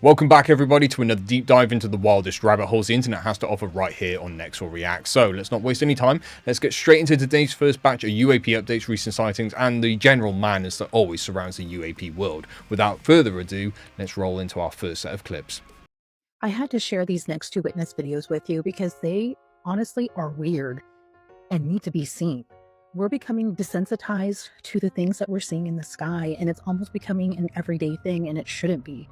Welcome back everybody to another deep dive into the wildest rabbit holes the internet has to offer right here on Nexor React. So let's not waste any time, let's get straight into today's first batch of UAP updates, recent sightings, and the general madness that always surrounds the UAP world. Without further ado, let's roll into our first set of clips. I had to share these next two witness videos with you because they honestly are weird and need to be seen. We're becoming desensitized to the things that we're seeing in the sky, and it's almost becoming an everyday thing, and it shouldn't be.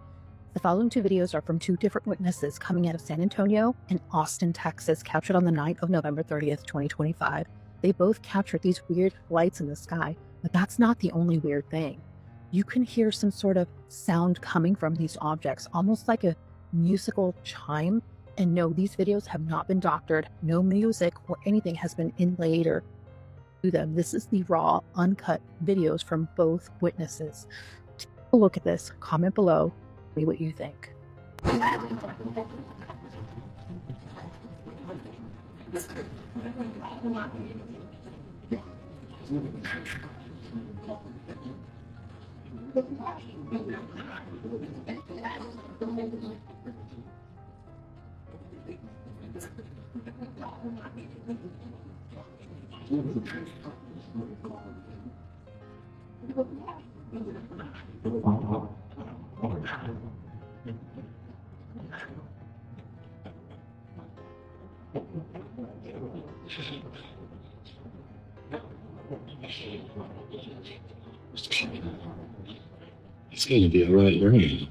The following two videos are from two different witnesses coming out of San Antonio and Austin, Texas, captured on the night of November 30th, 2025. They both captured these weird lights in the sky, but that's not the only weird thing. You can hear some sort of sound coming from these objects, almost like a musical chime. And no, these videos have not been doctored. No music or anything has been inlaid or to them. This is the raw, uncut videos from both witnesses. Take a look at this. Comment below. Me what you think. It's going to be all right, right?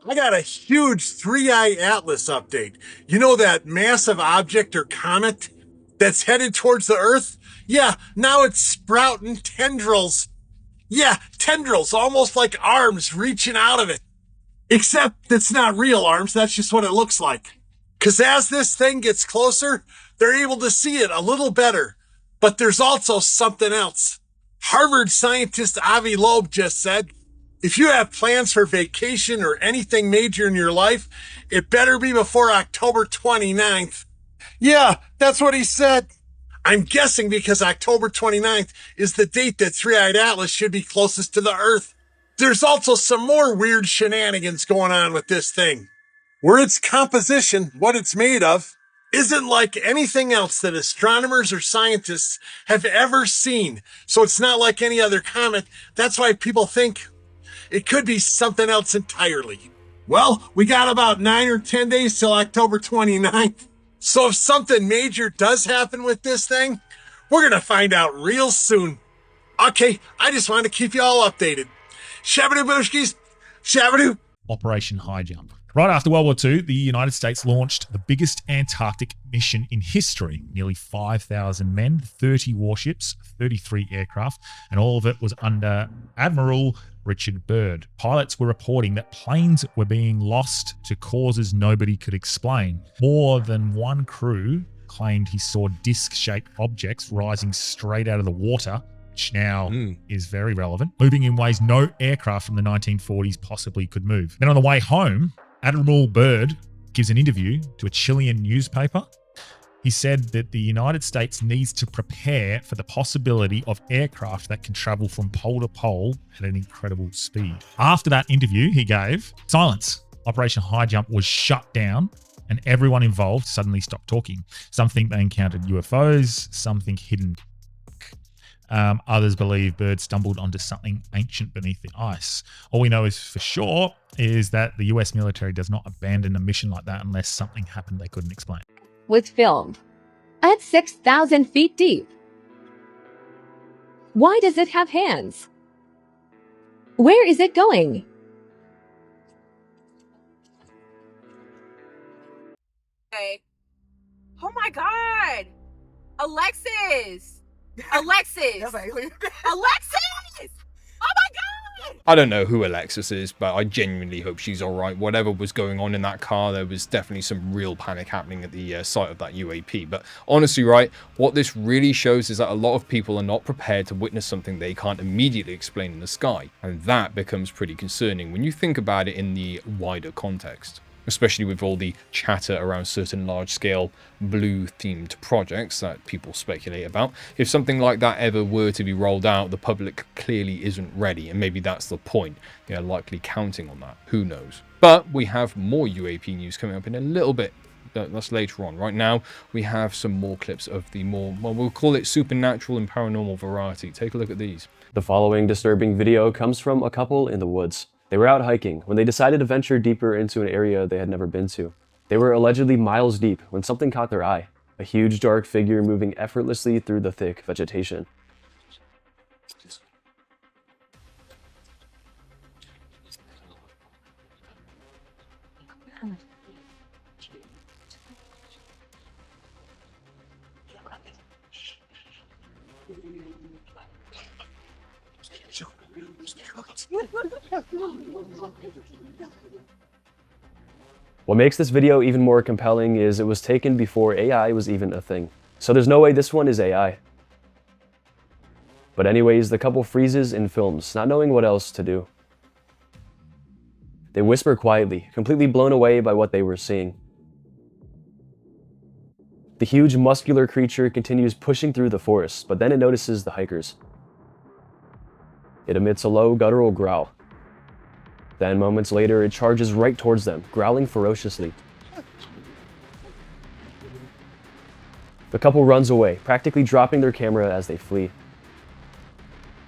I got a huge 3-eye atlas update. You know that massive object or comet that's headed towards the Earth? Yeah, now it's sprouting tendrils. Yeah, tendrils, almost like arms reaching out of it. Except it's not real arms, that's just what it looks like. Because as this thing gets closer, they're able to see it a little better. But there's also something else. Harvard scientist Avi Loeb just said, if you have plans for vacation or anything major in your life, it better be before October 29th. Yeah, that's what he said. I'm guessing because October 29th is the date that 3-eyed Atlas should be closest to the Earth. There's also some more weird shenanigans going on with this thing, where its composition, what it's made of, isn't like anything else that astronomers or scientists have ever seen. So it's not like any other comet. That's why people think it could be something else entirely. Well, we got about 9 or 10 days till October 29th. So if something major does happen with this thing, we're going to find out real soon. Okay, I just wanted to keep you all updated. Shabadoo Booshkies, Shabadoo. Operation High Jump. Right after World War II, the United States launched the biggest Antarctic mission in history. Nearly 5,000 men, 30 warships, 33 aircraft, and all of it was under Admiral Richard Byrd. Pilots were reporting that planes were being lost to causes nobody could explain. More than one crew claimed he saw disc-shaped objects rising straight out of the water, which now is very relevant, moving in ways no aircraft from the 1940s possibly could move. Then on the way home, Admiral Byrd gives an interview to a Chilean newspaper. He said that the United States needs to prepare for the possibility of aircraft that can travel from pole to pole at an incredible speed. After that interview he gave, silence. Operation High Jump was shut down and everyone involved suddenly stopped talking. Some think they encountered UFOs, some think hidden. Others believe Byrd stumbled onto something ancient beneath the ice. All we know is for sure is that the US military does not abandon a mission like that unless something happened they couldn't explain. Was filmed at 6,000 feet deep. Why does it have hands? Where is it going? Okay. Oh my God! Alexis! Alexis! Alexis! Oh my God! I don't know who Alexis is, but I genuinely hope she's alright. Whatever was going on in that car, there was definitely some real panic happening at the site of that UAP. But honestly, right, what this really shows is that a lot of people are not prepared to witness something they can't immediately explain in the sky. And that becomes pretty concerning when you think about it in the wider context. Especially with all the chatter around certain large-scale blue-themed projects that people speculate about. If something like that ever were to be rolled out, the public clearly isn't ready, and maybe that's the point. They're likely counting on that. Who knows? But we have more UAP news coming up in a little bit. That's later on. Right now, we have some more clips of the more, well, we'll call it supernatural and paranormal variety. Take a look at these. The following disturbing video comes from a couple in the woods. They were out hiking when they decided to venture deeper into an area they had never been to. They were allegedly miles deep when something caught their eye. A huge dark figure moving effortlessly through the thick vegetation. What makes this video even more compelling is it was taken before AI was even a thing. So there's no way this one is AI. But anyways, the couple freezes in films, not knowing what else to do. They whisper quietly, completely blown away by what they were seeing. The huge muscular creature continues pushing through the forest, but then it notices the hikers. It emits a low guttural growl. Then moments later, it charges right towards them, growling ferociously. The couple runs away, practically dropping their camera as they flee.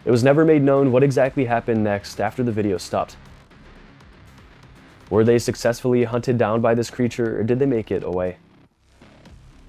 It was never made known what exactly happened next after the video stopped. Were they successfully hunted down by this creature, or did they make it away?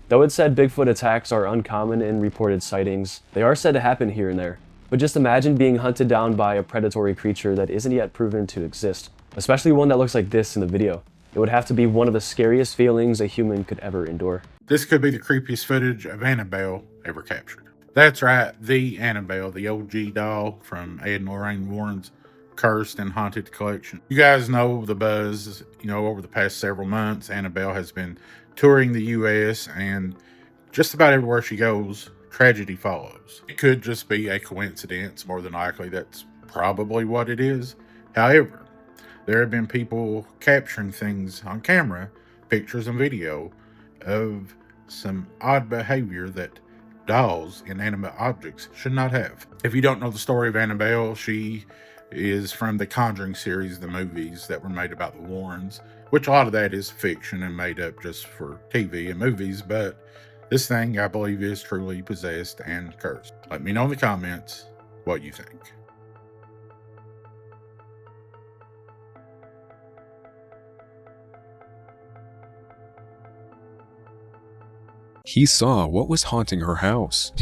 Though it's said Bigfoot attacks are uncommon in reported sightings, they are said to happen here and there. But just imagine being hunted down by a predatory creature that isn't yet proven to exist, especially one that looks like this in the video. It would have to be one of the scariest feelings a human could ever endure. This could be the creepiest footage of Annabelle ever captured. That's right, the Annabelle, the OG doll from Ed and Lorraine Warren's Cursed and Haunted collection. You guys know the buzz, over the past several months, Annabelle has been touring the US, and just about everywhere she goes, tragedy follows. It could just be a coincidence. More than likely, that's probably what it is. However, there have been people capturing things on camera, pictures and video, of some odd behavior that dolls, inanimate objects, should not have. If you don't know the story of Annabelle, she is from the Conjuring series, the movies that were made about the Warrens, which a lot of that is fiction and made up just for TV and movies, but this thing, I believe, is truly possessed and cursed. Let me know in the comments what you think. He saw what was haunting her house.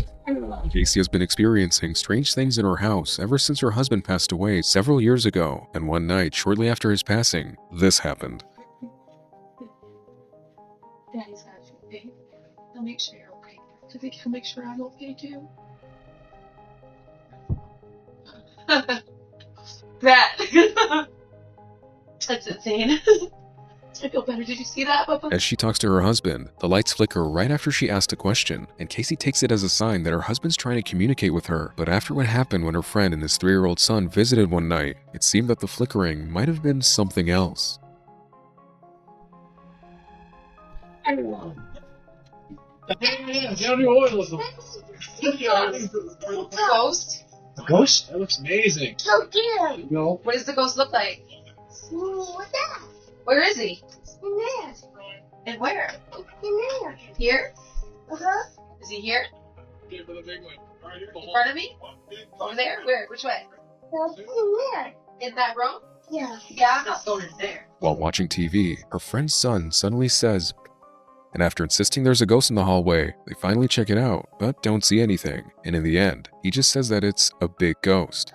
Casey has been experiencing strange things in her house ever since her husband passed away several years ago, and one night, shortly after his passing, this happened. Daddy's got you, babe. I'll make sure you're okay. I think he'll make sure I'm okay too. That. That's insane. I feel better. Did you see that, Papa? As she talks to her husband, the lights flicker right after she asks a question, and Casey takes it as a sign that her husband's trying to communicate with her. But after what happened when her friend and his 3-year-old son visited one night, it seemed that the flickering might have been something else. Ghost? A ghost? That looks amazing. So cute. No. What does the ghost look like? What's that? Where is he? In there. And where? In there. Here? Uh-huh. Is he here? Here for the big one. Right here. In front of me? Over there? Where? Which way? In there. In that room? Yeah. Yeah, I'm not going in there. While watching TV, her friend's son suddenly says, and after insisting there's a ghost in the hallway, they finally check it out, but don't see anything. And in the end, he just says that it's a big ghost.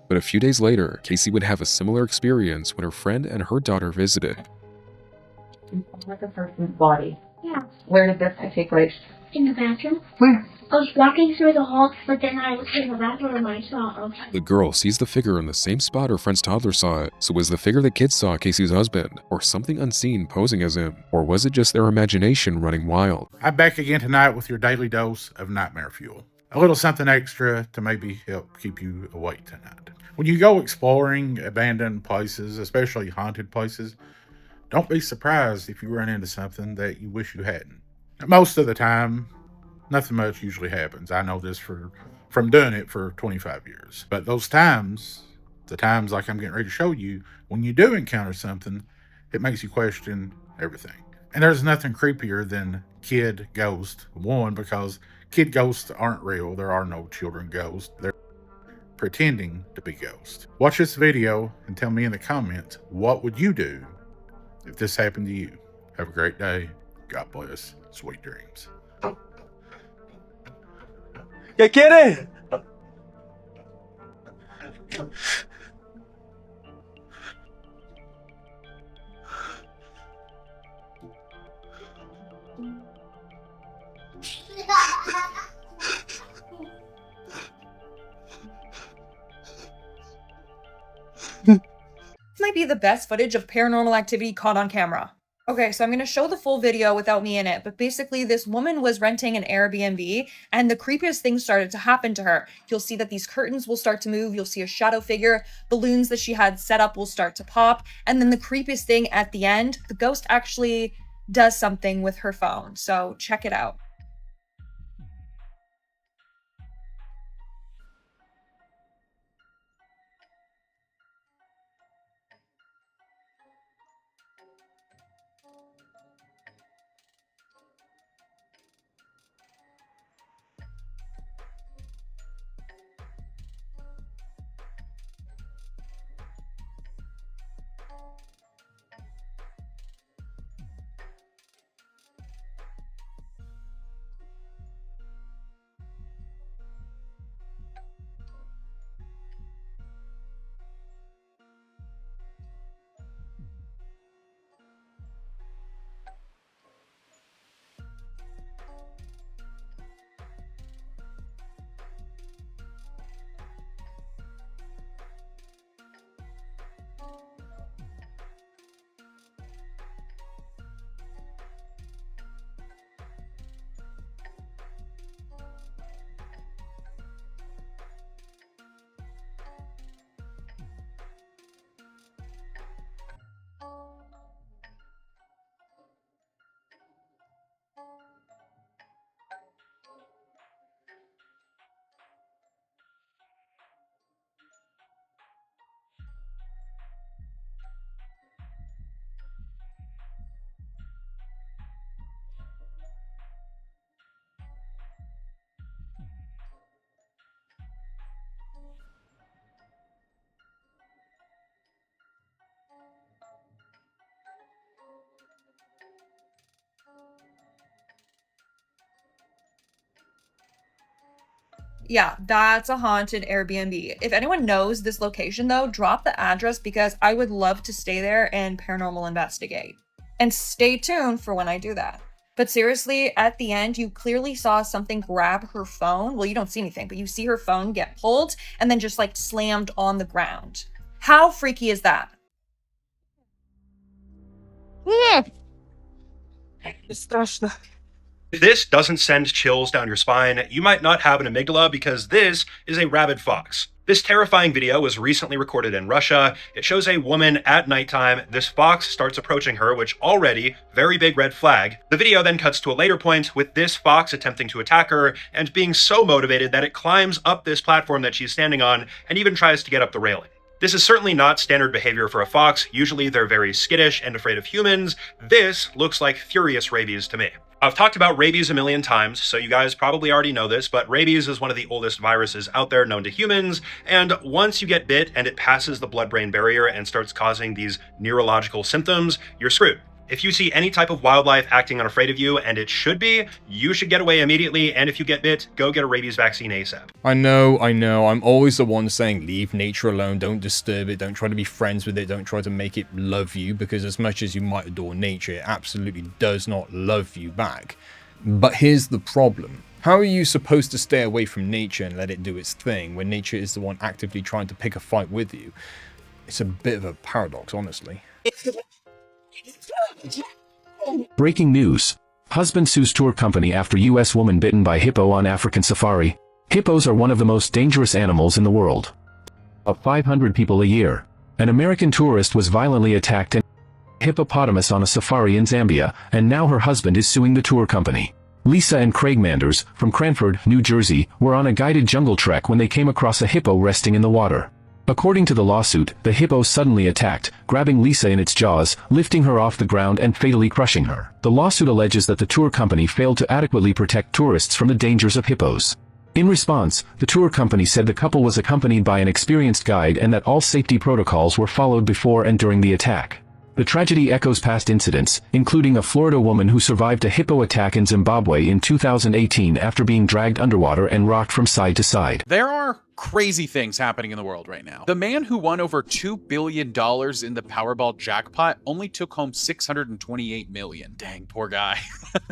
But a few days later, Casey would have a similar experience when her friend and her daughter visited. Like a person's body. Yeah. Where did this take place? In the bathroom? Where? I was walking through the hall, but then I was in the bathroom and I saw The girl sees the figure in the same spot her friend's toddler saw it. So was the figure the kids saw Casey's husband, or something unseen posing as him? Or was it just their imagination running wild? I'm back again tonight with your daily dose of nightmare fuel. A little something extra to maybe help keep you awake tonight. When you go exploring abandoned places, especially haunted places, don't be surprised if you run into something that you wish you hadn't. Most of the time, nothing much usually happens. I know this from doing it for 25 years. But those times, the times like I'm getting ready to show you, when you do encounter something, it makes you question everything. And there's nothing creepier than kid ghosts. One, because kid ghosts aren't real. There are no children ghosts. They're pretending to be ghosts. Watch this video and tell me in the comments, what would you do if this happened to you? Have a great day. God bless. Sweet dreams. ¿Qué quieres? This might be the best footage of paranormal activity caught on camera. Okay, so I'm going to show the full video without me in it, but basically this woman was renting an Airbnb and the creepiest things started to happen to her. You'll see that these curtains will start to move, you'll see a shadow figure, balloons that she had set up will start to pop, and then the creepiest thing at the end, the ghost actually does something with her phone, so check it out. Yeah, that's a haunted Airbnb. If anyone knows this location though, drop the address because I would love to stay there and paranormal investigate. And stay tuned for when I do that. But seriously, at the end, you clearly saw something grab her phone. Well, you don't see anything, but you see her phone get pulled and then just like slammed on the ground. How freaky is that? If this doesn't send chills down your spine, you might not have an amygdala because this is a rabid fox. This terrifying video was recently recorded in Russia. It shows a woman at nighttime. This fox starts approaching her, which already, very big red flag. The video then cuts to a later point with this fox attempting to attack her and being so motivated that it climbs up this platform that she's standing on and even tries to get up the railing. This is certainly not standard behavior for a fox. Usually they're very skittish and afraid of humans. This looks like furious rabies to me. I've talked about rabies a million times, so you guys probably already know this, but rabies is one of the oldest viruses out there known to humans, and once you get bit and it passes the blood-brain barrier and starts causing these neurological symptoms, you're screwed. If you see any type of wildlife acting unafraid of you, and it should be, you should get away immediately, and if you get bit, go get a rabies vaccine ASAP. I know, I'm always the one saying leave nature alone, don't disturb it, don't try to be friends with it, don't try to make it love you, because as much as you might adore nature, it absolutely does not love you back. But here's the problem. How are you supposed to stay away from nature and let it do its thing when nature is the one actively trying to pick a fight with you? It's a bit of a paradox, honestly. Breaking news. Husband sues tour company after U.S. woman bitten by hippo on African safari. Hippos are one of the most dangerous animals in the world. Of 500 people a year. An American tourist was violently attacked and hippopotamus on a safari in Zambia, and now her husband is suing the tour company. Lisa and Craig Manders, from Cranford, New Jersey, were on a guided jungle trek when they came across a hippo resting in the water. According to the lawsuit, the hippo suddenly attacked, grabbing Lisa in its jaws, lifting her off the ground and fatally crushing her. The lawsuit alleges that the tour company failed to adequately protect tourists from the dangers of hippos. In response, the tour company said the couple was accompanied by an experienced guide and that all safety protocols were followed before and during the attack. The tragedy echoes past incidents, including a Florida woman who survived a hippo attack in Zimbabwe in 2018 after being dragged underwater and rocked from side to side. There are crazy things happening in the world right now. The man who won over $2 billion in the Powerball jackpot only took home $628 million. Dang, poor guy.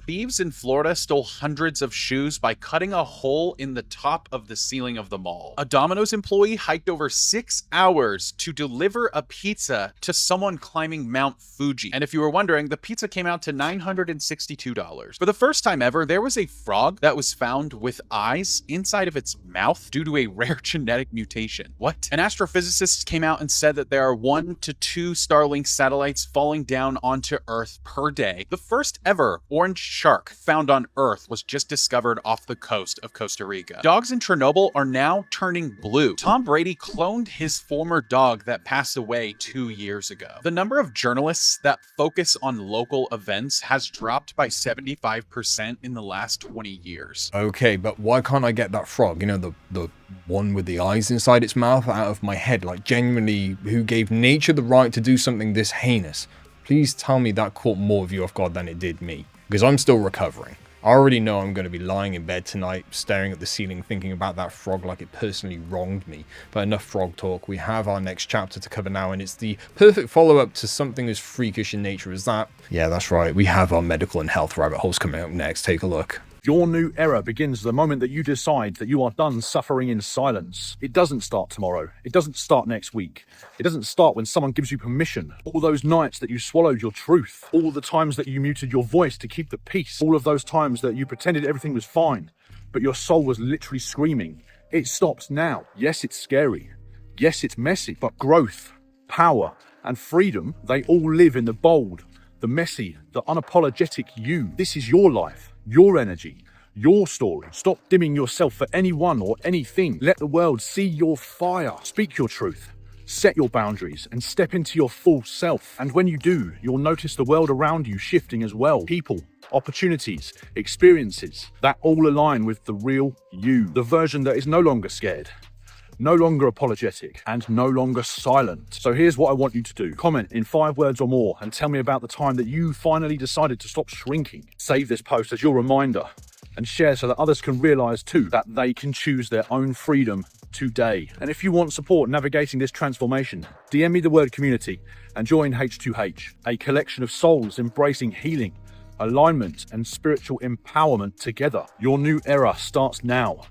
Thieves in Florida stole hundreds of shoes by cutting a hole in the top of the ceiling of the mall. A Domino's employee hiked over 6 hours to deliver a pizza to someone climbing Mount Fuji. And if you were wondering, the pizza came out to $962. For the first time ever, there was a frog that was found with eyes inside of its mouth due to a rare genetic mutation. What? An astrophysicist came out and said that there are 1 to 2 Starlink satellites falling down onto Earth per day. The first ever orange shark found on Earth was just discovered off the coast of Costa Rica. Dogs in Chernobyl are now turning blue. Tom Brady cloned his former dog that passed away 2 years ago. The number of journalists that focus on local events has dropped by 75% in the last 20 years. Okay, but why can't I get that frog? You know, the one with the eyes inside its mouth out of my head. Like, genuinely, who gave nature the right to do something this heinous? Please tell me that caught more of you off guard than it did me, because I'm still recovering. I already know I'm going to be lying in bed tonight, staring at the ceiling, thinking about that frog like it personally wronged me. But enough frog talk. We have our next chapter to cover now, and it's the perfect follow-up to something as freakish in nature as that. Yeah, that's right. We have our medical and health rabbit holes coming up next. Take a look. Your new era begins the moment that you decide that you are done suffering in silence. It doesn't start tomorrow. It doesn't start next week. It doesn't start when someone gives you permission. All those nights that you swallowed your truth. All the times that you muted your voice to keep the peace. All of those times that you pretended everything was fine, but your soul was literally screaming. It stops now. Yes, it's scary. Yes, it's messy, but growth, power, and freedom, they all live in the bold, the messy, the unapologetic you. This is your life. Your energy, your story. Stop dimming yourself for anyone or anything. Let the world see your fire. Speak your truth. Set your boundaries and step into your full self. And when you do, you'll notice the world around you shifting as well. People, opportunities, experiences that all align with the real you. The version that is no longer scared, no longer apologetic, and no longer silent. So here's what I want you to do. Comment in 5 words or more and tell me about the time that you finally decided to stop shrinking. Save this post as your reminder and share so that others can realize too that they can choose their own freedom today. And if you want support navigating this transformation, DM me the word community and join H2H, a collection of souls embracing healing, alignment, and spiritual empowerment together. Your new era starts now.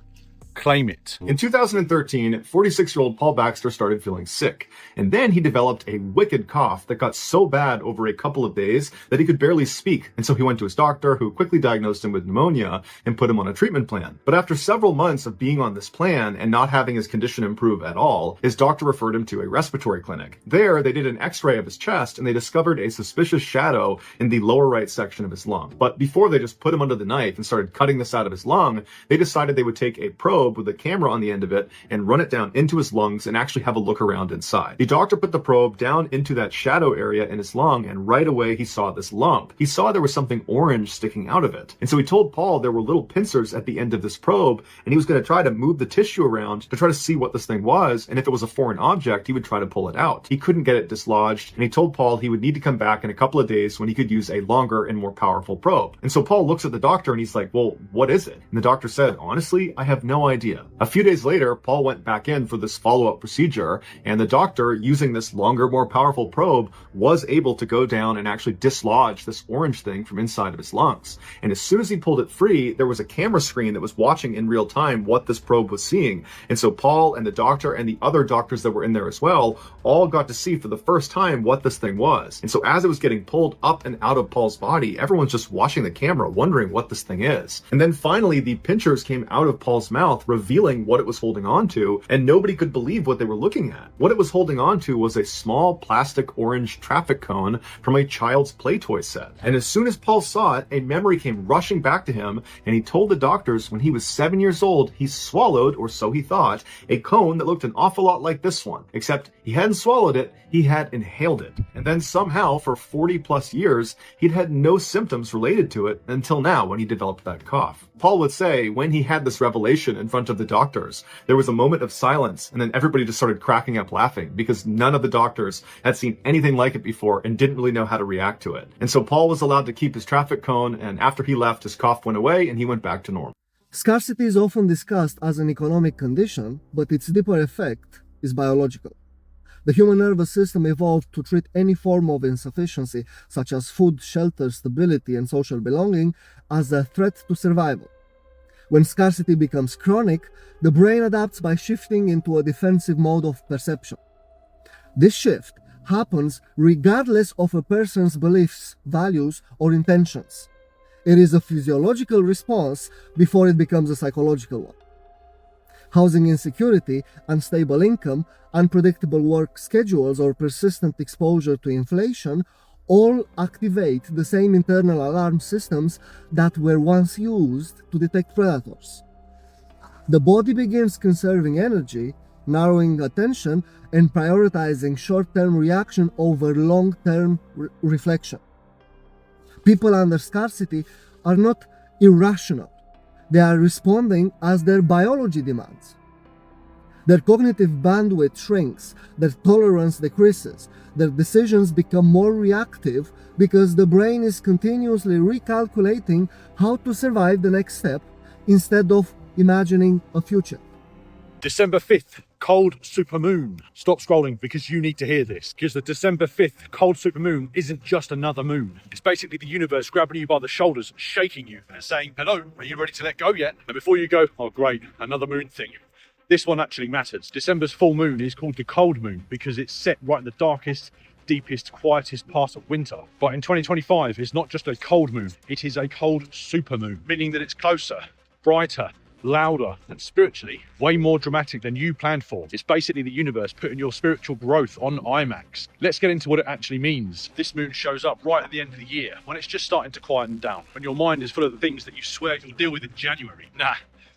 Claim it. In 2013, 46-year-old Paul Baxter started feeling sick, and then he developed a wicked cough that got so bad over a couple of days that he could barely speak, and so he went to his doctor, who quickly diagnosed him with pneumonia and put him on a treatment plan. But after several months of being on this plan and not having his condition improve at all, his doctor referred him to a respiratory clinic. There, they did an x-ray of his chest, and they discovered a suspicious shadow in the lower right section of his lung. But before they just put him under the knife and started cutting this out of his lung, they decided they would take a probe with a camera on the end of it and run it down into his lungs and actually have a look around inside. The doctor put the probe down into that shadow area in his lung, and right away he saw this lump. He saw there was something orange sticking out of it. And so he told Paul there were little pincers at the end of this probe, and he was going to try to move the tissue around to try to see what this thing was, and if it was a foreign object, he would try to pull it out. He couldn't get it dislodged, and he told Paul he would need to come back in a couple of days when he could use a longer and more powerful probe. And so Paul looks at the doctor and he's like, well, what is it? And the doctor said, honestly, I have no idea. A few days later, Paul went back in for this follow-up procedure, and the doctor, using this longer, more powerful probe, was able to go down and actually dislodge this orange thing from inside of his lungs. And as soon as he pulled it free, there was a camera screen that was watching in real time what this probe was seeing. And so Paul and the doctor and the other doctors that were in there as well all got to see for the first time what this thing was. And so as it was getting pulled up and out of Paul's body, everyone's just watching the camera wondering what this thing is. And then finally the pinchers came out of Paul's mouth, revealing what it was holding on to, and nobody could believe what they were looking at. What it was holding on to was a small plastic orange traffic cone from a child's play toy set. And as soon as Paul saw it, a memory came rushing back to him, and he told the doctors when he was 7 years old, he swallowed, or so he thought, a cone that looked an awful lot like this one, except he hadn't swallowed it, he had inhaled it. And then somehow for 40 plus years, he'd had no symptoms related to it until now when he developed that cough. Paul would say when he had this revelation in front of the doctors, there was a moment of silence, and then everybody just started cracking up laughing because none of the doctors had seen anything like it before and didn't really know how to react to it. And so Paul was allowed to keep his traffic cone, and after he left, his cough went away and he went back to normal. Scarcity is often discussed as an economic condition, but its deeper effect is biological. The human nervous system evolved to treat any form of insufficiency, such as food, shelter, stability, and social belonging, as a threat to survival. When scarcity becomes chronic, the brain adapts by shifting into a defensive mode of perception. This shift happens regardless of a person's beliefs, values, or intentions. It is a physiological response before it becomes a psychological one. Housing insecurity, unstable income, unpredictable work schedules, or persistent exposure to inflation all activate the same internal alarm systems that were once used to detect predators. The body begins conserving energy, narrowing attention, and prioritizing short-term reaction over long-term reflection. People under scarcity are not irrational. They are responding as their biology demands. Their cognitive bandwidth shrinks, their tolerance decreases, their decisions become more reactive because the brain is continuously recalculating how to survive the next step instead of imagining a future. December 5th, cold supermoon. Stop scrolling because you need to hear this. Because the December 5th cold supermoon isn't just another moon. It's basically the universe grabbing you by the shoulders, shaking you and saying, hello, are you ready to let go yet? And before you go, oh great, another moon thing. This one actually matters. December's full moon is called the cold moon because it's set right in the darkest, deepest, quietest part of winter. But in 2025, it's not just a cold moon, it is a cold supermoon, meaning that it's closer, brighter, louder, and spiritually way more dramatic than you planned for. It's basically the universe putting your spiritual growth on IMAX. Let's get into what it actually means. This moon shows up right at the end of the year, when it's just starting to quieten down, when your mind is full of the things that you swear you'll deal with in January. Nah,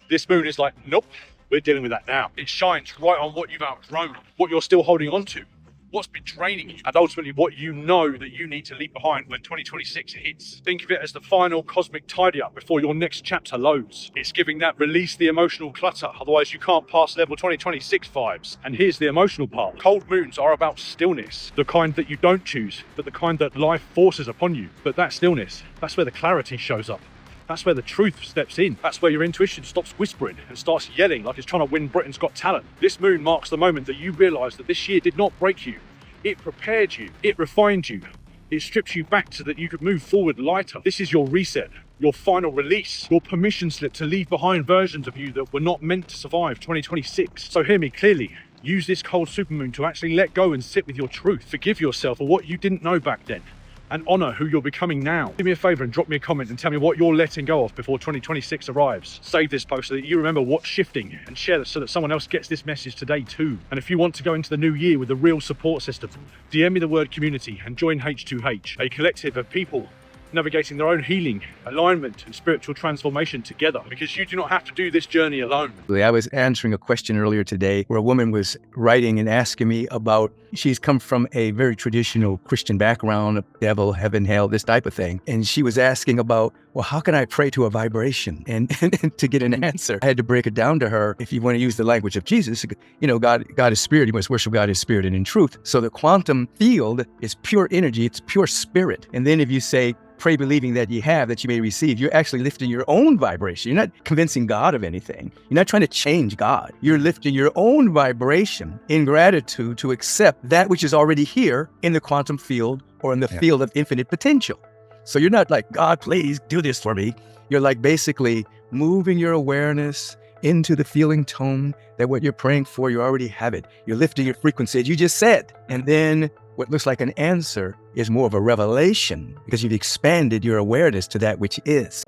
this moon is like, nope, we're dealing with that now. It shines right on what you've outgrown, what you're still holding on to, what's been draining you, and ultimately what you know that you need to leave behind when 2026 hits. Think of it as the final cosmic tidy up before your next chapter loads. It's giving that release the emotional clutter, otherwise you can't pass level 2026 vibes. And here's the emotional part. Cold moons are about stillness, the kind that you don't choose, but the kind that life forces upon you. But that stillness, that's where the clarity shows up. That's where the truth steps in. That's where your intuition stops whispering and starts yelling like it's trying to win Britain's Got Talent. This moon marks the moment that you realise that this year did not break you. It prepared you. It refined you. It strips you back so that you could move forward lighter. This is your reset, your final release, your permission slip to leave behind versions of you that were not meant to survive 2026. So hear me clearly. Use this cold supermoon to actually let go and sit with your truth. Forgive yourself for what you didn't know back then, and honour who you're becoming now. Do me a favour and drop me a comment and tell me what you're letting go of before 2026 arrives. Save this post so that you remember what's shifting, and share this so that someone else gets this message today too. And if you want to go into the new year with a real support system, DM me the word community and join H2H, a collective of people navigating their own healing, alignment, and spiritual transformation together, because you do not have to do this journey alone. I was answering a question earlier today where a woman was writing and asking me about, she's come from a very traditional Christian background, devil, heaven, hell, this type of thing. And she was asking about, well, how can I pray to a vibration? And to get an answer, I had to break it down to her. If you want to use the language of Jesus, you know, God is spirit. You must worship God as spirit and in truth. So the quantum field is pure energy. It's pure spirit. And then if you say, pray believing that you have, that you may receive. You're actually lifting your own vibration. You're not convincing God of anything. You're not trying to change God. You're lifting your own vibration in gratitude to accept that which is already here in the quantum field or in the field of infinite potential. So you're not like, God, please do this for me. You're like basically moving your awareness into the feeling tone that what you're praying for, you already have it. You're lifting your frequency, as you just said. And then what looks like an answer is more of a revelation because you've expanded your awareness to that which is.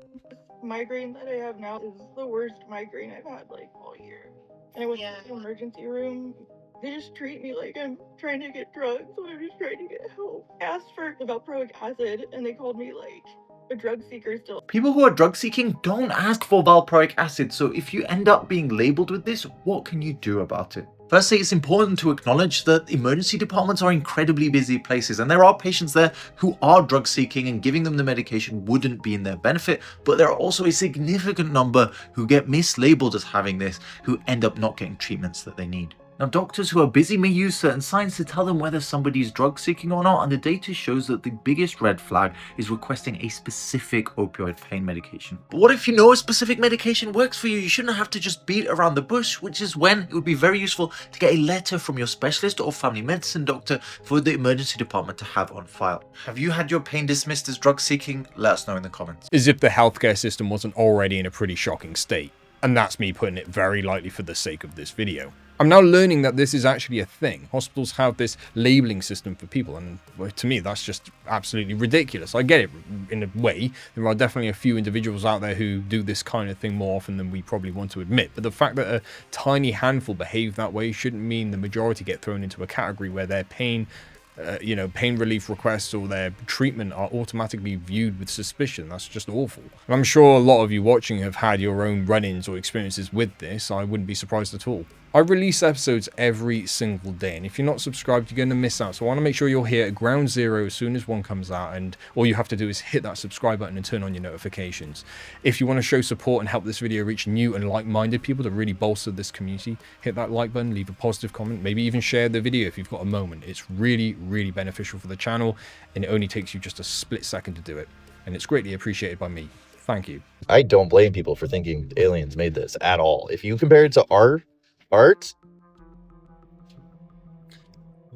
Migraine that I have now is the worst migraine I've had like all year. And I went to the emergency room. They just treat me like I'm trying to get drugs when I'm just trying to get help. I asked for valproic acid and they called me like a drug seeker still. People who are drug seeking don't ask for valproic acid, so if you end up being labeled with this, what can you do about it? Firstly, it's important to acknowledge that emergency departments are incredibly busy places, and there are patients there who are drug seeking, and giving them the medication wouldn't be in their benefit, but there are also a significant number who get mislabeled as having this, who end up not getting treatments that they need. Now, doctors who are busy may use certain signs to tell them whether somebody's drug seeking or not, and the data shows that the biggest red flag is requesting a specific opioid pain medication. But what if you know a specific medication works for you? You shouldn't have to just beat around the bush, which is when it would be very useful to get a letter from your specialist or family medicine doctor for the emergency department to have on file. Have you had your pain dismissed as drug seeking? Let us know in the comments. As if the healthcare system wasn't already in a pretty shocking state. And that's me putting it very lightly for the sake of this video. I'm now learning that this is actually a thing. Hospitals have this labeling system for people, and well, to me that's just absolutely ridiculous. I get it in a way. There are definitely a few individuals out there who do this kind of thing more often than we probably want to admit, but the fact that a tiny handful behave that way shouldn't mean the majority get thrown into a category where their pain relief requests or their treatment are automatically viewed with suspicion. That's just awful. And I'm sure a lot of you watching have had your own run-ins or experiences with this. I wouldn't be surprised at all. I release episodes every single day, and if you're not subscribed, you're going to miss out. So I want to make sure you're here at ground zero as soon as one comes out, and all you have to do is hit that subscribe button and turn on your notifications. If you want to show support and help this video reach new and like-minded people to really bolster this community, hit that like button, leave a positive comment, maybe even share the video if you've got a moment. It's really, really beneficial for the channel, and it only takes you just a split second to do it, and it's greatly appreciated by me. Thank you. I don't blame people for thinking aliens made this at all. If you compare it to art,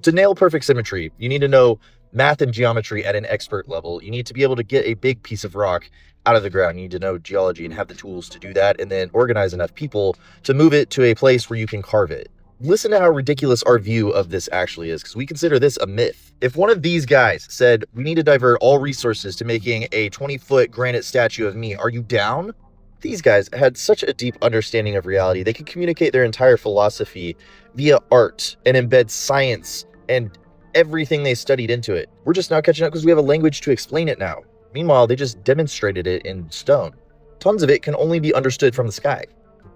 to nail perfect symmetry, you need to know math and geometry at an expert level. You need to be able to get a big piece of rock out of the ground. You need to know geology and have the tools to do that, and then organize enough people to move it to a place where you can carve it. Listen to how ridiculous our view of this actually is, because we consider this a myth. If one of these guys said, we need to divert all resources to making a 20-foot granite statue of me, are you down? These guys had such a deep understanding of reality, they could communicate their entire philosophy via art and embed science and everything they studied into it. We're just now catching up because we have a language to explain it now. Meanwhile, they just demonstrated it in stone. Tons of it can only be understood from the sky.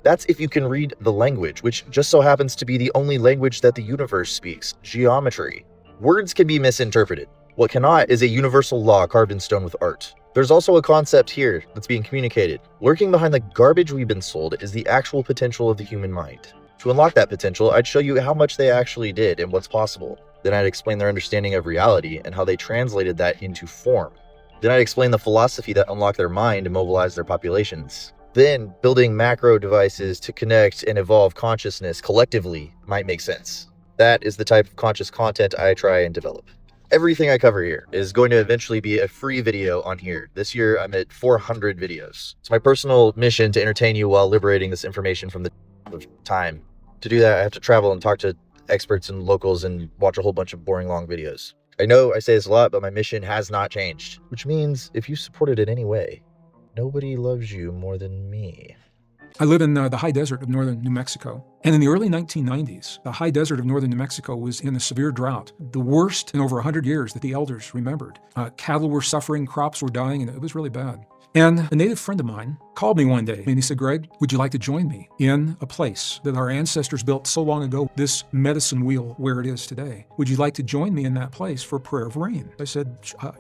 That's if you can read the language, which just so happens to be the only language that the universe speaks, geometry. Words can be misinterpreted. What cannot is a universal law carved in stone with art. There's also a concept here that's being communicated. Lurking behind the garbage we've been sold is the actual potential of the human mind. To unlock that potential, I'd show you how much they actually did and what's possible. Then I'd explain their understanding of reality and how they translated that into form. Then I'd explain the philosophy that unlocked their mind and mobilized their populations. Then, building macro devices to connect and evolve consciousness collectively might make sense. That is the type of conscious content I try and develop. Everything I cover here is going to eventually be a free video on here. This year, I'm at 400 videos. It's my personal mission to entertain you while liberating this information from the of time. To do that, I have to travel and talk to experts and locals and watch a whole bunch of boring long videos. I know I say this a lot, but my mission has not changed, which means if you support it in any way, nobody loves you more than me. I live in the high desert of northern New Mexico. And in the early 1990s, the high desert of northern New Mexico was in a severe drought, the worst in over 100 years that the elders remembered. Cattle were suffering, crops were dying, and it was really bad. And a native friend of mine called me one day and he said, Greg, would you like to join me in a place that our ancestors built so long ago, this medicine wheel where it is today? Would you like to join me in that place for prayer of rain? I said,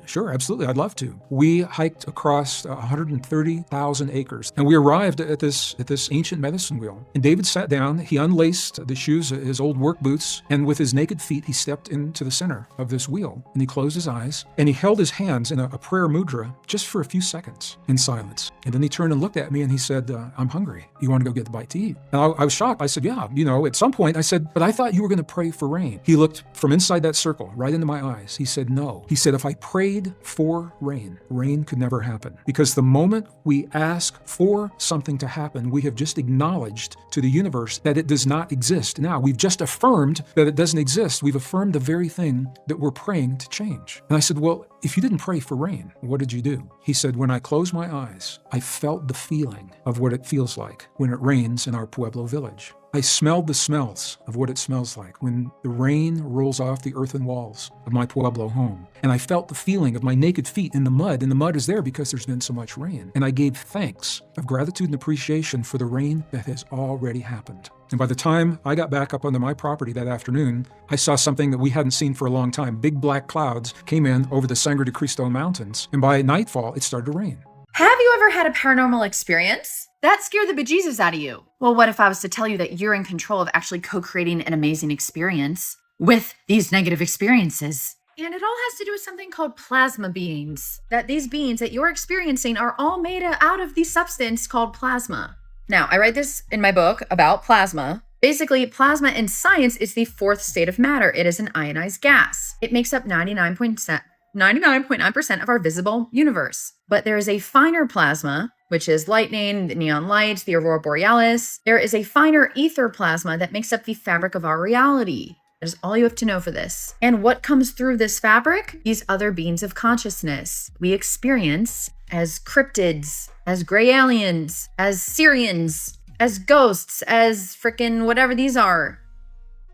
sure, absolutely, I'd love to. We hiked across 130,000 acres and we arrived at this ancient medicine wheel. And David sat down, he unlaced the shoes, his old work boots, and with his naked feet, he stepped into the center of this wheel and he closed his eyes and he held his hands in a prayer mudra just for a few seconds in silence. And then he turned and looked at me and he said, I'm hungry. You want to go get the bite to eat? And I was shocked. I said, yeah, at some point I said, but I thought you were going to pray for rain. He looked from inside that circle right into my eyes. He said, no. He said, if I prayed for rain, rain could never happen. Because the moment we ask for something to happen, we have just acknowledged to the universe that it does not exist. Now, we've just affirmed that it doesn't exist. We've affirmed the very thing that we're praying to change. And I said, well, if you didn't pray for rain, what did you do? He said, when I closed my eyes, I felt the feeling of what it feels like when it rains in our Pueblo village. I smelled the smells of what it smells like when the rain rolls off the earthen walls of my Pueblo home. And I felt the feeling of my naked feet in the mud, and the mud is there because there's been so much rain. And I gave thanks of gratitude and appreciation for the rain that has already happened. And by the time I got back up onto my property that afternoon, I saw something that we hadn't seen for a long time. Big black clouds came in over the Sangre de Cristo Mountains, and by nightfall, it started to rain. Have you ever had a paranormal experience? That scared the bejesus out of you. Well, what if I was to tell you that you're in control of actually co-creating an amazing experience with these negative experiences? And it all has to do with something called plasma beings. That these beings that you're experiencing are all made out of the substance called plasma. Now, I write this in my book about plasma. Basically, plasma in science is the fourth state of matter. It is an ionized gas. It makes up 99.9% of our visible universe. But there is a finer plasma, which is lightning, the neon lights, the aurora borealis. There is a finer ether plasma that makes up the fabric of our reality. That is all you have to know for this. And what comes through this fabric? These other beings of consciousness we experience as cryptids, as gray aliens, as Syrians, as ghosts, as frickin' whatever these are.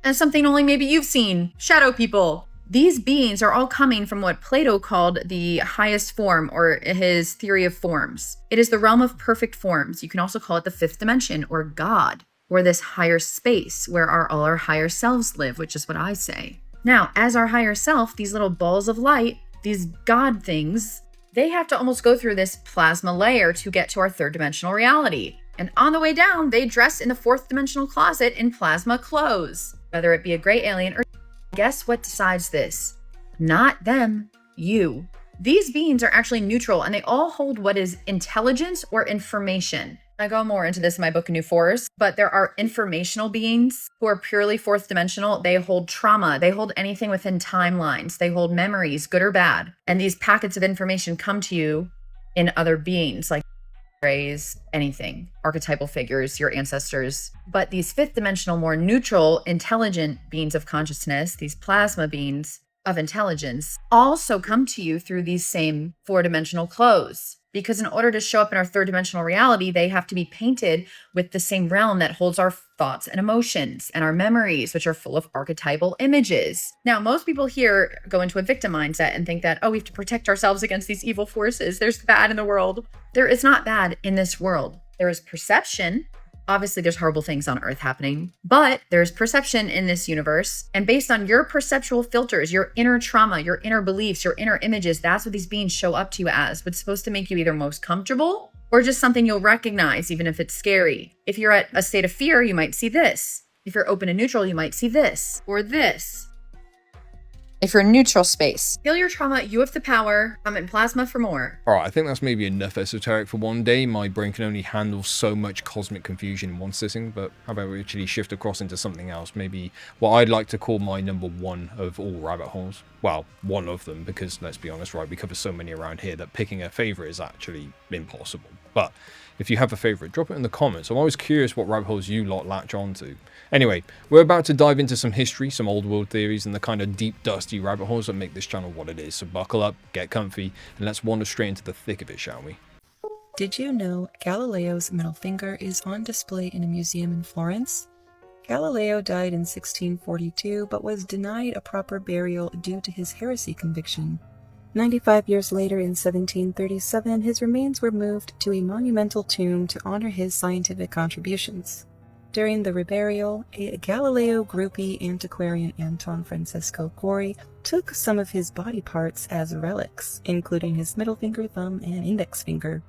As something only maybe you've seen, shadow people. These beings are all coming from what Plato called the highest form, or his theory of forms. It is the realm of perfect forms. You can also call it the fifth dimension, or God, or this higher space where all our higher selves live, which is what I say. Now, as our higher self, these little balls of light, these God things, they have to almost go through this plasma layer to get to our third dimensional reality. And on the way down, they dress in the fourth dimensional closet in plasma clothes, whether it be a gray alien or... Guess what decides this? Not them, you. These beings are actually neutral and they all hold what is intelligence or information. I go more into this in my book, New Force, but there are informational beings who are purely fourth dimensional. They hold trauma. They hold anything within timelines. They hold memories, good or bad. And these packets of information come to you in other beings, like rays, anything, archetypal figures, your ancestors. But these fifth dimensional, more neutral, intelligent beings of consciousness, these plasma beings of intelligence, also come to you through these same four-dimensional clothes. Because in order to show up in our third dimensional reality, they have to be painted with the same realm that holds our thoughts and emotions and our memories, which are full of archetypal images. Now, most people here go into a victim mindset and think that, oh, we have to protect ourselves against these evil forces. There's bad in the world. There is not bad in this world. There is perception. Obviously, there's horrible things on Earth happening, but there's perception in this universe. And based on your perceptual filters, your inner trauma, your inner beliefs, your inner images, that's what these beings show up to you as. What's supposed to make you either most comfortable or just something you'll recognize, even if it's scary. If you're at a state of fear, you might see this. If you're open and neutral, you might see this or this. If you're in neutral space, heal your trauma, you have the power. I'm in plasma for more. Alright, I think that's maybe enough esoteric for one day. My brain can only handle so much cosmic confusion in one sitting, but how about we actually shift across into something else? Maybe what I'd like to call my number one of all rabbit holes. Well, one of them, because let's be honest, right, we cover so many around here that picking a favourite is actually impossible. But if you have a favourite, drop it in the comments. I'm always curious what rabbit holes you lot latch onto. Anyway, we're about to dive into some history, some old world theories, and the kind of deep, dusty rabbit holes that make this channel what it is. So buckle up, get comfy, and let's wander straight into the thick of it, shall we? Did you know Galileo's middle finger is on display in a museum in Florence? Galileo died in 1642, but was denied a proper burial due to his heresy conviction. 95 years later, in 1737, his remains were moved to a monumental tomb to honor his scientific contributions. During the reburial, a Galileo groupie antiquarian Anton Francisco Gori took some of his body parts as relics, including his middle finger, thumb, and index finger.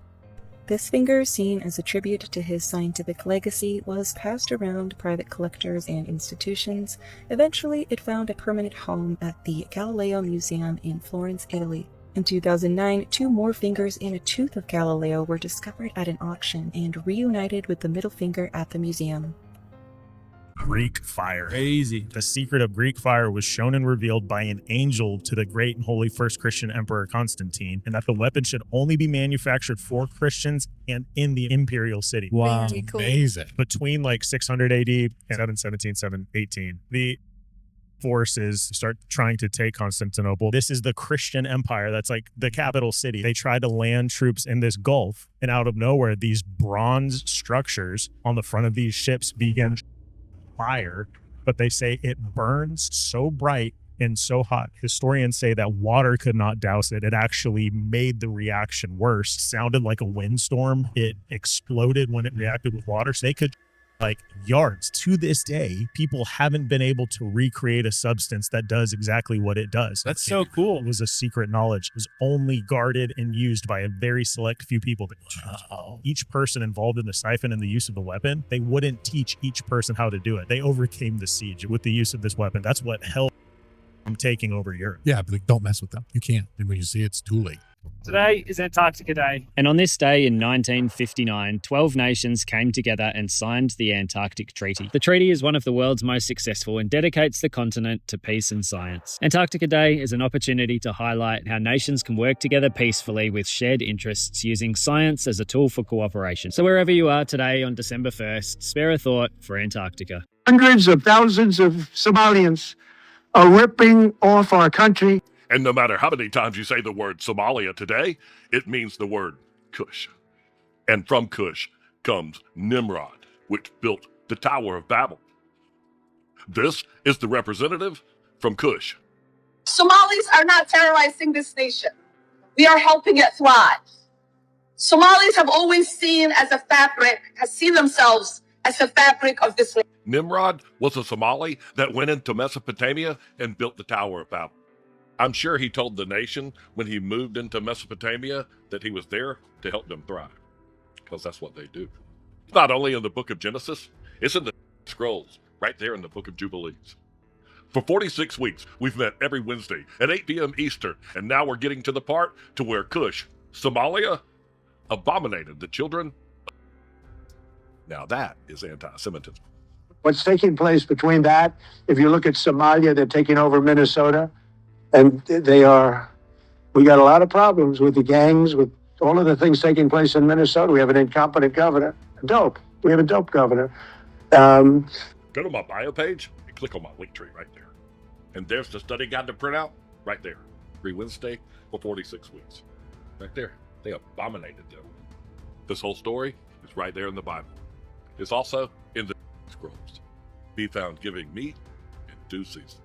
This finger, seen as a tribute to his scientific legacy, was passed around private collectors and institutions. Eventually, it found a permanent home at the Galileo Museum in Florence, Italy. In 2009, 2 more fingers and a tooth of Galileo were discovered at an auction and reunited with the middle finger at the museum. Greek fire. Crazy. The secret of Greek fire was shown and revealed by an angel to the great and holy first Christian emperor Constantine, and that the weapon should only be manufactured for Christians and in the imperial city. Wow. Very cool. Amazing. Between like 600 AD and 717, 718, the forces start trying to take Constantinople. This is the Christian empire. That's like the capital city. They try to land troops in this gulf, and out of nowhere, these bronze structures on the front of these ships begin fire, but they say it burns so bright and so hot. Historians say that water could not douse it. It actually made the reaction worse. It sounded like a windstorm. It exploded when it reacted with water. So they could like yards. To this day, people haven't been able to recreate a substance that does exactly what it does. That's so cool. It was a secret knowledge. It was only guarded and used by a very select few people. Wow. Each person involved in the siphon and the use of the weapon, they wouldn't teach each person how to do it. They overcame the siege with the use of this weapon. That's what held from taking over Europe. Yeah, but like, don't mess with them. You can't. And when you see it, it's too late. Today is Antarctica Day. And on this day in 1959, 12 nations came together and signed the Antarctic Treaty. The treaty is one of the world's most successful and dedicates the continent to peace and science. Antarctica Day is an opportunity to highlight how nations can work together peacefully with shared interests using science as a tool for cooperation. So wherever you are today on December 1st, spare a thought for Antarctica. Hundreds of thousands of Somalians are ripping off our country. And no matter how many times you say the word Somalia today, it means the word Cush. And from Cush comes Nimrod, which built the Tower of Babel. This is the representative from Cush. Somalis are not terrorizing this nation. We are helping it thrive. Somalis have always seen themselves as a fabric of this nation. Nimrod was a Somali that went into Mesopotamia and built the Tower of Babel. I'm sure he told the nation when he moved into Mesopotamia that he was there to help them thrive, because that's what they do. It's not only in the book of Genesis, it's in the scrolls, right there in the book of Jubilees. For 46 weeks, we've met every Wednesday at 8 p.m. Eastern, and now we're getting to the part to where Cush, Somalia, abominated the children. Now that is anti-Semitism. What's taking place between that, if you look at Somalia, they're taking over Minnesota. And we got a lot of problems with the gangs, with all of the things taking place in Minnesota. We have an incompetent governor. We have a dope governor. Go to my bio page and click on my link tree right there. And there's the study guide to print out right there. Every Wednesday for 46 weeks. Right there. They abominated them. This whole story is right there in the Bible. It's also in the scrolls. Be found giving meat in due season.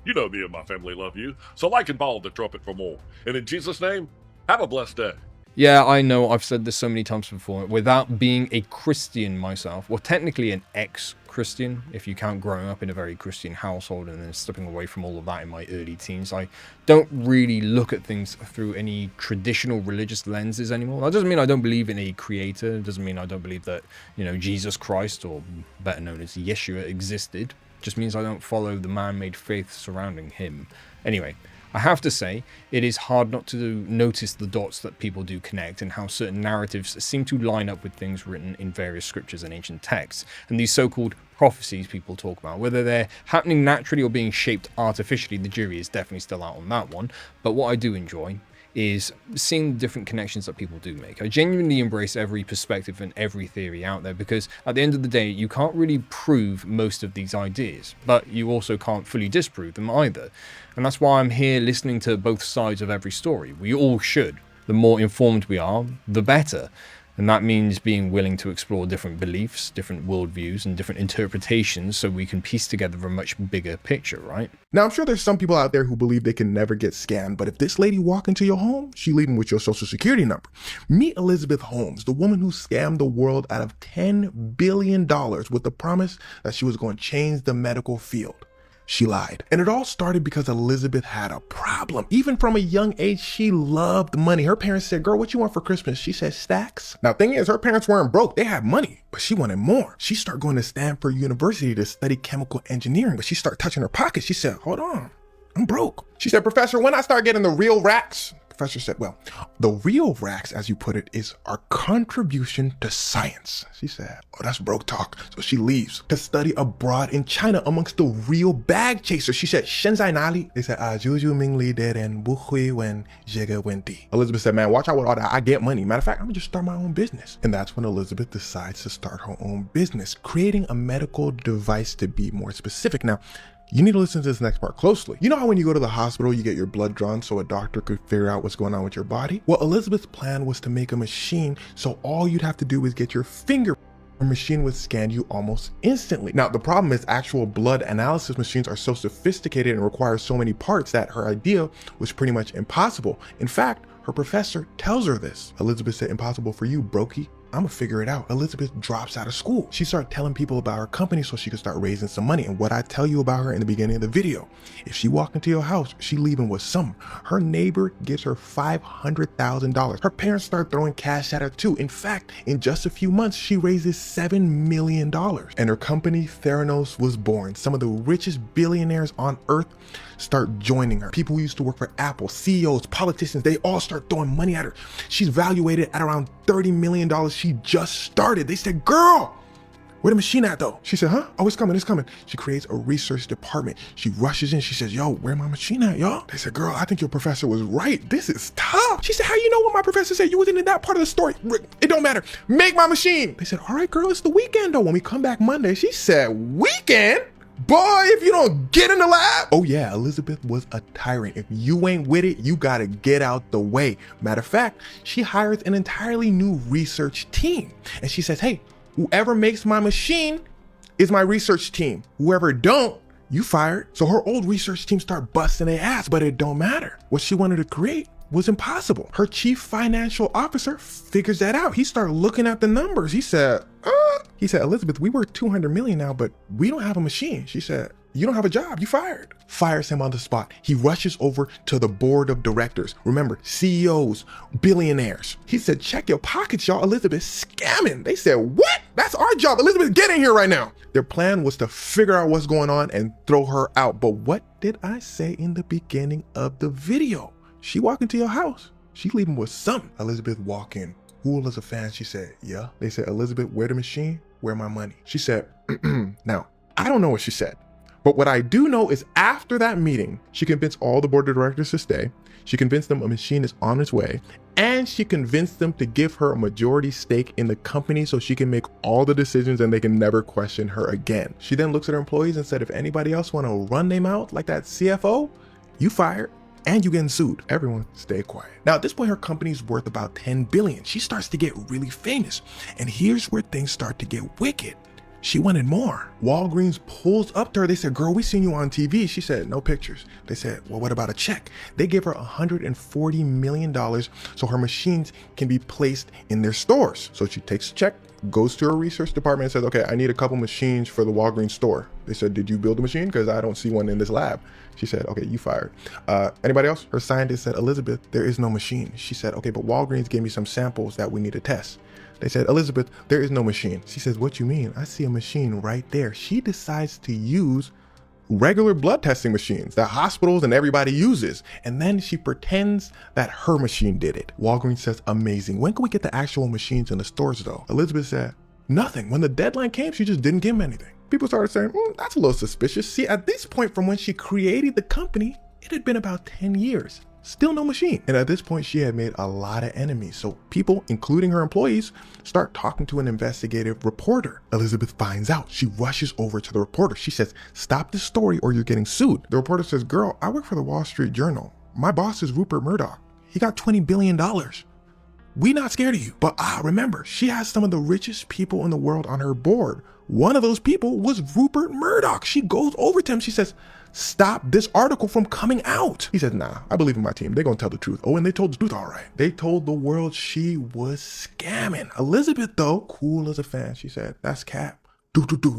You know me and my family love you, so like and follow the trumpet for more. And in Jesus' name, have a blessed day. Yeah, I know I've said this so many times before. Without being a Christian myself, well, technically an ex-Christian, if you count growing up in a very Christian household and then stepping away from all of that in my early teens, I don't really look at things through any traditional religious lenses anymore. That doesn't mean I don't believe in a creator. It doesn't mean I don't believe that, Jesus Christ, or better known as Yeshua, existed. Just means I don't follow the man-made faith surrounding him. Anyway, I have to say, it is hard not to notice the dots that people do connect and how certain narratives seem to line up with things written in various scriptures and ancient texts. And these so-called prophecies people talk about, whether they're happening naturally or being shaped artificially, the jury is definitely still out on that one. But what I do enjoy is seeing the different connections that people do make. I genuinely embrace every perspective and every theory out there, because at the end of the day, you can't really prove most of these ideas, but you also can't fully disprove them either. And that's why I'm here listening to both sides of every story. We all should. The more informed we are, the better. And that means being willing to explore different beliefs, different worldviews, and different interpretations so we can piece together a much bigger picture, right? Now, I'm sure there's some people out there who believe they can never get scammed, but if this lady walk into your home, she leaving with your social security number. Meet Elizabeth Holmes, the woman who scammed the world out of $10 billion with the promise that she was going to change the medical field. She lied. And it all started because Elizabeth had a problem. Even from a young age, she loved money. Her parents said, girl, what you want for Christmas? She said, stacks. Now, thing is, her parents weren't broke. They had money, but she wanted more. She started going to Stanford University to study chemical engineering, but she started touching her pockets. She said, hold on, I'm broke. She said, Professor, when I start getting the real racks? Professor said, well, the real racks, as you put it, is our contribution to science. She said, oh, that's broke talk. So she leaves to study abroad in China amongst the real bag chasers. She said, Shenzai Nali. They said, Juju Ming Li did and Buhui when Jiga Wenti. Elizabeth said, man, watch out with all that. I get money. Matter of fact, I'm gonna just start my own business. And that's when Elizabeth decides to start her own business, creating a medical device to be more specific. Now, you need to listen to this next part closely. You know how when you go to the hospital, you get your blood drawn so a doctor could figure out what's going on with your body? Well, Elizabeth's plan was to make a machine so all you'd have to do is get your finger. A machine would scan you almost instantly. Now, the problem is actual blood analysis machines are so sophisticated and require so many parts that her idea was pretty much impossible. In fact, her professor tells her this. Elizabeth said, impossible for you, brokey. I'm gonna figure it out. Elizabeth drops out of school. She started telling people about her company so she could start raising some money. And what I tell you about her in the beginning of the video, if she walked into your house, she leaving with some. Her neighbor gives her $500,000. Her parents start throwing cash at her too. In fact, in just a few months, she raises $7 million. And her company, Theranos, was born. Some of the richest billionaires on earth start joining her. People who used to work for Apple, CEOs, politicians, they all start throwing money at her. She's valuated at around $30 million. She just started. They said, girl, where the machine at though? She said, huh? Oh, it's coming, it's coming. She creates a research department. She rushes in, she says, yo, where my machine at, y'all? They said, girl, I think your professor was right. This is tough. She said, how you know what my professor said? You wasn't in that part of the story. It don't matter. Make my machine. They said, all right, girl, it's the weekend though. When we come back Monday, she said, weekend? Boy, if you don't get in the lab. Oh yeah, Elizabeth was a tyrant. If you ain't with it, you gotta get out the way. Matter of fact, she hires an entirely new research team. And she says, hey, whoever makes my machine is my research team. Whoever don't, you fired. So her old research team start busting their ass, but it don't matter. What she wanted to create was impossible. Her chief financial officer figures that out. He started looking at the numbers. He said, Elizabeth, we worth 200 million now, but we don't have a machine. She said, you don't have a job, you fired. Fires him on the spot. He rushes over to the board of directors. Remember, CEOs, billionaires. He said, check your pockets, y'all. Elizabeth's scamming. They said, what? That's our job. Elizabeth, get in here right now. Their plan was to figure out what's going on and throw her out. But what did I say in the beginning of the video? She walk into your house. She leaving with something. Elizabeth walk in. Cool as a fan. She said, yeah. They said, Elizabeth, where the machine? Where my money? She said, now, I don't know what she said. But what I do know is after that meeting, she convinced all the board of directors to stay. She convinced them a machine is on its way. And she convinced them to give her a majority stake in the company so she can make all the decisions and they can never question her again. She then looks at her employees and said, if anybody else want to run their mouth like that CFO, you fired. And you getting sued. Everyone stay quiet. Now at this point, her company's worth about 10 billion. She starts to get really famous. And here's where things start to get wicked. She wanted more. Walgreens pulls up to her. They said, girl, we seen you on TV. She said, no pictures. They said, well, what about a check? They give her $140 million so her machines can be placed in their stores. So she takes a check, goes to her research department and says, okay, I need a couple machines for the Walgreens store. They said, did you build a machine? Because I don't see one in this lab. She said, okay, you fired. Anybody else? Her scientist said, Elizabeth, there is no machine. She said, okay, but Walgreens gave me some samples that we need to test. They said, Elizabeth, there is no machine. She says, what you mean? I see a machine right there. She decides to use regular blood testing machines that hospitals and everybody uses. And then she pretends that her machine did it. Walgreens says, amazing. When can we get the actual machines in the stores though? Elizabeth said, nothing. When the deadline came, she just didn't give him anything. People started saying, that's a little suspicious. See, at this point from when she created the company, it had been about 10 years. Still no machine. And at this point, she had made a lot of enemies. So people, including her employees, start talking to an investigative reporter. Elizabeth finds out. She rushes over to the reporter. She says, stop this story or you're getting sued. The reporter says, girl, I work for the Wall Street Journal. My boss is Rupert Murdoch. He got $20 billion. we not scared of you. But remember, she has some of the richest people in the world on her board. One of those people was Rupert Murdoch. She goes over to him. She says, stop this article from coming out. He says, nah, I believe in my team. They're going to tell the truth. Oh, and they told the truth all right. They told the world she was scamming. Elizabeth, though, cool as a fan, she said, that's cap.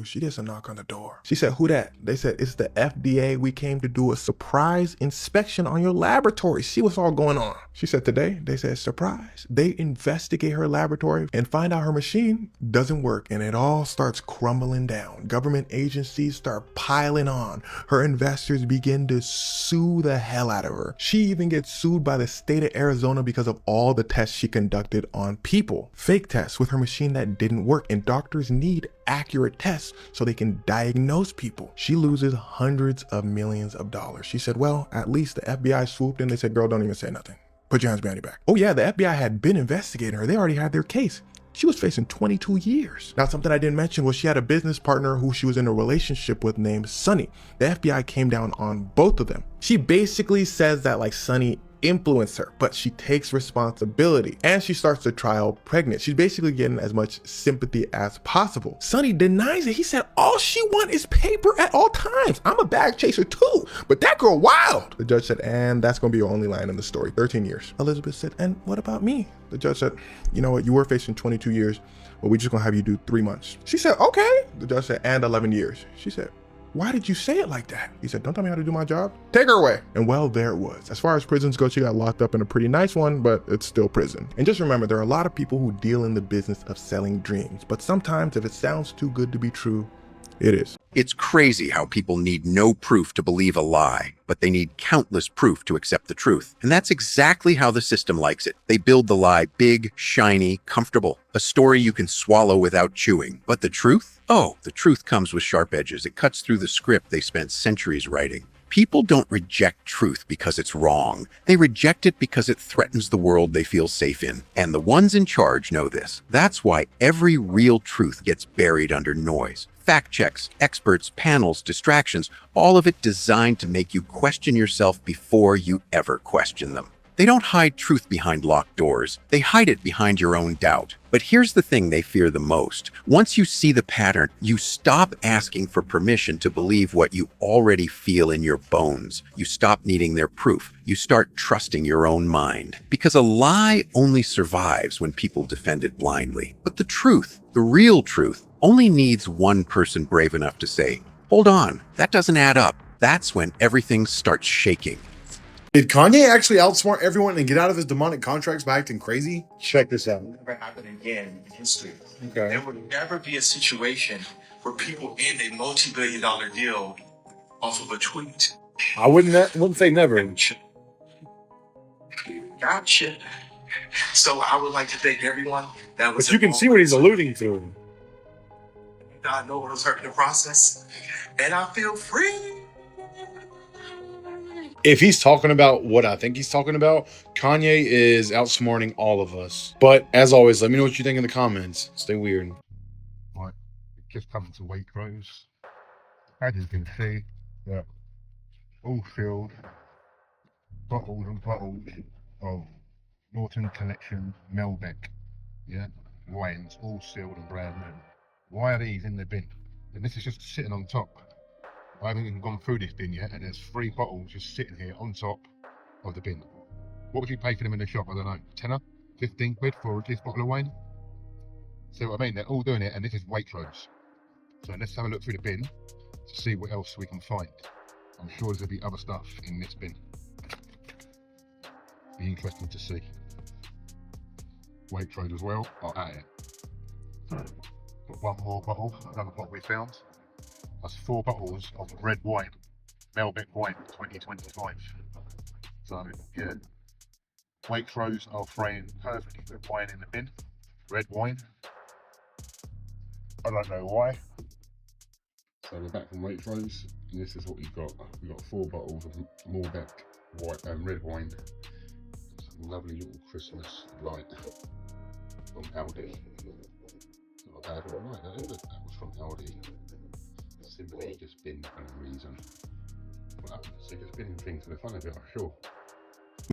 She gets a knock on the door. She said, who that? They said, it's the FDA. We came to do a surprise inspection on your laboratory. See what's all going on. She said, today? They said, surprise. They investigate her laboratory and find out her machine doesn't work, and it all starts crumbling down. Government agencies start piling on. Her investors begin to sue the hell out of her. She even gets sued by the state of Arizona because of all the tests she conducted on people. Fake tests with her machine that didn't work, and doctors need accurate tests so they can diagnose people. She loses hundreds of millions of dollars. She said, well, at least the FBI swooped in. They said, girl, don't even say nothing. Put your hands behind your back. Oh yeah, the FBI had been investigating her. They already had their case. She was facing 22 years. Now, something I didn't mention was she had a business partner who she was in a relationship with named Sonny. The FBI came down on both of them. She basically says that like Sonny influence her, but she takes responsibility and she starts the trial pregnant. She's basically getting as much sympathy as possible. Sonny denies it. He said, all she wants is paper at all times. I'm a bag chaser too, but that girl wild. The judge said, and that's gonna be your only line in the story, 13 years. Elizabeth said, and what about me? The judge said, you know what, you were facing 22 years, but we're just gonna have you do 3 months. She said, okay. The judge said, and 11 years. She said, why did you say it like that? He said, don't tell me how to do my job. Take her away. And well, there it was. As far as prisons go, she got locked up in a pretty nice one, but it's still prison. And just remember, there are a lot of people who deal in the business of selling dreams. But sometimes if it sounds too good to be true, it is. It's crazy how people need no proof to believe a lie, but they need countless proof to accept the truth. And that's exactly how the system likes it. They build the lie big, shiny, comfortable, a story you can swallow without chewing. But the truth? Oh, the truth comes with sharp edges. It cuts through the script they spent centuries writing. People don't reject truth because it's wrong. They reject it because it threatens the world they feel safe in. And the ones in charge know this. That's why every real truth gets buried under noise. Fact checks, experts, panels, distractions, all of it designed to make you question yourself before you ever question them. They don't hide truth behind locked doors. They hide it behind your own doubt. But here's the thing they fear the most. Once you see the pattern, you stop asking for permission to believe what you already feel in your bones. You stop needing their proof. You start trusting your own mind. Because a lie only survives when people defend it blindly. But the truth, the real truth, only needs one person brave enough to say, hold on, that doesn't add up. That's when everything starts shaking. Did Kanye actually outsmart everyone and get out of his demonic contracts by acting crazy? Check this out. Never happen again in history. Okay. There would never be a situation where people end a multi-billion-dollar deal off of a tweet. I wouldn't say never. Gotcha. So I would like to thank everyone that was. But you can see what he's alluding to. God knows what was hurting the process, and I feel free. If he's talking about what I think he's talking about, Kanye is outsmarting all of us. But as always, let me know what you think in the comments. Stay weird. Right, just coming to Waitrose. As you can see, they're all filled, bottles and bottles of Norton Collection Melbeck, yeah, wines, all sealed and brand new. Why are these in the bin? And this is just sitting on top. I haven't even gone through this bin yet, and there's 3 bottles just sitting here on top of the bin. What would you pay for them in the shop? I don't know, tenner, 15 quid for this bottle of wine? See what I mean? They're all doing it, and this is Waitrose. So let's have a look through the bin to see what else we can find. I'm sure there'll be other stuff in this bin. Be interesting to see. Waitrose as well are at it. Got one more bottle, another bottle we found. That's 4 bottles of red wine, Melbeck wine 2025. So yeah, Waitrose are throwing perfectly good wine in the bin, red wine. I don't know why. So we're back from Waitrose, and this is what we've got. We've got 4 bottles of Melbeck white red wine. Some lovely little Christmas light from Aldi. Not a bad one, right? That was from Aldi. Simply just bin for no reason. Well, just binning things for the fun of it, I'm sure.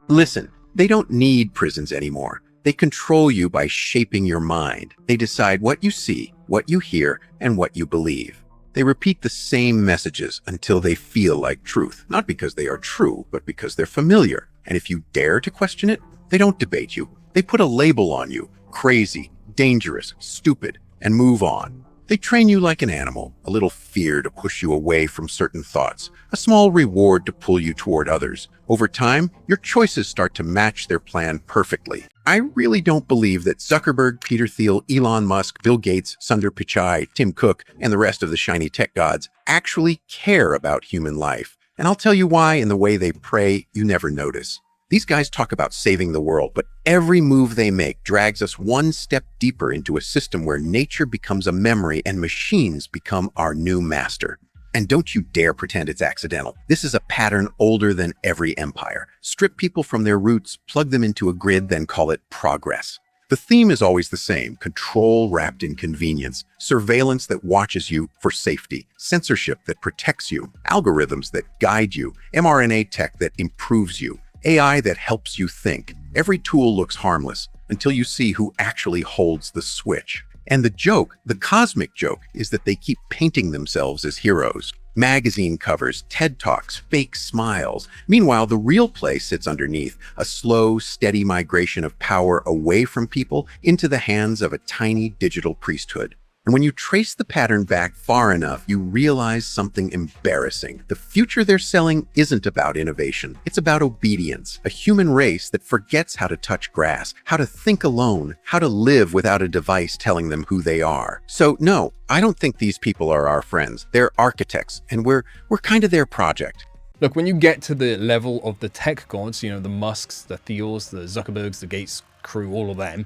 Listen, they don't need prisons anymore. They control you by shaping your mind. They decide what you see, what you hear, and what you believe. They repeat the same messages until they feel like truth, not because they are true, but because they're familiar. And if you dare to question it, they don't debate you. They put a label on you, crazy, dangerous, stupid, and move on. They train you like an animal, a little fear to push you away from certain thoughts, a small reward to pull you toward others. Over time, your choices start to match their plan perfectly. I really don't believe that Zuckerberg, Peter Thiel, Elon Musk, Bill Gates, Sundar Pichai, Tim Cook, and the rest of the shiny tech gods actually care about human life. And I'll tell you why in the way they pray you never notice. These guys talk about saving the world, but every move they make drags us one step deeper into a system where nature becomes a memory and machines become our new master. And don't you dare pretend it's accidental. This is a pattern older than every empire. Strip people from their roots, plug them into a grid, then call it progress. The theme is always the same: control wrapped in convenience, surveillance that watches you for safety, censorship that protects you, algorithms that guide you, mRNA tech that improves you, AI that helps you think. Every tool looks harmless until you see who actually holds the switch. And the joke, the cosmic joke, is that they keep painting themselves as heroes. Magazine covers, TED Talks, fake smiles. Meanwhile, the real play sits underneath, a slow, steady migration of power away from people into the hands of a tiny digital priesthood. And when you trace the pattern back far enough, you realize something embarrassing. The future they're selling isn't about innovation. It's about obedience, a human race that forgets how to touch grass, how to think alone, how to live without a device telling them who they are. So no, I don't think these people are our friends. They're architects, and we're kind of their project. Look, when you get to the level of the tech gods, the Musks, the Thiels, the Zuckerbergs, the Gates crew, all of them,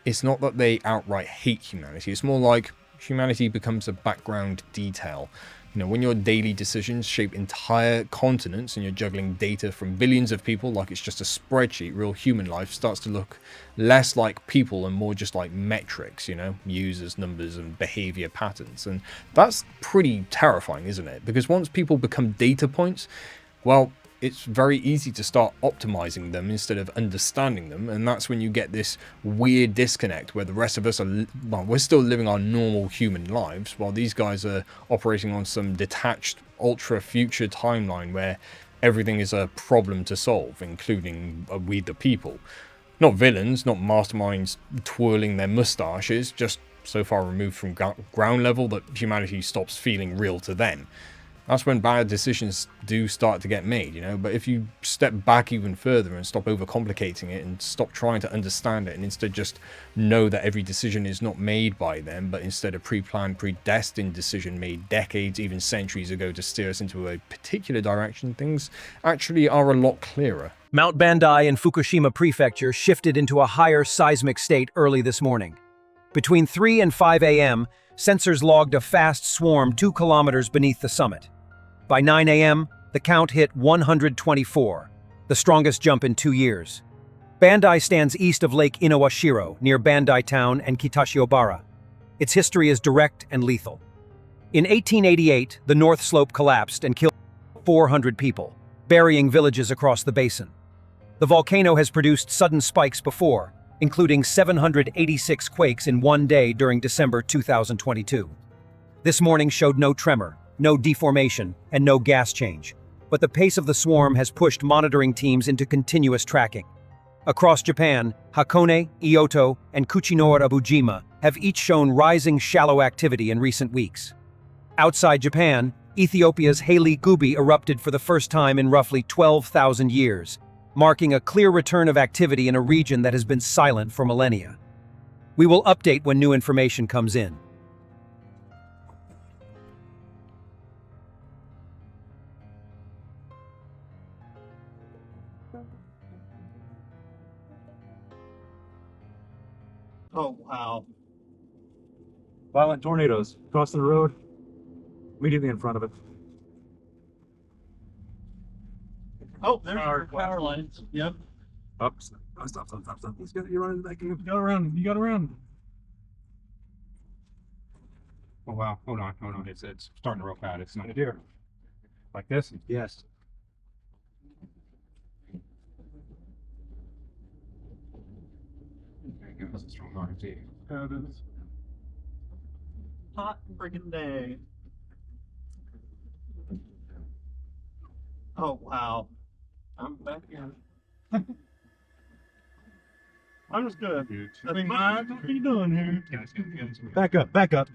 it's not that they outright hate humanity. It's more like humanity becomes a background detail. When your daily decisions shape entire continents and you're juggling data from billions of people like it's just a spreadsheet, real human life starts to look less like people and more just like metrics, users, numbers, and behavior patterns. And that's pretty terrifying, isn't it? Because once people become data points, well, it's very easy to start optimizing them instead of understanding them, and that's when you get this weird disconnect where the rest of us we're still living our normal human lives while these guys are operating on some detached ultra future timeline where everything is a problem to solve, including we the people. Not villains, not masterminds twirling their mustaches, just so far removed from ground level that humanity stops feeling real to them. That's when bad decisions do start to get made, But if you step back even further and stop overcomplicating it and stop trying to understand it and instead just know that every decision is not made by them, but instead a pre-planned, predestined decision made decades, even centuries ago to steer us into a particular direction, things actually are a lot clearer. Mount Bandai in Fukushima Prefecture shifted into a higher seismic state early this morning. Between 3 and 5 a.m., sensors logged a fast swarm 2 kilometers beneath the summit. By 9 a.m., the count hit 124, the strongest jump in 2 years. Bandai stands east of Lake Inawashiro, near Bandai Town and Kitashiobara. Its history is direct and lethal. In 1888, the North Slope collapsed and killed 400 people, burying villages across the basin. The volcano has produced sudden spikes before, including 786 quakes in one day during December 2022. This morning showed no tremor, no deformation, and no gas change. But the pace of the swarm has pushed monitoring teams into continuous tracking. Across Japan, Hakone, Kyoto, and Kuchinoura-Abujima have each shown rising shallow activity in recent weeks. Outside Japan, Ethiopia's Haile Gubi erupted for the first time in roughly 12,000 years, marking a clear return of activity in a region that has been silent for millennia. We will update when new information comes in. Oh, wow. Violent tornadoes crossing the road, immediately in front of it. Oh, there's our power lines. Yep. Up. Oh, stop. You're running back. You got around. Oh, wow. Hold on. It's starting to roll out. It's not a deer. Like this? Yes. because it's from 5D. Yeah, it is. Hot friggin' day. Oh, wow. I'm back in. I'm just good. I mean, what are you doing here? Back up, back up.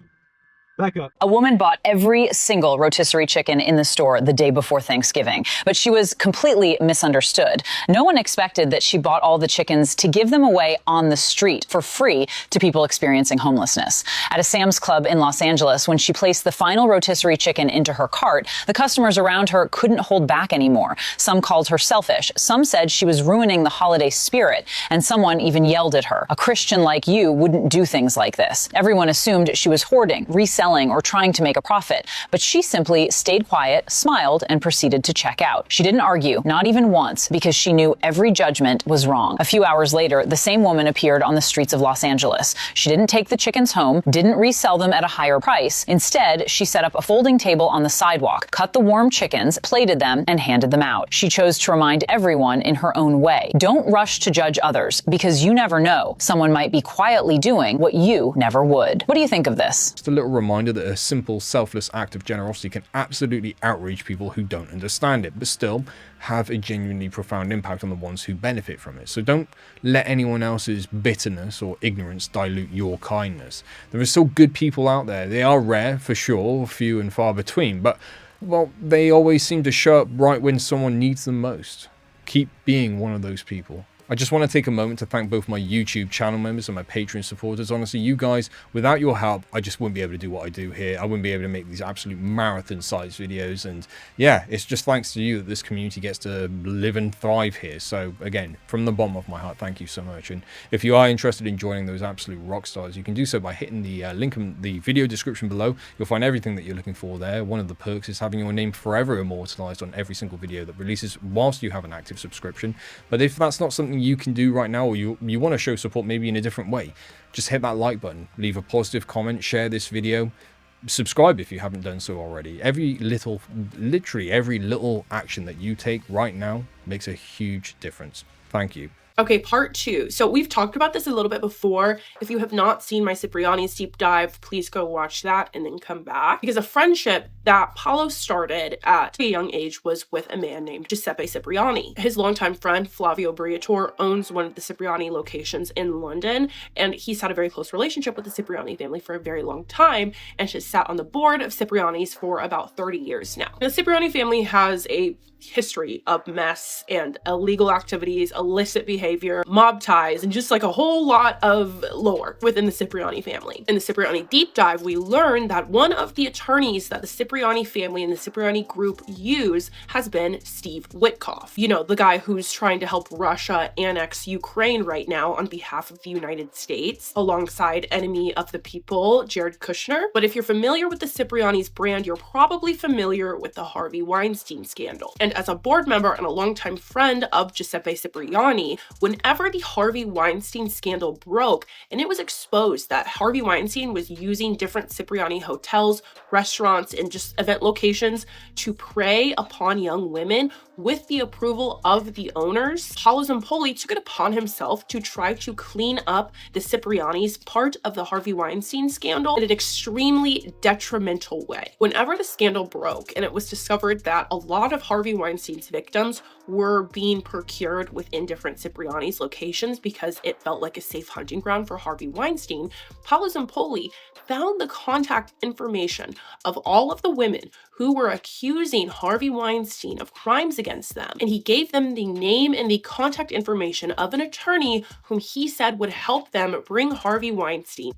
Back up. A woman bought every single rotisserie chicken in the store the day before Thanksgiving, but she was completely misunderstood. No one expected that she bought all the chickens to give them away on the street for free to people experiencing homelessness. At a Sam's Club in Los Angeles, when she placed the final rotisserie chicken into her cart, the customers around her couldn't hold back anymore. Some called her selfish. Some said she was ruining the holiday spirit, and someone even yelled at her. A Christian like you wouldn't do things like this. Everyone assumed she was hoarding, reselling, or trying to make a profit, but she simply stayed quiet, smiled, and proceeded to check out. She didn't argue, not even once, because she knew every judgment was wrong. A few hours later, the same woman appeared on the streets of Los Angeles. She didn't take the chickens home, didn't resell them at a higher price. Instead, she set up a folding table on the sidewalk, cut the warm chickens, plated them, and handed them out. She chose to remind everyone in her own way. Don't rush to judge others, because you never know. Someone might be quietly doing what you never would. What do you think of this? Just a little reminder that a simple, selfless act of generosity can absolutely outrage people who don't understand it, but still have a genuinely profound impact on the ones who benefit from it. So don't let anyone else's bitterness or ignorance dilute your kindness. There are still good people out there. They are rare, for sure, few and far between, but, well, they always seem to show up right when someone needs them most. Keep being one of those people. I just want to take a moment to thank both my YouTube channel members and my Patreon supporters. Honestly, you guys, without your help, I just wouldn't be able to do what I do here. I wouldn't be able to make these absolute marathon-sized videos. And yeah, it's just thanks to you that this community gets to live and thrive here. So again, from the bottom of my heart, thank you so much. And if you are interested in joining those absolute rock stars, you can do so by hitting the link in the video description below. You'll find everything that you're looking for there. One of the perks is having your name forever immortalized on every single video that releases whilst you have an active subscription. But if that's not something you can do right now, or you want to show support maybe in a different way, just hit that like button, leave a positive comment, share this video, subscribe if you haven't done so already. Literally every little action that you take right now makes a huge difference. Thank you. Okay, part 2. So we've talked about this a little bit before. If you have not seen my Cipriani's deep dive, please go watch that and then come back. Because a friendship that Paolo started at a young age was with a man named Giuseppe Cipriani. His longtime friend, Flavio Briatore, owns one of the Cipriani locations in London, and he's had a very close relationship with the Cipriani family for a very long time, and has sat on the board of Cipriani's for about 30 years now. The Cipriani family has a history of mess and illegal activities, illicit behavior, mob ties, and just like a whole lot of lore within the Cipriani family. In the Cipriani deep dive, we learned that one of the attorneys that the Cipriani family and the Cipriani group use has been Steve Witkoff. You know, the guy who's trying to help Russia annex Ukraine right now on behalf of the United States, alongside enemy of the people, Jared Kushner. But if you're familiar with the Cipriani's brand, you're probably familiar with the Harvey Weinstein scandal. And as a board member and a longtime friend of Giuseppe Cipriani, whenever the Harvey Weinstein scandal broke and it was exposed that Harvey Weinstein was using different Cipriani hotels, restaurants, and just event locations to prey upon young women with the approval of the owners, Paolo Zampoli took it upon himself to try to clean up the Cipriani's part of the Harvey Weinstein scandal in an extremely detrimental way. Whenever the scandal broke and it was discovered that a lot of Harvey Weinstein's victims were being procured within different Cipriani's locations because it felt like a safe hunting ground for Harvey Weinstein, Paolo Zampoli found the contact information of all of the women who were accusing Harvey Weinstein of crimes against them, and he gave them the name and the contact information of an attorney whom he said would help them bring Harvey Weinstein.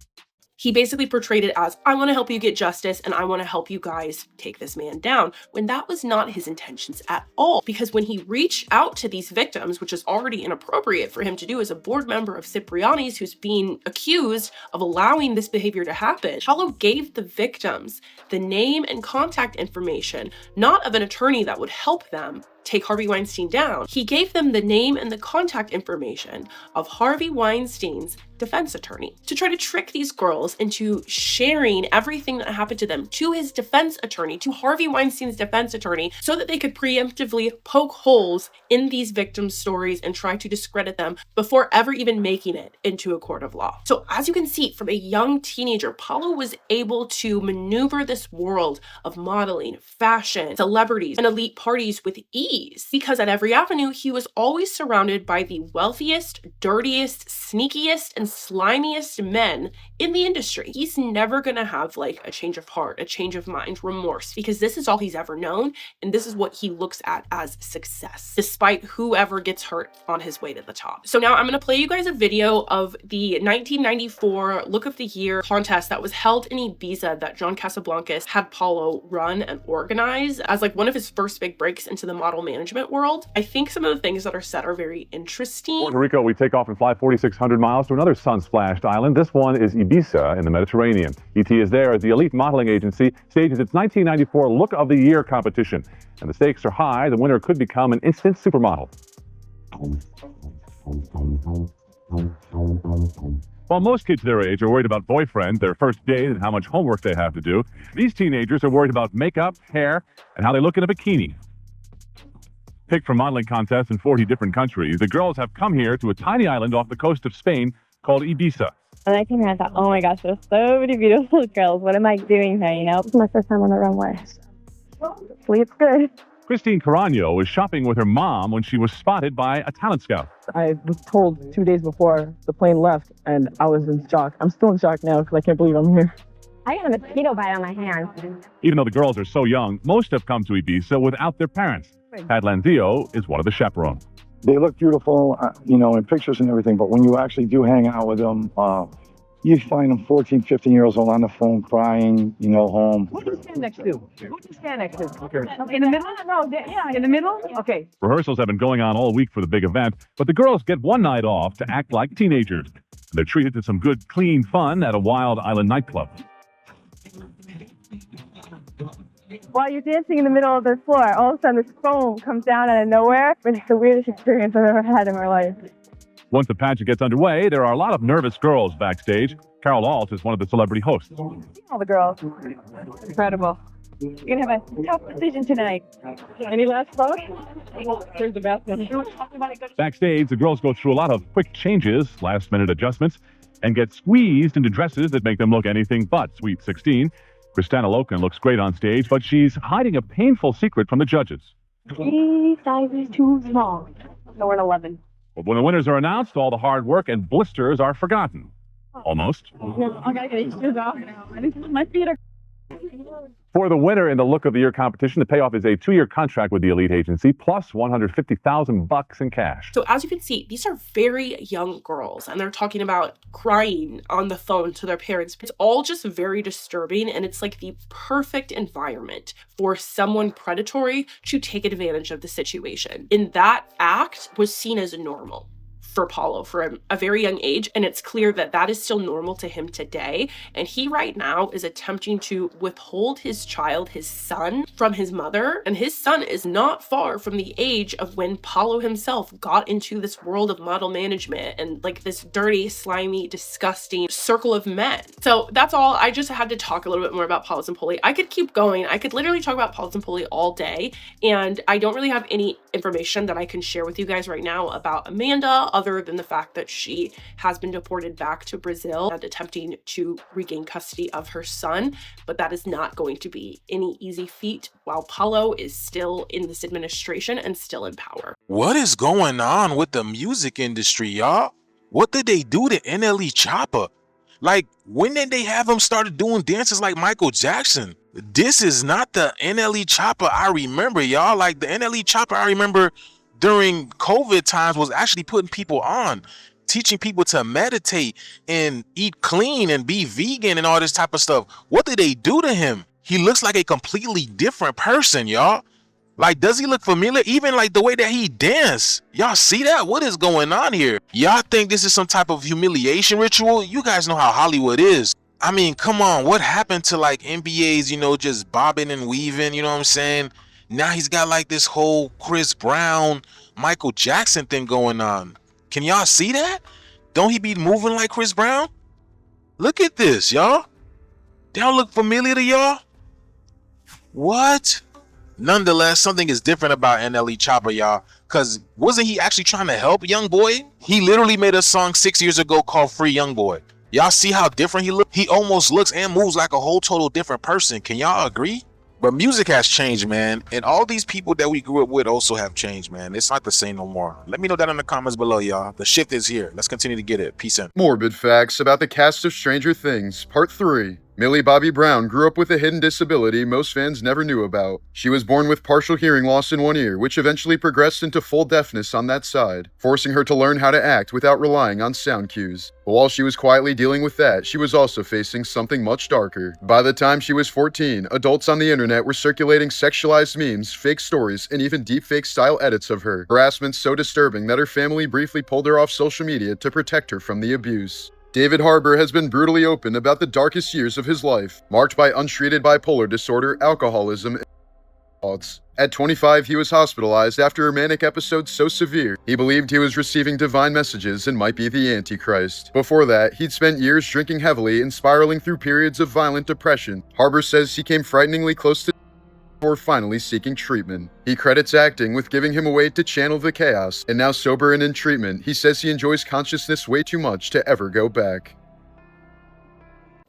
He basically portrayed it as, I want to help you get justice and I want to help you guys take this man down, when that was not his intentions at all. Because when he reached out to these victims, which is already inappropriate for him to do as a board member of Cipriani's who's being accused of allowing this behavior to happen, Paolo gave the victims the name and contact information, not of an attorney that would help them, take Harvey Weinstein down, he gave them the name and the contact information of Harvey Weinstein's defense attorney to try to trick these girls into sharing everything that happened to them to his defense attorney, to Harvey Weinstein's defense attorney, so that they could preemptively poke holes in these victims' stories and try to discredit them before ever even making it into a court of law. So as you can see, from a young teenager, Paulo was able to maneuver this world of modeling, fashion, celebrities, and elite parties with ease, because at every avenue, he was always surrounded by the wealthiest, dirtiest, sneakiest, and slimiest men in the industry. He's never gonna have like a change of heart, a change of mind, remorse, because this is all he's ever known, and this is what he looks at as success, despite whoever gets hurt on his way to the top. So now I'm gonna play you guys a video of the 1994 Look of the Year contest that was held in Ibiza that John Casablancas had Paulo run and organize as like one of his first big breaks into the model management world. I think some of the things that are said are very interesting. Puerto Rico, we take off and fly 4,600 miles to another sun-splashed island. This one is Ibiza in the Mediterranean. ET is there as the elite modeling agency stages its 1994 Look of the Year competition. And the stakes are high. The winner could become an instant supermodel. While most kids their age are worried about boyfriends, their first date, and how much homework they have to do, these teenagers are worried about makeup, hair, and how they look in a bikini. Picked from modeling contests in 40 different countries, the girls have come here to a tiny island off the coast of Spain called Ibiza. When I came here, I thought, oh my gosh, there's so many beautiful girls. What am I doing here, you know? It's my first time on the runway. Sleep's good. Christine Carano was shopping with her mom when she was spotted by a talent scout. I was told 2 days before the plane left, and I was in shock. I'm still in shock now because I can't believe I'm here. I got a mosquito bite on my hand. Even though the girls are so young, most have come to Ibiza without their parents. Pat Lanzio is one of the chaperones. They look beautiful, you know, in pictures and everything, but when you actually do hang out with them, you find them 14, 15 years old on the phone crying, you know, home. Who do you stand next to? Who do you stand next to? Okay. In the middle? No, yeah, in the middle? Okay. Rehearsals have been going on all week for the big event, but the girls get one night off to act like teenagers. They're treated to some good, clean fun at a wild island nightclub. While you're dancing in the middle of the floor, all of a sudden this foam comes down out of nowhere. It's the weirdest experience I've ever had in my life. Once the pageant gets underway, there are a lot of nervous girls backstage. Carol Alt is one of the celebrity hosts. All the girls. Incredible. You're going to have a tough decision tonight. Any last thoughts? Here's the bathroom. Backstage, the girls go through a lot of quick changes, last-minute adjustments, and get squeezed into dresses that make them look anything but Sweet 16. Kristana Loken looks great on stage, but she's hiding a painful secret from the judges. 3 sizes too small. So we're an 11. But when the winners are announced, all the hard work and blisters are forgotten. Almost. I gotta get these shoes off now. My feet are... For the winner in the Look of the Year competition, the payoff is a 2-year contract with the elite agency, plus $150,000 in cash. So as you can see, these are very young girls, and they're talking about crying on the phone to their parents. It's all just very disturbing, and it's like the perfect environment for someone predatory to take advantage of the situation. And that act was seen as normal for Paulo for a very young age, and it's clear that that is still normal to him today. And he right now is attempting to withhold his child, his son, from his mother, and his son is not far from the age of when Paulo himself got into this world of model management and like this dirty, slimy, disgusting circle of men. So that's all. I just had to talk a little bit more about Paulo Zampoli. I could keep going. I could literally talk about Paulo Zampoli all day, and I don't really have any information that I can share with you guys right now about Amanda, other than the fact that she has been deported back to Brazil and attempting to regain custody of her son. But that is not going to be any easy feat while Paulo is still in this administration and still in power. What is going on with the music industry, y'all? What did they do to NLE Choppa? Like, when did they have him started doing dances like Michael Jackson? This is not the NLE Choppa I remember, y'all. Like, the NLE Choppa I remember during COVID times was actually putting people on, teaching people to meditate and eat clean and be vegan and all this type of stuff. What did they do to him? He looks like a completely different person, y'all. Like, does he look familiar? Even like the way that he dance. Y'all see that? What is going on here? Y'all think this is some type of humiliation ritual? You guys know how Hollywood is. I mean, come on. What happened to like NBA's, you know, just bobbing and weaving, you know what I'm saying? Now he's got like this whole Chris Brown, Michael Jackson thing going on. Can y'all see that? Don't he be moving like Chris Brown? Look at this, y'all. They don't look familiar to y'all? What? Nonetheless, something is different about NLE Choppa, y'all. Cause wasn't he actually trying to help Youngboy? He literally made a song 6 years ago called Free Youngboy. Y'all see how different he looks? He almost looks and moves like a whole total different person. Can y'all agree? But music has changed, man. And all these people that we grew up with also have changed, man. It's not the same no more. Let me know that in the comments below, y'all. The shift is here. Let's continue to get it. Peace in. Morbid facts about the cast of Stranger Things, Part 3. Millie Bobby Brown grew up with a hidden disability most fans never knew about. She was born with partial hearing loss in one ear, which eventually progressed into full deafness on that side, forcing her to learn how to act without relying on sound cues. But while she was quietly dealing with that, she was also facing something much darker. By the time she was 14, adults on the internet were circulating sexualized memes, fake stories, and even deepfake style edits of her. Harassment so disturbing that her family briefly pulled her off social media to protect her from the abuse. David Harbour has been brutally open about the darkest years of his life, marked by untreated bipolar disorder, alcoholism, and thoughts. At 25, he was hospitalized after a manic episode so severe, he believed he was receiving divine messages and might be the Antichrist. Before that, he'd spent years drinking heavily and spiraling through periods of violent depression. Harbour says he came frighteningly close to before finally seeking treatment. He credits acting with giving him a way to channel the chaos, and now sober and in treatment, he says he enjoys consciousness way too much to ever go back.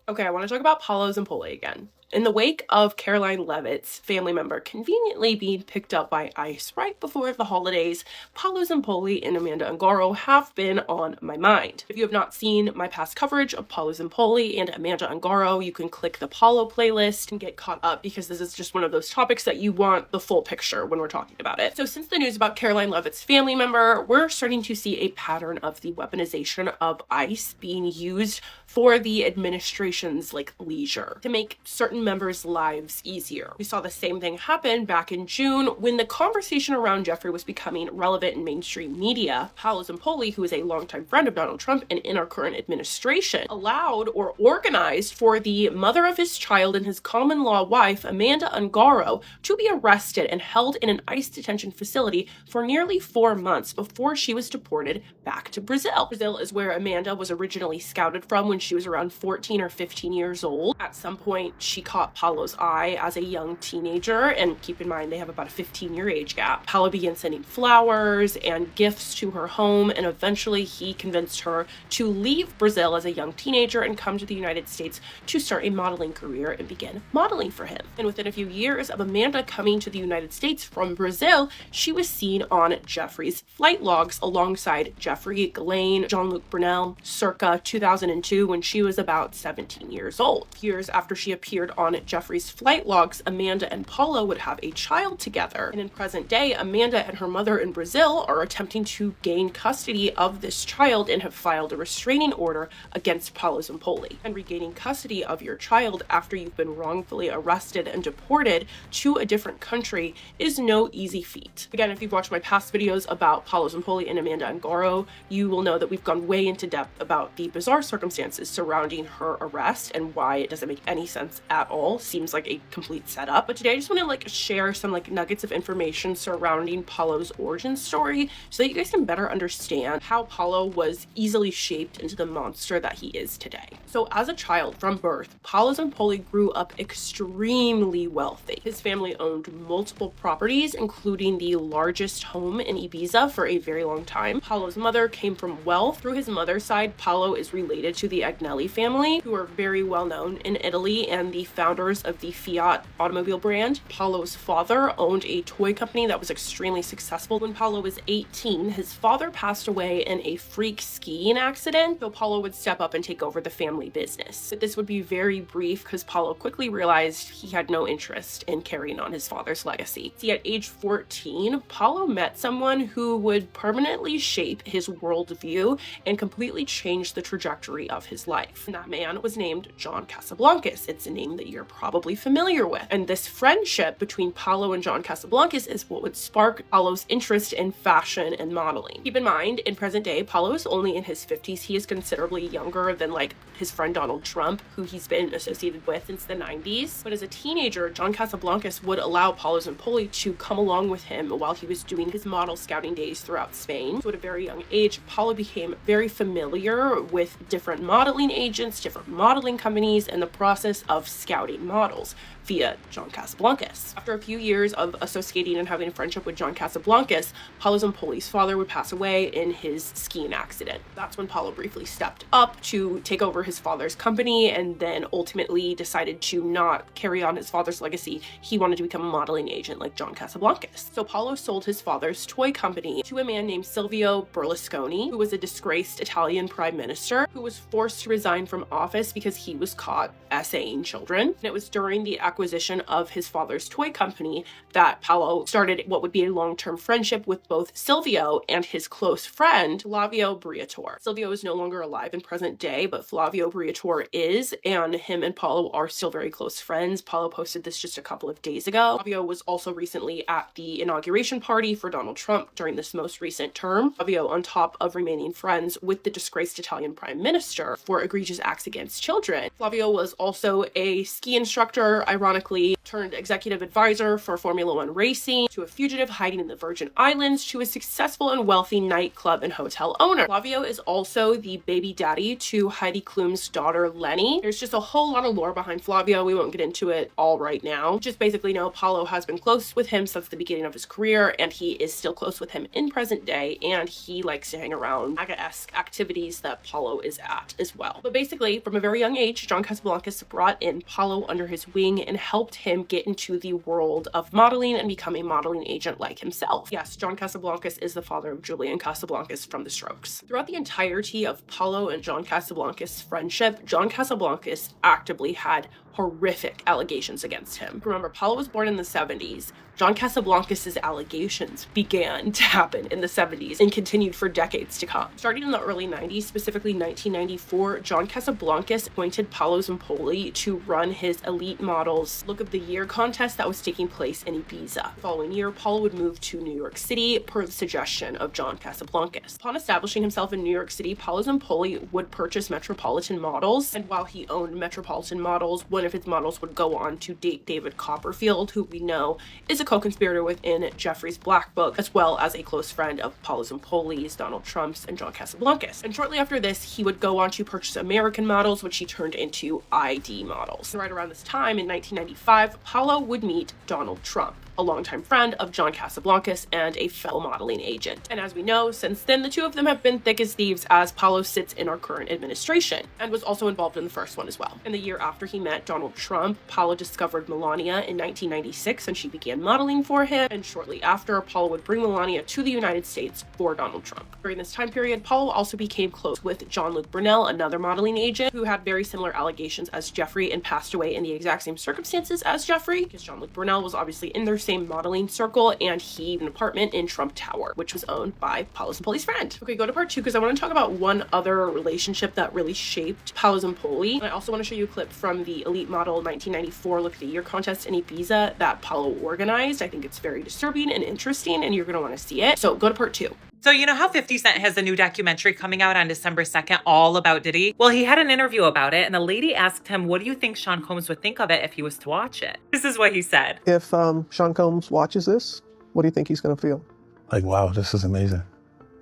Okay, I want to talk about Palos and Poli again. In the wake of Caroline Levitt's family member conveniently being picked up by ICE right before the holidays, Palos and Poli and Amanda Ungaro have been on my mind. If you have not seen my past coverage of Palos and Poli and Amanda Ungaro, you can click the Palo playlist and get caught up because this is just one of those topics that you want the full picture when we're talking about it. So since the news about Caroline Levitt's family member, we're starting to see a pattern of the weaponization of ICE being used for the administration's leisure to make certain members' lives easier. We saw the same thing happen back in June when the conversation around Jeffrey was becoming relevant in mainstream media. Palos and Poli, who is a longtime friend of Donald Trump and in our current administration, allowed or organized for the mother of his child and his common law wife, Amanda Ungaro, to be arrested and held in an ICE detention facility for nearly 4 months before she was deported back to Brazil. Brazil is where Amanda was originally scouted from when she was around 14 or 15 years old. At some point, she caught Paulo's eye as a young teenager, and keep in mind they have about a 15-year age gap. Paulo began sending flowers and gifts to her home, and eventually he convinced her to leave Brazil as a young teenager and come to the United States to start a modeling career and begin modeling for him. And within a few years of Amanda coming to the United States from Brazil, she was seen on Jeffrey's flight logs alongside Jeffrey, Ghislaine, Jean-Luc Brunel, circa 2002 when she was about 17 years old. Years after she appeared on Jeffrey's flight logs, Amanda and Paulo would have a child together. And in present day, Amanda and her mother in Brazil are attempting to gain custody of this child and have filed a restraining order against Palos and Poli. And regaining custody of your child after you've been wrongfully arrested and deported to a different country is no easy feat. Again, if you've watched my past videos about Palos and Poli and Amanda Ungaro, you will know that we've gone way into depth about the bizarre circumstances surrounding her arrest and why it doesn't make any sense at all. Seems like a complete setup. But today I just want to share some nuggets of information surrounding Paulo's origin story so that you guys can better understand how Paulo was easily shaped into the monster that he is today. So as a child from birth, Palos and Poli grew up extremely wealthy. His family owned multiple properties, including the largest home in Ibiza for a very long time. Paulo's mother came from wealth. Through his mother's side, Paulo is related to the Agnelli family, who are very well known in Italy and the founders of the Fiat automobile brand. Paulo's father owned a toy company that was extremely successful. When Paulo was 18, his father passed away in a freak skiing accident, so Paulo would step up and take over the family business. But this would be very brief because Paulo quickly realized he had no interest in carrying on his father's legacy. See, at age 14, Paulo met someone who would permanently shape his worldview and completely change the trajectory of his his life. And that man was named John Casablancas. It's a name that you're probably familiar with. And this friendship between Paulo and John Casablancas is what would spark Paulo's interest in fashion and modeling. Keep in mind, in present day, Paulo is only in his 50s. He is considerably younger than like his friend Donald Trump, who he's been associated with since the 90s. But as a teenager, John Casablancas would allow Paulo Zampoli to come along with him while he was doing his model scouting days throughout Spain. So at a very young age, Paulo became very familiar with different modeling agents, different modeling companies, and the process of scouting models via John Casablancas. After a few years of associating and having a friendship with John Casablancas, Paulo Zampoli's father would pass away in his skiing accident. That's when Paulo briefly stepped up to take over his father's company and then ultimately decided to not carry on his father's legacy. He wanted to become a modeling agent like John Casablancas. So Paulo sold his father's toy company to a man named Silvio Berlusconi, who was a disgraced Italian prime minister who was forced to resign from office because he was caught essaying children. And it was during the acquisition of his father's toy company that Paulo started what would be a long-term friendship with both Silvio and his close friend Flavio Briatore. Silvio is no longer alive in present day, but Flavio Briatore is, and him and Paulo are still very close friends. Paulo posted this just a couple of days ago. Flavio was also recently at the inauguration party for Donald Trump during this most recent term. Flavio, on top of remaining friends with the disgraced Italian prime minister for egregious acts against children, Flavio was also a ski instructor, ironically, turned executive advisor for Formula One racing, to a fugitive hiding in the Virgin Islands, to a successful and wealthy nightclub and hotel owner. Flavio is also the baby daddy to Heidi Klum's daughter, Lenny. There's just a whole lot of lore behind Flavio. We won't get into it all right now. Just basically know Paulo has been close with him since the beginning of his career, and he is still close with him in present day, and he likes to hang around MAGA-esque activities that Paulo is at as well. But basically, from a very young age, John Casablancas brought in Paulo under his wing and helped him get into the world of modeling and become a modeling agent like himself. Yes, John Casablancas is the father of Julian Casablancas from The Strokes. Throughout the entirety of Paulo and John Casablancas' friendship, John Casablancas actively had horrific allegations against him. Remember, Paulo was born in the 70s. John Casablancas' allegations began to happen in the 70s and continued for decades to come. Starting in the early 90s, specifically 1994, John Casablancas appointed Paulo Zampoli to run his Elite Models Look of the Year contest that was taking place in Ibiza. The following year, Paulo would move to New York City per the suggestion of John Casablancas. Upon establishing himself in New York City, Paulo Zampoli would purchase Metropolitan Models, and while he owned Metropolitan Models, one of his models would go on to date David Copperfield, who we know is a co-conspirator within Jeffrey's Black Book, as well as a close friend of Paulo Zampoli's, Donald Trump's, and John Casablancas. And shortly after this, he would go on to purchase American Models, which he turned into ID Models. Right around this time, in 1995, Paulo would meet Donald Trump, a longtime friend of John Casablancas and a fellow modeling agent. And as we know, since then, the two of them have been thick as thieves, as Paulo sits in our current administration and was also involved in the first one as well. In the year after he met Donald Trump, Paulo discovered Melania in 1996 and she began modeling for him. And shortly after, Paulo would bring Melania to the United States for Donald Trump. During this time period, Paulo also became close with Jean-Luc Brunel, another modeling agent who had very similar allegations as Jeffrey and passed away in the exact same circumstances as Jeffrey, because Jean-Luc Brunel was obviously in their same modeling circle, and he had an apartment in Trump Tower, which was owned by Paulo Zampoli's friend. Okay, go to part 2 because I want to talk about one other relationship that really shaped Paulo Zampoli. And I also want to show you a clip from the Elite Model 1994 Look of the Year contest in Ibiza that Paulo organized. I think it's very disturbing and interesting, and you're going to want to see it. So go to part 2. So you know how 50 Cent has a new documentary coming out on December 2nd all about Diddy? Well, he had an interview about it, and the lady asked him, what do you think Sean Combs would think of it if he was to watch it? This is what he said. If Sean Combs watches this, what do you think he's going to feel? Like, wow, this is amazing.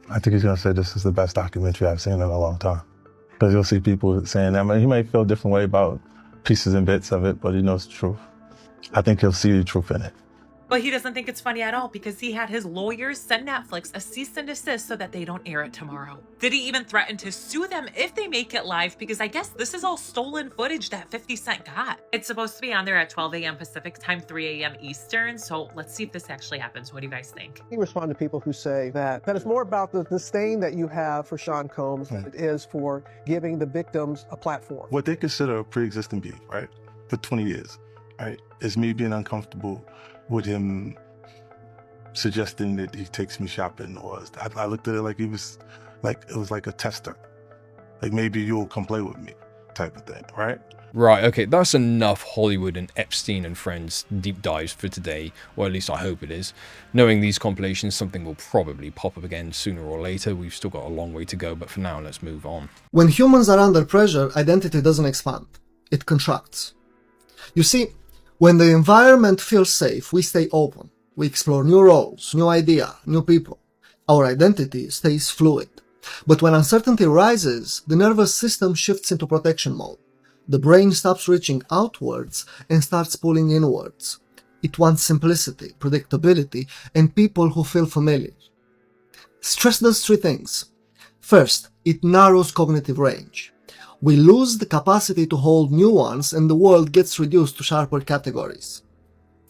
I think he's going to say this is the best documentary I've seen in a long time. Because you'll see people saying that. I mean, he may feel a different way about pieces and bits of it, but he knows the truth. I think he'll see the truth in it. But he doesn't think it's funny at all because he had his lawyers send Netflix a cease and desist so that they don't air it tomorrow. Did he even threaten to sue them if they make it live? Because I guess this is all stolen footage that 50 Cent got. It's supposed to be on there at 12 a.m. Pacific time, 3 a.m. Eastern. So let's see if this actually happens. What do you guys think? He responded to people who say that it's more about the disdain that you have for Sean Combs than it is for giving the victims a platform. What they consider a pre-existing beef, right? For 20 years, right? Is me being uncomfortable with him suggesting that he takes me shopping, or I looked at it like he was like, it was like a tester. Like maybe you'll come play with me type of thing, right? Right, okay, that's enough Hollywood and Epstein and Friends deep dives for today, or at least I hope it is. Knowing these compilations, something will probably pop up again sooner or later. We've still got a long way to go, but for now, let's move on. When humans are under pressure, identity doesn't expand. It contracts. You see, when the environment feels safe, we stay open. We explore new roles, new ideas, new people. Our identity stays fluid. But when uncertainty rises, the nervous system shifts into protection mode. The brain stops reaching outwards and starts pulling inwards. It wants simplicity, predictability, and people who feel familiar. Stress does three things. First, it narrows cognitive range. We lose the capacity to hold nuance and the world gets reduced to sharper categories.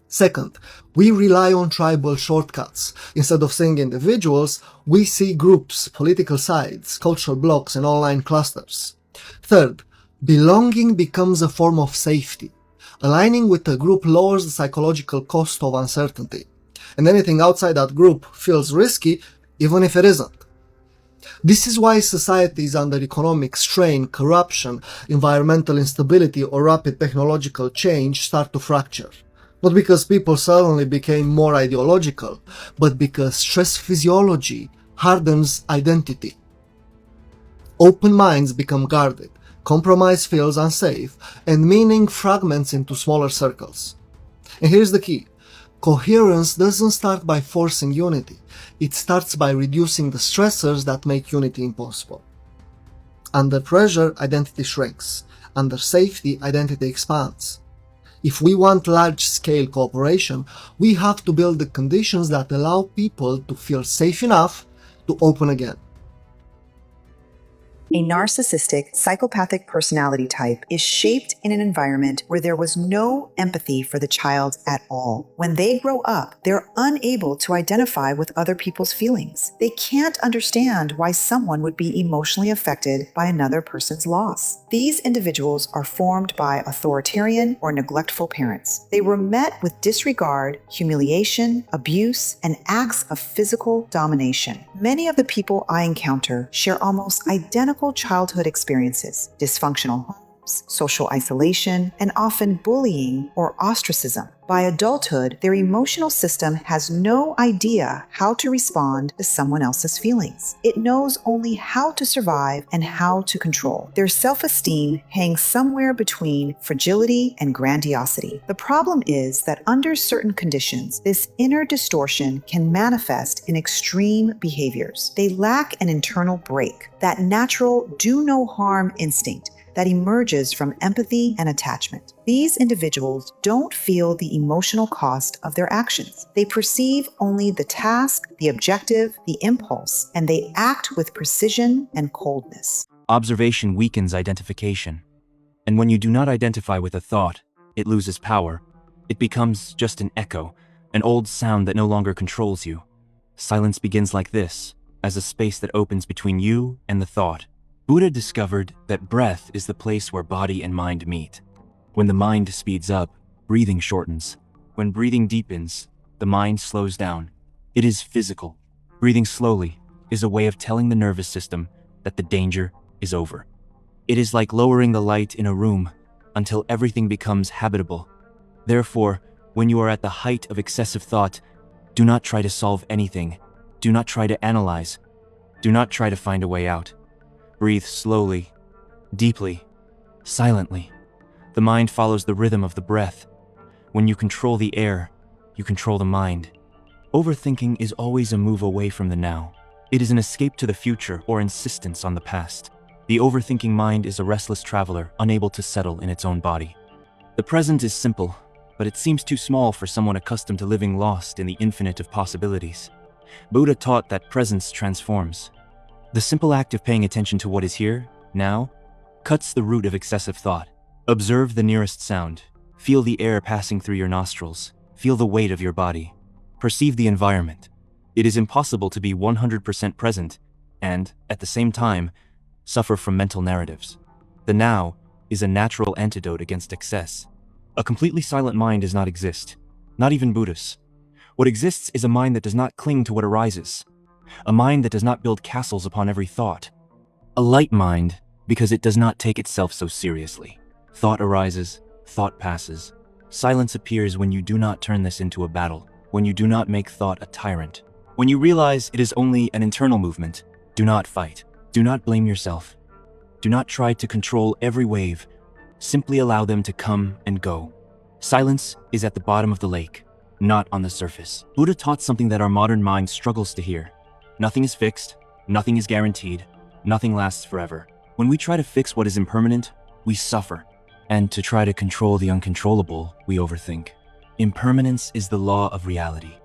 Second, we rely on tribal shortcuts. Instead of seeing individuals, we see groups, political sides, cultural blocks, and online clusters. Third, belonging becomes a form of safety. Aligning with a group lowers the psychological cost of uncertainty, and anything outside that group feels risky, even if it isn't. This is why societies under economic strain, corruption, environmental instability, or rapid technological change start to fracture. Not because people suddenly became more ideological, but because stress physiology hardens identity. Open minds become guarded. Compromise feels unsafe, and meaning fragments into smaller circles. And here's the key. Coherence doesn't start by forcing unity. It starts by reducing the stressors that make unity impossible. Under pressure, identity shrinks. Under safety, identity expands. If we want large-scale cooperation, we have to build the conditions that allow people to feel safe enough to open again. A narcissistic, psychopathic personality type is shaped in an environment where there was no empathy for the child at all. When they grow up, they're unable to identify with other people's feelings. They can't understand why someone would be emotionally affected by another person's loss. These individuals are formed by authoritarian or neglectful parents. They were met with disregard, humiliation, abuse, and acts of physical domination. Many of the people I encounter share almost identical childhood experiences, dysfunctional homes, social isolation, and often bullying or ostracism. By adulthood, their emotional system has no idea how to respond to someone else's feelings. It knows only how to survive and how to control. Their self-esteem hangs somewhere between fragility and grandiosity. The problem is that under certain conditions, this inner distortion can manifest in extreme behaviors. They lack an internal brake, that natural do-no-harm instinct that emerges from empathy and attachment. These individuals don't feel the emotional cost of their actions. They perceive only the task, the objective, the impulse, and they act with precision and coldness. Observation weakens identification. And when you do not identify with a thought, it loses power. It becomes just an echo, an old sound that no longer controls you. Silence begins like this, as a space that opens between you and the thought. Buddha discovered that breath is the place where body and mind meet. When the mind speeds up, breathing shortens. When breathing deepens, the mind slows down. It is physical. Breathing slowly is a way of telling the nervous system that the danger is over. It is like lowering the light in a room until everything becomes habitable. Therefore, when you are at the height of excessive thought, do not try to solve anything. Do not try to analyze. Do not try to find a way out. Breathe slowly, deeply, silently. The mind follows the rhythm of the breath. When you control the air, you control the mind. Overthinking is always a move away from the now. It is an escape to the future or insistence on the past. The overthinking mind is a restless traveler, unable to settle in its own body. The present is simple, but it seems too small for someone accustomed to living lost in the infinite of possibilities. Buddha taught that presence transforms. The simple act of paying attention to what is here, now, cuts the root of excessive thought. Observe the nearest sound. Feel the air passing through your nostrils. Feel the weight of your body. Perceive the environment. It is impossible to be 100% present and, at the same time, suffer from mental narratives. The now is a natural antidote against excess. A completely silent mind does not exist, not even Buddhists. What exists is a mind that does not cling to what arises. A mind that does not build castles upon every thought. A light mind because it does not take itself so seriously. Thought arises, thought passes. Silence appears when you do not turn this into a battle, when you do not make thought a tyrant. When you realize it is only an internal movement, do not fight. Do not blame yourself. Do not try to control every wave. Simply allow them to come and go. Silence is at the bottom of the lake, not on the surface. Buddha taught something that our modern mind struggles to hear. Nothing is fixed, nothing is guaranteed, nothing lasts forever. When we try to fix what is impermanent, we suffer. And to try to control the uncontrollable, we overthink. Impermanence is the law of reality.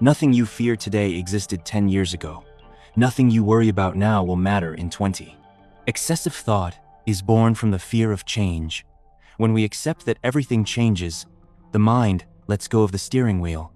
Nothing you fear today existed 10 years ago. Nothing you worry about now will matter in 20. Excessive thought is born from the fear of change. When we accept that everything changes, the mind lets go of the steering wheel.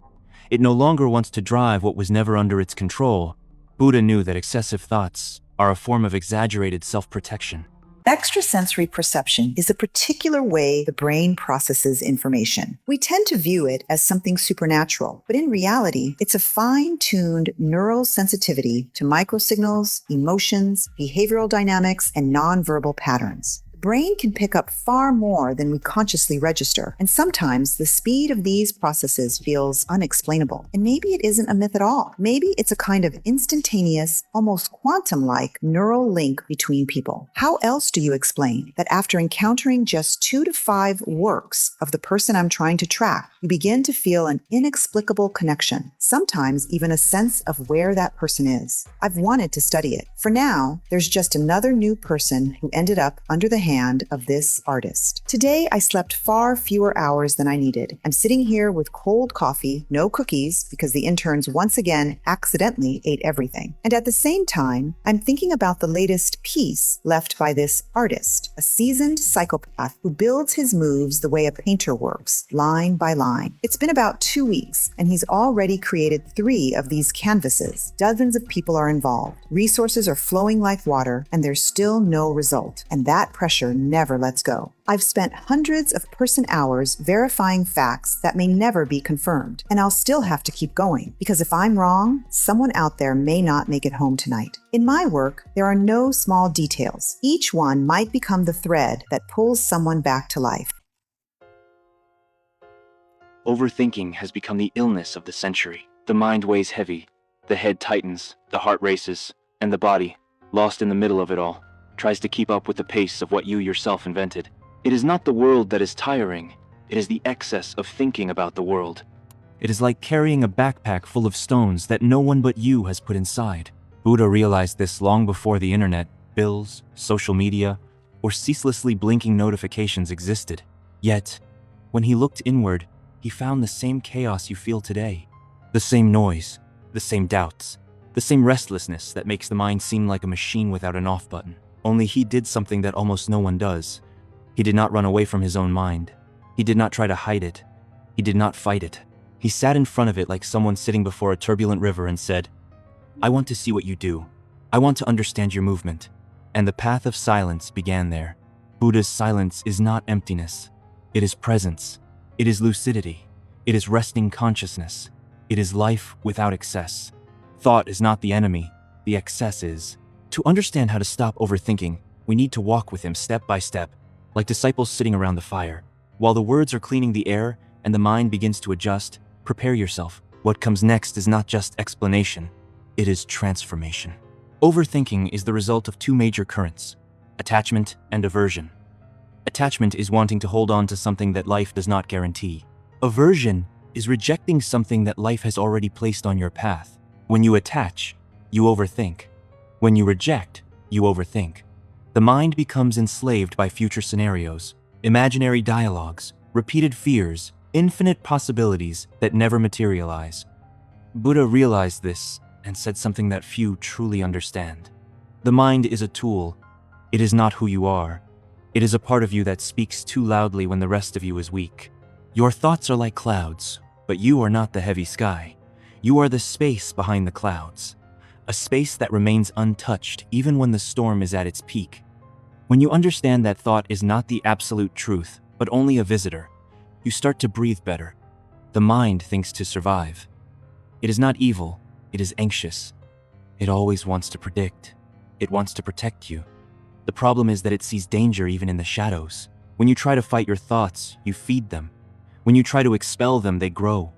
It no longer wants to drive what was never under its control. Buddha knew that excessive thoughts are a form of exaggerated self-protection. Extrasensory perception is a particular way the brain processes information. We tend to view it as something supernatural, but in reality, it's a fine-tuned neural sensitivity to microsignals, emotions, behavioral dynamics, and nonverbal patterns. The brain can pick up far more than we consciously register, and sometimes the speed of these processes feels unexplainable. And maybe it isn't a myth at all. Maybe it's a kind of instantaneous, almost quantum-like neural link between people. How else do you explain that after encountering just 2 to 5 works of the person I'm trying to track, you begin to feel an inexplicable connection, sometimes even a sense of where that person is? I've wanted to study it. For now, there's just another new person who ended up under the hand of this artist. Today, I slept far fewer hours than I needed. I'm sitting here with cold coffee, no cookies, because the interns once again accidentally ate everything. And at the same time, I'm thinking about the latest piece left by this artist, a seasoned psychopath who builds his moves the way a painter works, line by line. It's been about 2 weeks, and he's already created 3 of these canvases. Dozens of people are involved. Resources are flowing like water, and there's still no result. And that pressure never lets go. I've spent hundreds of person-hours verifying facts that may never be confirmed, and I'll still have to keep going, because if I'm wrong, someone out there may not make it home tonight. In my work, there are no small details. Each one might become the thread that pulls someone back to life. Overthinking has become the illness of the century. The mind weighs heavy, the head tightens, the heart races, and the body, lost in the middle of it all, tries to keep up with the pace of what you yourself invented. It is not the world that is tiring, it is the excess of thinking about the world. It is like carrying a backpack full of stones that no one but you has put inside. Buddha realized this long before the internet, bills, social media, or ceaselessly blinking notifications existed. Yet, when he looked inward, he found the same chaos you feel today. The same noise, the same doubts, the same restlessness that makes the mind seem like a machine without an off button. Only he did something that almost no one does. He did not run away from his own mind. He did not try to hide it. He did not fight it. He sat in front of it like someone sitting before a turbulent river and said, "I want to see what you do. I want to understand your movement." And the path of silence began there. Buddha's silence is not emptiness. It is presence. It is lucidity. It is resting consciousness. It is life without excess. Thought is not the enemy. The excess is. To understand how to stop overthinking, we need to walk with him step by step, like disciples sitting around the fire. While the words are cleaning the air and the mind begins to adjust, prepare yourself. What comes next is not just explanation, it is transformation. Overthinking is the result of 2 major currents, attachment and aversion. Attachment is wanting to hold on to something that life does not guarantee. Aversion is rejecting something that life has already placed on your path. When you attach, you overthink. When you reject, you overthink. The mind becomes enslaved by future scenarios, imaginary dialogues, repeated fears, infinite possibilities that never materialize. Buddha realized this and said something that few truly understand. The mind is a tool. It is not who you are. It is a part of you that speaks too loudly when the rest of you is weak. Your thoughts are like clouds, but you are not the heavy sky. You are the space behind the clouds. A space that remains untouched even when the storm is at its peak. When you understand that thought is not the absolute truth, but only a visitor, you start to breathe better. The mind thinks to survive. It is not evil, it is anxious. It always wants to predict. It wants to protect you. The problem is that it sees danger even in the shadows. When you try to fight your thoughts, you feed them. When you try to expel them, they grow.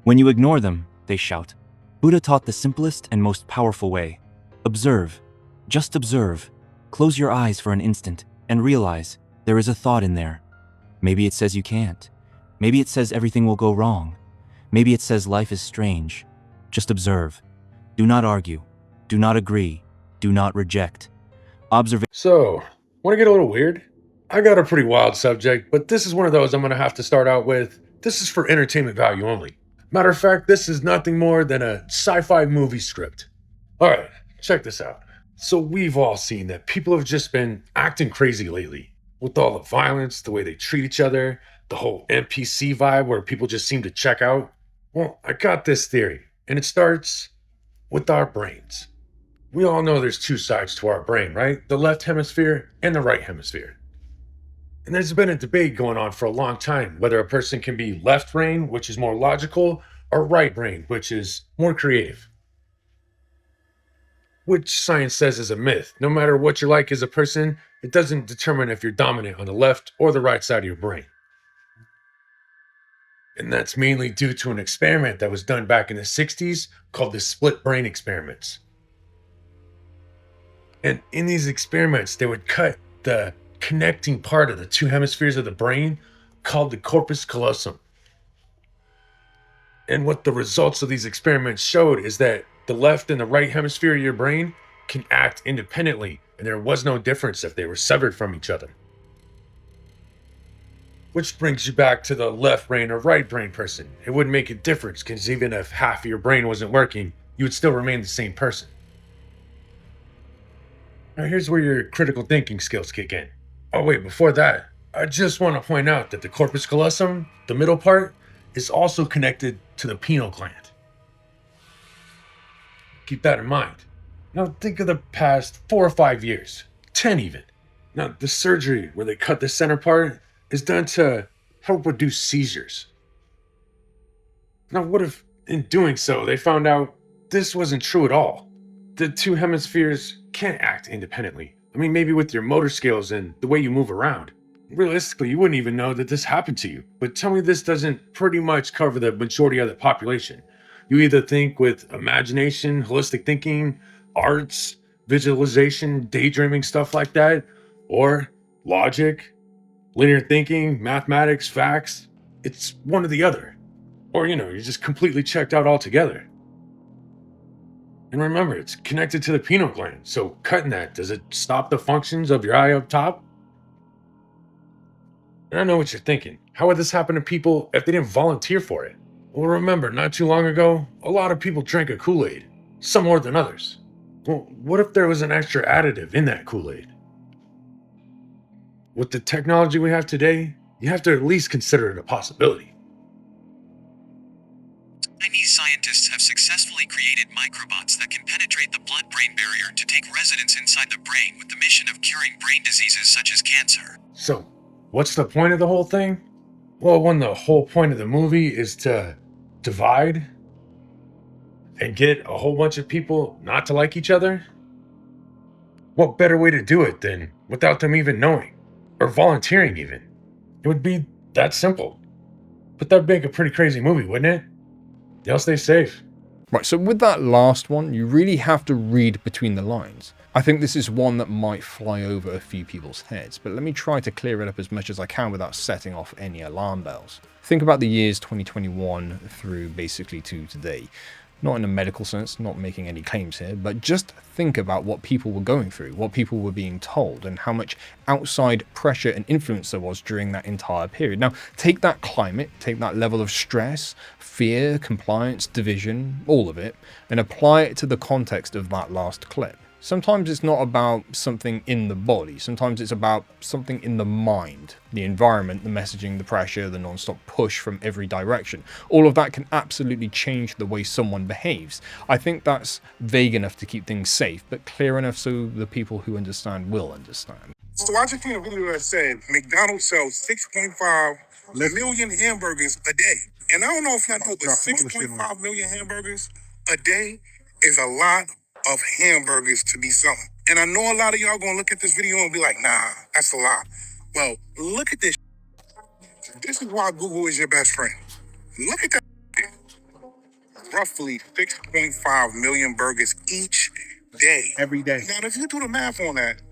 When you ignore them, they shout. Buddha taught the simplest and most powerful way. Observe. Just observe. Close your eyes for an instant and realize there is a thought in there. Maybe it says you can't. Maybe it says everything will go wrong. Maybe it says life is strange. Just observe. Do not argue. Do not agree. Do not reject. So, want to get a little weird? I got a pretty wild subject, but this is one of those I'm going to have to start out with. This is for entertainment value only. Matter of fact, this is nothing more than a sci-fi movie script. Alright, check this out. So we've all seen that people have just been acting crazy lately. With all the violence, the way they treat each other, the whole NPC vibe where people just seem to check out. Well, I got this theory, and it starts with our brains. We all know there's two sides to our brain, right? The left hemisphere and the right hemisphere. And there's been a debate going on for a long time whether a person can be left brain, which is more logical, or right brain, which is more creative. Which science says is a myth. No matter what you're like as a person, it doesn't determine if you're dominant on the left or the right side of your brain. And that's mainly due to an experiment that was done back in the 60s called the split brain experiments. And in these experiments, they would cut the connecting part of the two hemispheres of the brain called the corpus callosum. And what the results of these experiments showed is that the left and the right hemisphere of your brain can act independently, and there was no difference if they were severed from each other. Which brings you back to the left brain or right brain person. It wouldn't make a difference because even if half of your brain wasn't working, you would still remain the same person. Now here's where your critical thinking skills kick in. Oh wait, before that, I just want to point out that the corpus callosum, the middle part, is also connected to the pineal gland. Keep that in mind. Now think of the past 4 or 5 years, 10 even. Now the surgery where they cut the center part is done to help reduce seizures. Now what if in doing so they found out this wasn't true at all? The two hemispheres can't act independently. I mean, maybe with your motor skills and the way you move around. Realistically, you wouldn't even know that this happened to you. But tell me this doesn't pretty much cover the majority of the population. You either think with imagination, holistic thinking, arts, visualization, daydreaming, stuff like that, or logic, linear thinking, mathematics, facts. It's one or the other. Or, you're just completely checked out altogether. And remember, it's connected to the pineal gland, so cutting that, does it stop the functions of your eye up top? And I know what you're thinking. How would this happen to people if they didn't volunteer for it? Well, remember, not too long ago, a lot of people drank a Kool-Aid, some more than others. Well, what if there was an extra additive in that Kool-Aid? With the technology we have today, you have to at least consider it a possibility. Chinese scientists have successfully created microbots that can penetrate the blood-brain barrier to take residence inside the brain with the mission of curing brain diseases such as cancer. So, what's the point of the whole thing? Well, when the whole point of the movie is to divide and get a whole bunch of people not to like each other? What better way to do it than without them even knowing, or volunteering even? It would be that simple. But that'd make a pretty crazy movie, wouldn't it? Y'all stay safe. Right, so with that last one, you really have to read between the lines. I think this is one that might fly over a few people's heads, but let me try to clear it up as much as I can without setting off any alarm bells. Think about the years 2021 through basically to today. Not in a medical sense, not making any claims here, but just think about what people were going through, what people were being told, and how much outside pressure and influence there was during that entire period. Now, take that climate, take that level of stress, fear, compliance, division, all of it, and apply it to the context of that last clip. Sometimes it's not about something in the body, sometimes it's about something in the mind, the environment, the messaging, the pressure, the non-stop push from every direction. All of that can absolutely change the way someone behaves. I think that's vague enough to keep things safe, but clear enough so the people who understand will understand. So I just seen a video that said McDonald's sells 6.5 million hamburgers a day. And I don't know if y'all know, but 6.5 million hamburgers a day is a lot of hamburgers to be selling. And I know a lot of y'all gonna look at this video and be like, nah, that's a lie. Well, look at this. This is why Google is your best friend. Look at that. Roughly 6.5 million burgers each day. Every day. Now, if you do the math on that,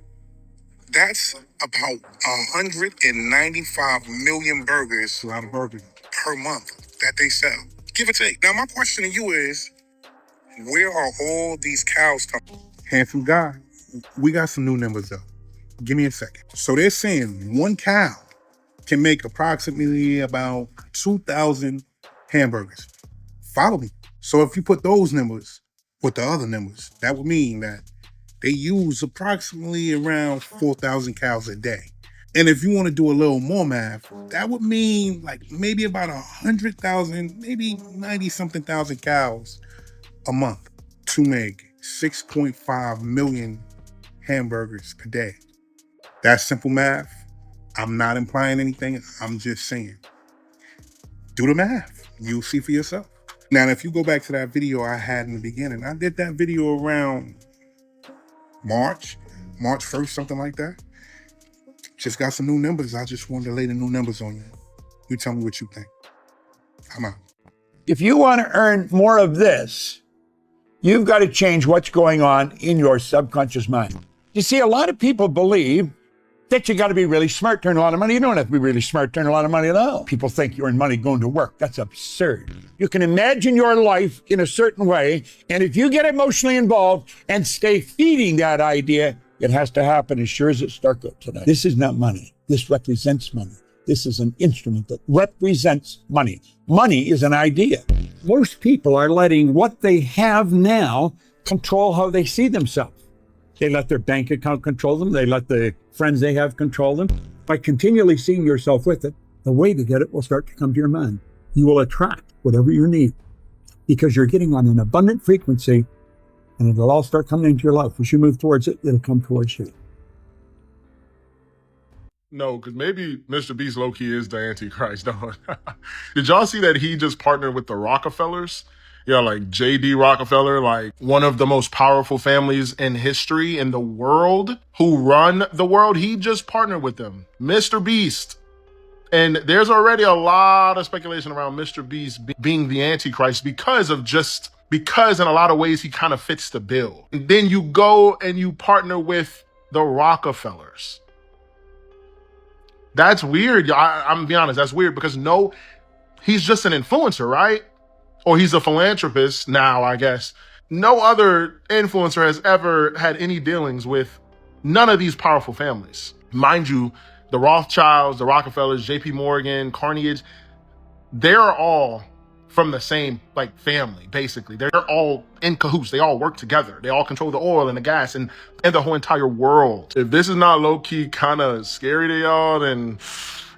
that's about 195 million burgers. A lot of burgers. Per month that they sell. Give or take. Now, my question to you is, where are all these cows coming? Handsome guy, we got some new numbers up. Give me a second. So they're saying one cow can make approximately about 2,000 hamburgers. Follow me. So if you put those numbers with the other numbers, that would mean that they use approximately around 4,000 cows a day. And if you want to do a little more math, that would mean like maybe about 100,000, maybe 90-something thousand cows a month to make 6.5 million hamburgers a day. That's simple math. I'm not implying anything. I'm just saying, do the math. You'll see for yourself. Now, if you go back to that video I had in the beginning, I did that video around March 1st, something like that. Just got some new numbers. I just wanted to lay the new numbers on you. You tell me what you think. I'm out. If you want to earn more of this, you've got to change what's going on in your subconscious mind. You see, a lot of people believe that you got to be really smart to earn a lot of money. You don't have to be really smart to earn a lot of money at all. People think you earn money going to work. That's absurd. You can imagine your life in a certain way, and if you get emotionally involved and stay feeding that idea, it has to happen as sure as it's dark out tonight. This is not money. This represents money. This is an instrument that represents money. Money is an idea. Most people are letting what they have now control how they see themselves. They let their bank account control them. They let the friends they have control them. By continually seeing yourself with it, the way to get it will start to come to your mind. You will attract whatever you need because you're getting on an abundant frequency, and it'll all start coming into your life. As you move towards it, it'll come towards you. No, because maybe Mr. Beast low-key is the Antichrist, dog. Did y'all see that he just partnered with the Rockefellers? Yeah, like J.D. Rockefeller, like one of the most powerful families in history in the world who run the world. He just partnered with them, Mr. Beast. And there's already a lot of speculation around Mr. Beast being the Antichrist because in a lot of ways he kind of fits the bill. And then you go and you partner with the Rockefellers. That's weird. I'm gonna be honest, that's weird because he's just an influencer, right? Or he's a philanthropist now, I guess. No other influencer has ever had any dealings with none of these powerful families. Mind you, the Rothschilds, the Rockefellers, JP Morgan, Carnegie, they're all from the same family, basically. They're all in cahoots. They all work together. They all control the oil and the gas and the whole entire world. If this is not low-key kind of scary to y'all, then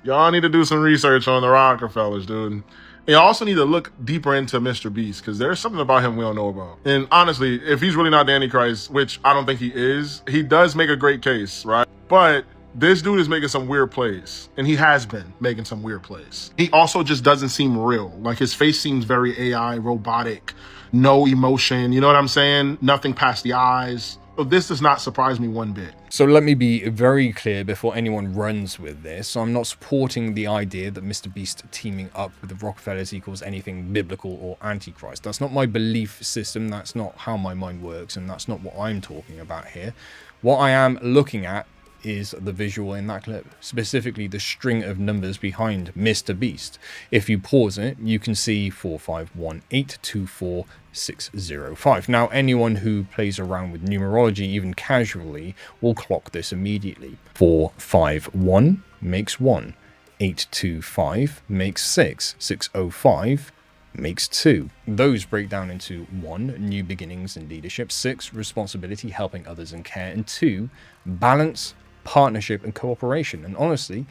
y'all need to do some research on the Rockefellers, dude. You also need to look deeper into Mr. Beast because there's something about him we don't know about. And honestly, if he's really not the Antichrist, which I don't think he is, he does make a great case, right? But this dude is making some weird plays, and he has been making some weird plays. He also just doesn't seem real. Like his face seems very AI, robotic, no emotion, you know what I'm saying? Nothing past the eyes. So this does not surprise me one bit. So let me be very clear before anyone runs with this. I'm not supporting the idea that Mr. Beast teaming up with the Rockefellers equals anything biblical or antichrist. That's not my belief system. That's not how my mind works. And that's not what I'm talking about here. What I am looking at is the visual in that clip, specifically the string of numbers behind Mr. Beast. If you pause it, you can see 451824605. Now, anyone who plays around with numerology, even casually, will clock this immediately. 451 makes 1, 825 makes 6, 605 makes 2. Those break down into 1, new beginnings and leadership, 6, responsibility, helping others and care, and 2, balance, partnership and cooperation. And honestly,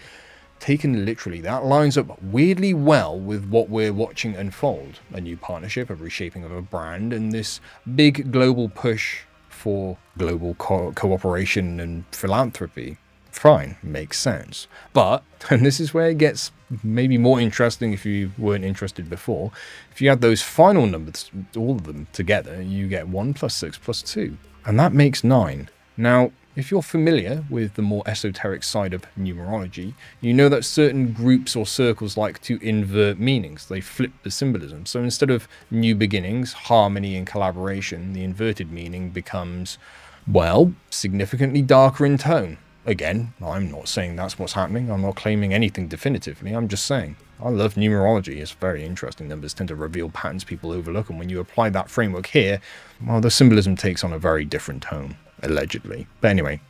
taken literally, that lines up weirdly well with what we're watching unfold. A new partnership, a reshaping of a brand, and this big global push for global cooperation and philanthropy. Fine, makes sense. But, and this is where it gets maybe more interesting if you weren't interested before, if you add those final numbers, all of them together, you get 1 + 6 + 2. And that makes 9. Now, if you're familiar with the more esoteric side of numerology, you know that certain groups or circles like to invert meanings. They flip the symbolism. So instead of new beginnings, harmony and collaboration, the inverted meaning becomes, well, significantly darker in tone. Again, I'm not saying that's what's happening. I'm not claiming anything definitively. I'm just saying, I love numerology. It's very interesting. Numbers tend to reveal patterns people overlook. And when you apply that framework here, well, the symbolism takes on a very different tone. Allegedly. But anyway.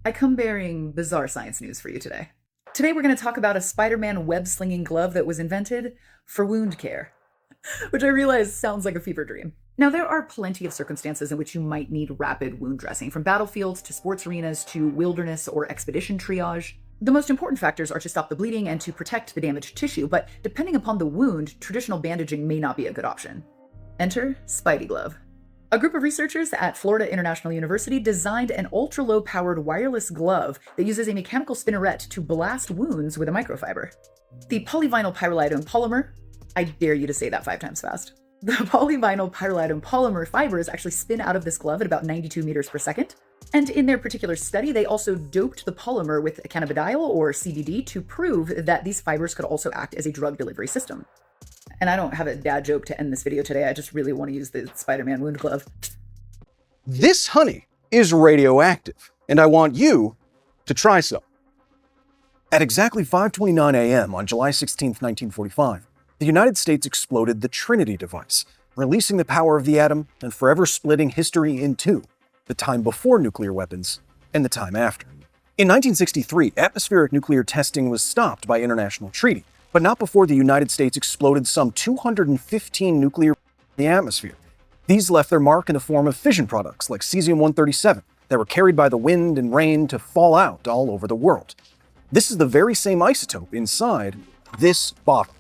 I come bearing bizarre science news for you today. Today we're going to talk about a Spider-Man web-slinging glove that was invented for wound care, which I realize sounds like a fever dream. Now, there are plenty of circumstances in which you might need rapid wound dressing, from battlefields to sports arenas to wilderness or expedition triage. The most important factors are to stop the bleeding and to protect the damaged tissue, but depending upon the wound, traditional bandaging may not be a good option. Enter Spidey Glove. A group of researchers at Florida International University designed an ultra-low-powered wireless glove that uses a mechanical spinneret to blast wounds with a microfiber. The polyvinyl pyrrolidone polymer, I dare you to say that 5 times fast. The polyvinyl pyrrolidone polymer fibers actually spin out of this glove at about 92 meters per second. And in their particular study, they also doped the polymer with cannabidiol or CBD to prove that these fibers could also act as a drug delivery system. And I don't have a dad joke to end this video today. I just really want to use the Spider-Man wound glove. This honey is radioactive, and I want you to try some. At exactly 5:29 a.m. on July 16, 1945, the United States exploded the Trinity device, releasing the power of the atom and forever splitting history in two, the time before nuclear weapons and the time after. In 1963, atmospheric nuclear testing was stopped by international treaty, but not before the United States exploded some 215 nuclear in the atmosphere. These left their mark in the form of fission products like cesium-137 that were carried by the wind and rain to fall out all over the world. This is the very same isotope inside this bottle.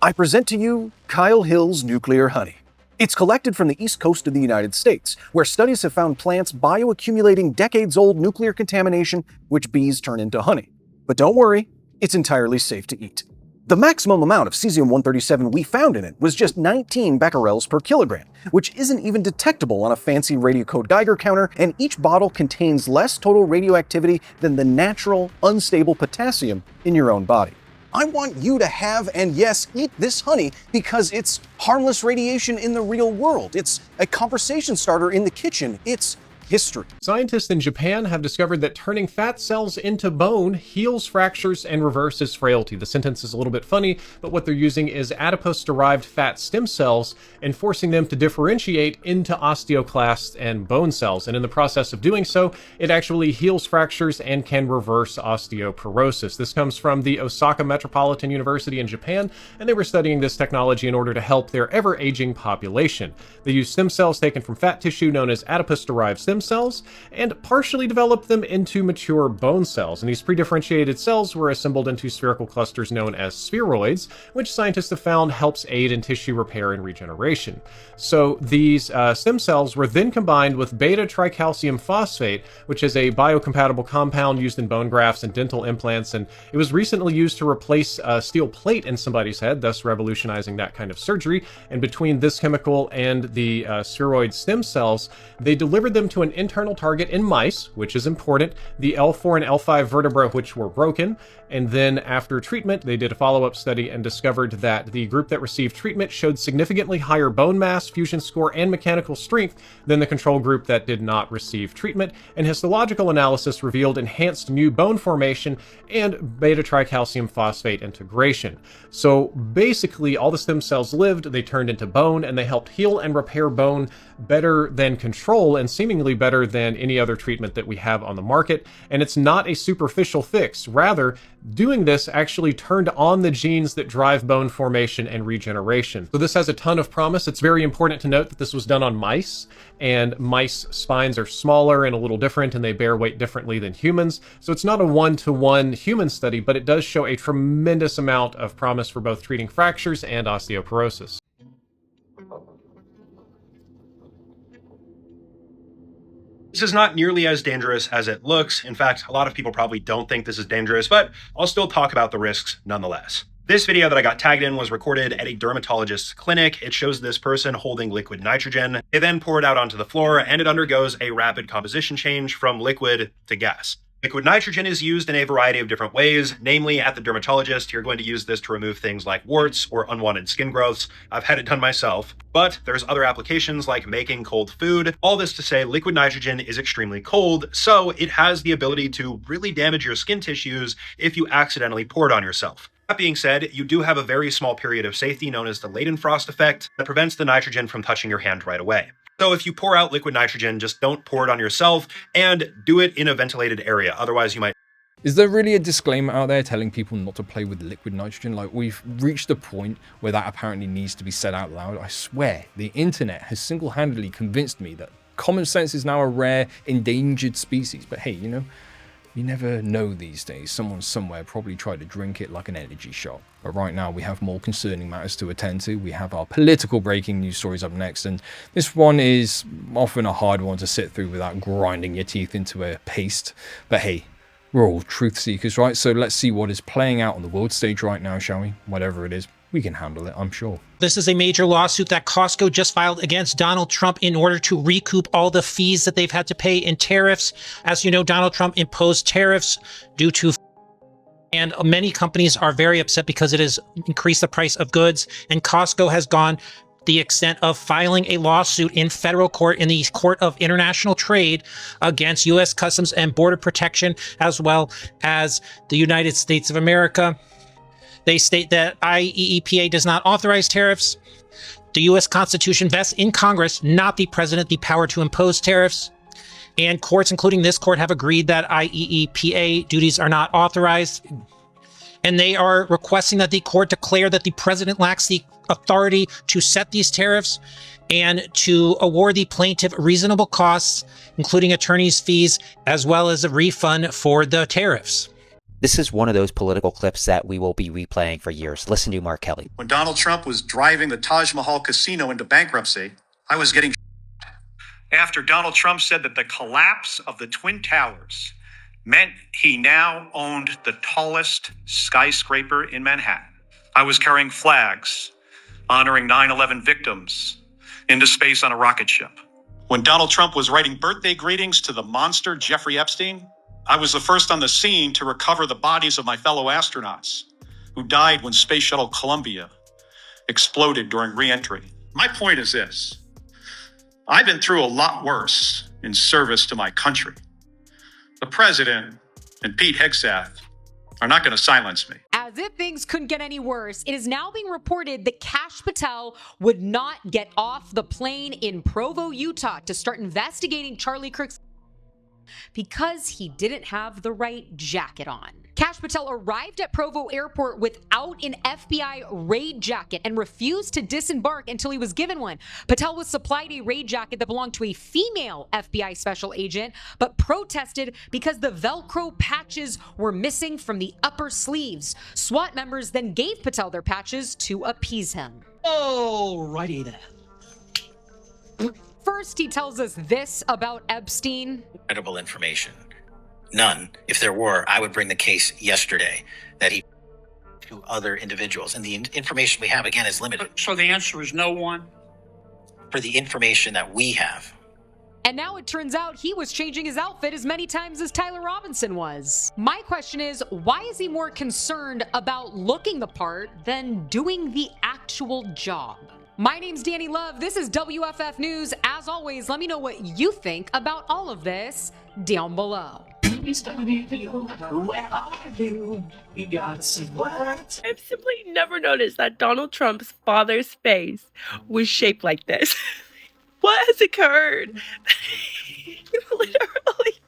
I present to you Kyle Hill's nuclear honey. It's collected from the east coast of the United States, where studies have found plants bioaccumulating decades-old nuclear contamination which bees turn into honey. But don't worry, it's entirely safe to eat. The maximum amount of cesium-137 we found in it was just 19 becquerels per kilogram, which isn't even detectable on a fancy radiocode Geiger counter, and each bottle contains less total radioactivity than the natural, unstable potassium in your own body. I want you to have, and yes, eat this honey because it's harmless radiation in the real world. It's a conversation starter in the kitchen. It's history. Scientists in Japan have discovered that turning fat cells into bone heals fractures and reverses frailty. The sentence is a little bit funny, but what they're using is adipose-derived fat stem cells and forcing them to differentiate into osteoclasts and bone cells. And in the process of doing so, it actually heals fractures and can reverse osteoporosis. This comes from the Osaka Metropolitan University in Japan, and they were studying this technology in order to help their ever-aging population. They used stem cells taken from fat tissue known as adipose-derived stem cells and partially developed them into mature bone cells. And these pre-differentiated cells were assembled into spherical clusters known as spheroids, which scientists have found helps aid in tissue repair and regeneration. So these stem cells were then combined with beta-tricalcium phosphate, which is a biocompatible compound used in bone grafts and dental implants, and it was recently used to replace a steel plate in somebody's head, thus revolutionizing that kind of surgery. And between this chemical and the spheroid stem cells, they delivered them to an internal target in mice, which is important, the L4 and L5 vertebrae which were broken, and then after treatment they did a follow-up study and discovered that the group that received treatment showed significantly higher bone mass, fusion score, and mechanical strength than the control group that did not receive treatment, and histological analysis revealed enhanced new bone formation and beta-tricalcium phosphate integration. So basically all the stem cells lived, they turned into bone, and they helped heal and repair bone better than control and seemingly better than any other treatment that we have on the market. And it's not a superficial fix. Rather, doing this actually turned on the genes that drive bone formation and regeneration. So this has a ton of promise. It's very important to note that this was done on mice, and mice spines are smaller and a little different, and they bear weight differently than humans. So it's not a one-to-one human study, but it does show a tremendous amount of promise for both treating fractures and osteoporosis. This is not nearly as dangerous as it looks. In fact, a lot of people probably don't think this is dangerous, but I'll still talk about the risks nonetheless. This video that I got tagged in was recorded at a dermatologist's clinic. It shows this person holding liquid nitrogen. They then pour it out onto the floor and it undergoes a rapid composition change from liquid to gas. Liquid nitrogen is used in a variety of different ways, namely at the dermatologist, you're going to use this to remove things like warts or unwanted skin growths. I've had it done myself, but there's other applications like making cold food. All this to say liquid nitrogen is extremely cold, so it has the ability to really damage your skin tissues if you accidentally pour it on yourself. That being said, you do have a very small period of safety known as the Leidenfrost effect that prevents the nitrogen from touching your hand right away. So if you pour out liquid nitrogen, just don't pour it on yourself and do it in a ventilated area. Otherwise you might... Is there really a disclaimer out there telling people not to play with liquid nitrogen? Like, we've reached a point where that apparently needs to be said out loud. I swear, the internet has single-handedly convinced me that common sense is now a rare, endangered species. But hey, you know, you never know these days. Someone somewhere probably tried to drink it like an energy shot. But right now we have more concerning matters to attend to. We have our political breaking news stories up next, and this one is often a hard one to sit through without grinding your teeth into a paste. But hey, we're all truth seekers, right? So let's see what is playing out on the world stage right now, shall we? Whatever it is, we can handle it, I'm sure. This is a major lawsuit that Costco just filed against Donald Trump in order to recoup all the fees that they've had to pay in tariffs. As you know, Donald Trump imposed tariffs due to, and many companies are very upset because it has increased the price of goods, and Costco has gone the extent of filing a lawsuit in federal court in the Court of International Trade against U.S. Customs and Border Protection, as well as the United States of America. They state that IEEPA does not authorize tariffs. The U.S. Constitution vests in Congress, not the president, the power to impose tariffs. And courts, including this court, have agreed that IEEPA duties are not authorized. And they are requesting that the court declare that the president lacks the authority to set these tariffs and to award the plaintiff reasonable costs, including attorney's fees, as well as a refund for the tariffs. This is one of those political clips that we will be replaying for years. Listen to Mark Kelly. When Donald Trump was driving the Taj Mahal casino into bankruptcy, I was getting after Donald Trump said that the collapse of the Twin Towers meant he now owned the tallest skyscraper in Manhattan. I was carrying flags honoring 9/11 victims into space on a rocket ship. When Donald Trump was writing birthday greetings to the monster Jeffrey Epstein, I was the first on the scene to recover the bodies of my fellow astronauts who died when Space Shuttle Columbia exploded during re-entry. My point is this. I've been through a lot worse in service to my country. The president and Pete Hegseth are not going to silence me. As if things couldn't get any worse, it is now being reported that Kash Patel would not get off the plane in Provo, Utah to start investigating Charlie Kirk's because he didn't have the right jacket on. Kash Patel arrived at Provo Airport without an FBI raid jacket and refused to disembark until he was given one. Patel was supplied a raid jacket that belonged to a female FBI special agent, but protested because the Velcro patches were missing from the upper sleeves. SWAT members then gave Patel their patches to appease him. Alrighty then. First, he tells us this about Epstein. Credible information. None. If there were, I would bring the case yesterday that he to other individuals. And the information we have, again, is limited. So the answer is no one? For the information that we have. And now it turns out he was changing his outfit as many times as Tyler Robinson was. My question is, why is he more concerned about looking the part than doing the actual job? My name's Danny Love. This is WFF News. As always, let me know what you think about all of this down below. I've simply never noticed that Donald Trump's father's face was shaped like this. What has occurred? I'm literally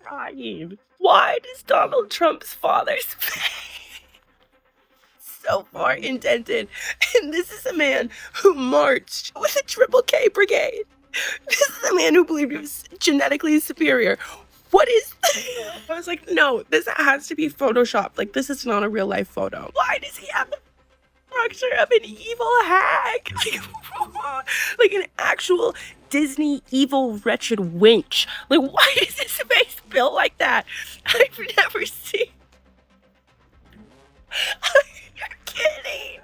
crying. Why does Donald Trump's father's face so far indented? And this is a man who marched with a Triple K brigade. This is a man who believed he was genetically superior. What is this? I was like, no, this has to be photoshopped. Like, this is not a real life photo. Why does he have the structure of an evil hag? Like an actual Disney evil wretched wench. Like, why is his face built like that? I've never seen. I kidding.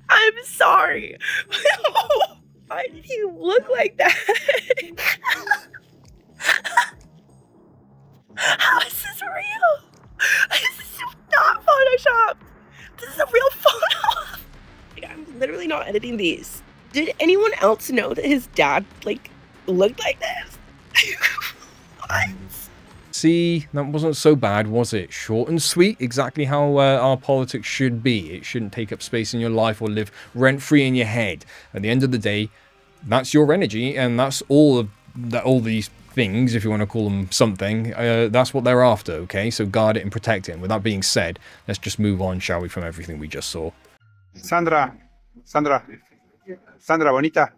I'm sorry. Why did he look like that? How is this real? This is not Photoshop. This is a real photo. I'm literally not editing these. Did anyone else know that his dad, looked like this? What? See, that wasn't so bad, was it? Short and sweet, exactly how our politics should be. It shouldn't take up space in your life or live rent-free in your head. At the end of the day, that's your energy, and that's all these things, if you want to call them something, that's what they're after, okay? So guard it and protect it. And with that being said, let's just move on, shall we, from everything we just saw. Sandra, bonita.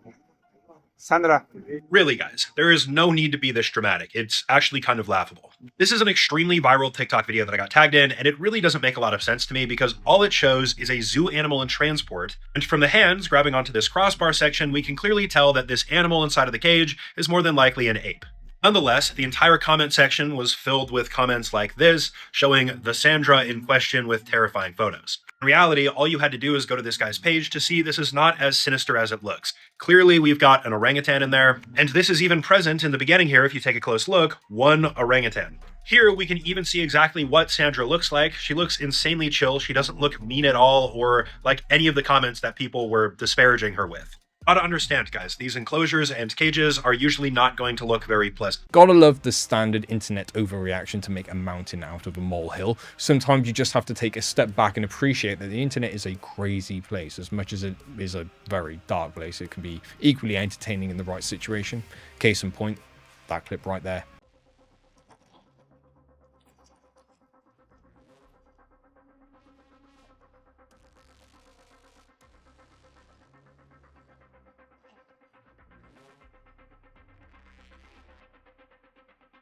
Sandra. Really, guys, there is no need to be this dramatic. It's actually kind of laughable. This is an extremely viral TikTok video that I got tagged in, and it really doesn't make a lot of sense to me because all it shows is a zoo animal in transport. And from the hands grabbing onto this crossbar section, we can clearly tell that this animal inside of the cage is more than likely an ape. Nonetheless, the entire comment section was filled with comments like this, showing the Sandra in question with terrifying photos. In reality, all you had to do is go to this guy's page to see this is not as sinister as it looks. Clearly, we've got an orangutan in there, and this is even present in the beginning here if you take a close look, one orangutan. Here, we can even see exactly what Sandra looks like. She looks insanely chill. She doesn't look mean at all or like any of the comments that people were disparaging her with. Gotta understand, guys, these enclosures and cages are usually not going to look very pleasant. Gotta love the standard internet overreaction to make a mountain out of a molehill. Sometimes you just have to take a step back and appreciate that the internet is a crazy place. As much as it is a very dark place, it can be equally entertaining in the right situation. Case in point, that clip right there.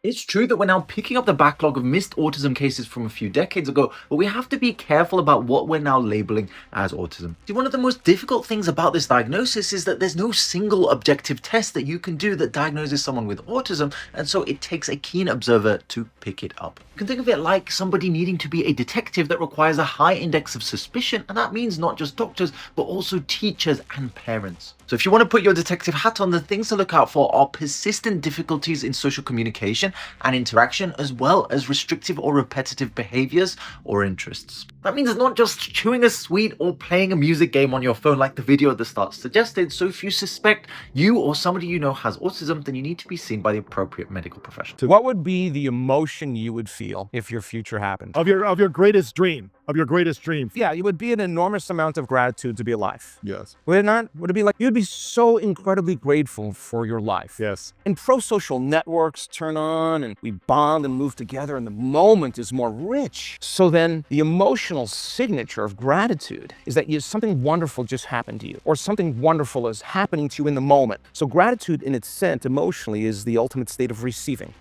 It's true that we're now picking up the backlog of missed autism cases from a few decades ago, but we have to be careful about what we're now labeling as autism. See, one of the most difficult things about this diagnosis is that there's no single objective test that you can do that diagnoses someone with autism, and so it takes a keen observer to pick it up. You can think of it like somebody needing to be a detective that requires a high index of suspicion, and that means not just doctors, but also teachers and parents. So if you want to put your detective hat on, the things to look out for are persistent difficulties in social communication and interaction, as well as restrictive or repetitive behaviors or interests. That means not just chewing a sweet or playing a music game on your phone like the video at the start suggested. So if you suspect you or somebody you know has autism, then you need to be seen by the appropriate medical professional. What would be the emotion you would feel if your future happened? Of your greatest dream. Of your greatest dream. Yeah, it would be an enormous amount of gratitude to be alive. Yes. Would it not? Would it be like, you'd be so incredibly grateful for your life. Yes. And pro-social networks turn on and we bond and move together and the moment is more rich. So then the emotional signature of gratitude is that something wonderful just happened to you or something wonderful is happening to you in the moment. So gratitude in its sense emotionally is the ultimate state of receiving.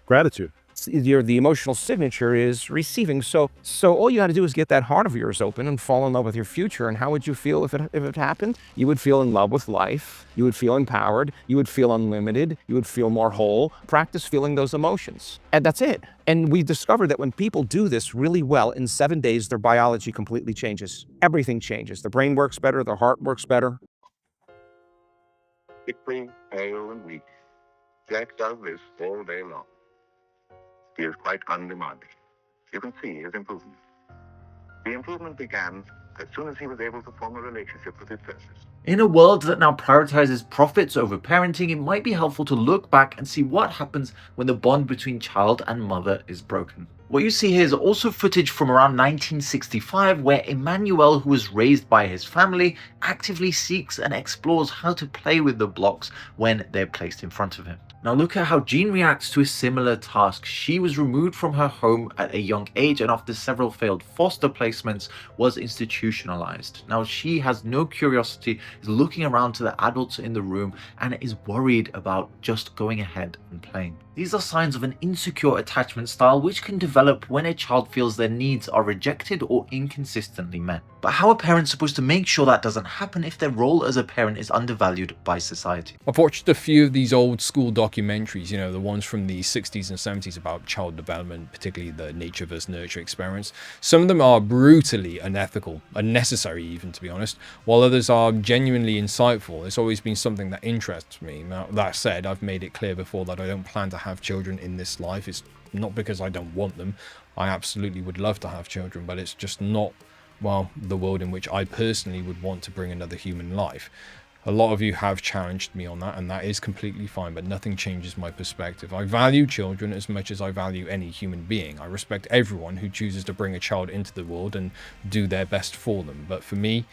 Gratitude. The emotional signature is receiving. So all you got to do is get that heart of yours open and fall in love with your future. And how would you feel if it happened? You would feel in love with life. You would feel empowered. You would feel unlimited. You would feel more whole. Practice feeling those emotions. And that's it. And we discovered that when people do this really well, in 7 days, their biology completely changes. Everything changes. The brain works better. The heart works better. Sickly, pale, and weak, Jack does this all day long. He is quite undemanding. You can see his improvement. The improvement began as soon as he was able to form a relationship with his therapist. In a world that now prioritizes profits over parenting, it might be helpful to look back and see what happens when the bond between child and mother is broken. What you see here is also footage from around 1965 where Emmanuel, who was raised by his family, actively seeks and explores how to play with the blocks when they're placed in front of him. Now look at how Jean reacts to a similar task. She was removed from her home at a young age and after several failed foster placements was institutionalized. Now she has no curiosity, is looking around to the adults in the room and is worried about just going ahead and playing. These are signs of an insecure attachment style which can develop when a child feels their needs are rejected or inconsistently met. But how are parents supposed to make sure that doesn't happen if their role as a parent is undervalued by society? I've watched a few of these old school documentaries, you know, the ones from the 60s and 70s about child development, particularly the nature versus nurture experiments. Some of them are brutally unethical, unnecessary even, to be honest, while others are genuinely insightful. It's always been something that interests me. Now, that said, I've made it clear before that I don't plan to have children in this life. It's not because I don't want them. I absolutely would love to have children, but it's just not, well, the world in which I personally would want to bring another human life. A lot of you have challenged me on that, and that is completely fine, but nothing changes my perspective. I value children as much as I value any human being. I respect everyone who chooses to bring a child into the world and do their best for them. But for me,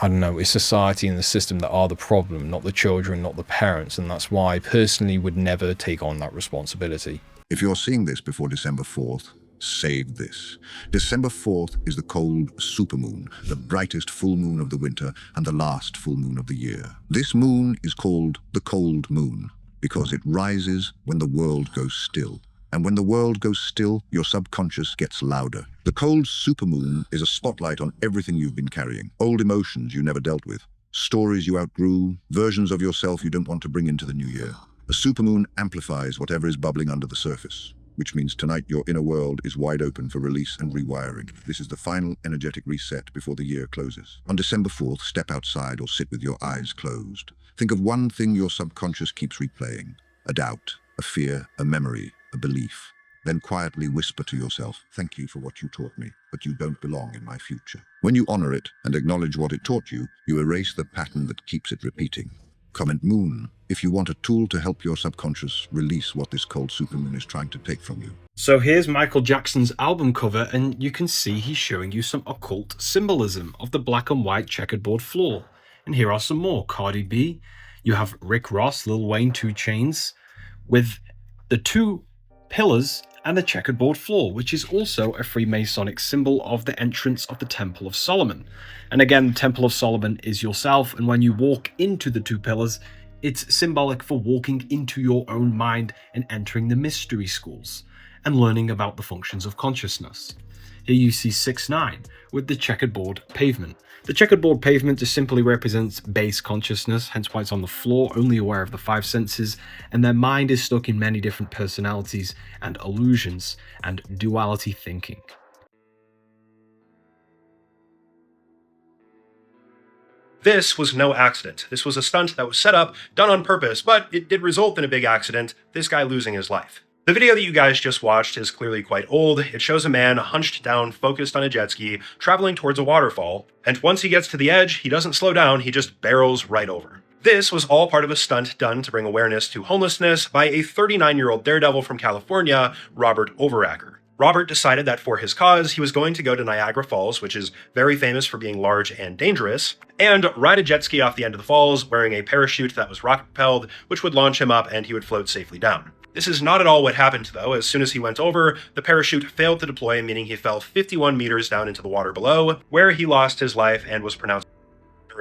I don't know, it's society and the system that are the problem, not the children, not the parents, and that's why I personally would never take on that responsibility. If you're seeing this before December 4th, save this. December 4th is the cold supermoon, the brightest full moon of the winter and the last full moon of the year. This moon is called the cold moon because it rises when the world goes still. And when the world goes still, your subconscious gets louder. The cold supermoon is a spotlight on everything you've been carrying. Old emotions you never dealt with, stories you outgrew, versions of yourself you don't want to bring into the new year. A supermoon amplifies whatever is bubbling under the surface, which means tonight your inner world is wide open for release and rewiring. This is the final energetic reset before the year closes. On December 4th, step outside or sit with your eyes closed. Think of one thing your subconscious keeps replaying: a doubt, a fear, a memory, a belief. Then quietly whisper to yourself, "Thank you for what you taught me, but you don't belong in my future." When you honor it and acknowledge what it taught you, you erase the pattern that keeps it repeating. Comment moon if you want a tool to help your subconscious release what this cold supermoon is trying to take from you. So here's Michael Jackson's album cover, and you can see he's showing you some occult symbolism of the black and white checkerboard floor. And here are some more. Cardi B, you have Rick Ross, Lil Wayne, 2 Chainz, with the 2 pillars and the checkerboard floor, which is also a Freemasonic symbol of the entrance of the Temple of Solomon. And again, the Temple of Solomon is yourself, and when you walk into the 2 pillars, it's symbolic for walking into your own mind and entering the mystery schools and learning about the functions of consciousness. Here you see 6ix9ine with the checkerboard pavement. The checkerboard pavement just simply represents base consciousness, hence why it's on the floor, only aware of the 5 senses, and their mind is stuck in many different personalities and illusions and duality thinking. This was no accident. This was a stunt that was set up, done on purpose, but it did result in a big accident, this guy losing his life. The video that you guys just watched is clearly quite old. It shows a man hunched down, focused on a jet ski, traveling towards a waterfall, and once he gets to the edge, he doesn't slow down, he just barrels right over. This was all part of a stunt done to bring awareness to homelessness by a 39-year-old daredevil from California, Robert Overacker. Robert decided that for his cause, he was going to go to Niagara Falls, which is very famous for being large and dangerous, and ride a jet ski off the end of the falls wearing a parachute that was rocket-propelled, which would launch him up and he would float safely down. This is not at all what happened, though. As soon as he went over, the parachute failed to deploy, meaning he fell 51 meters down into the water below, where he lost his life and was pronounced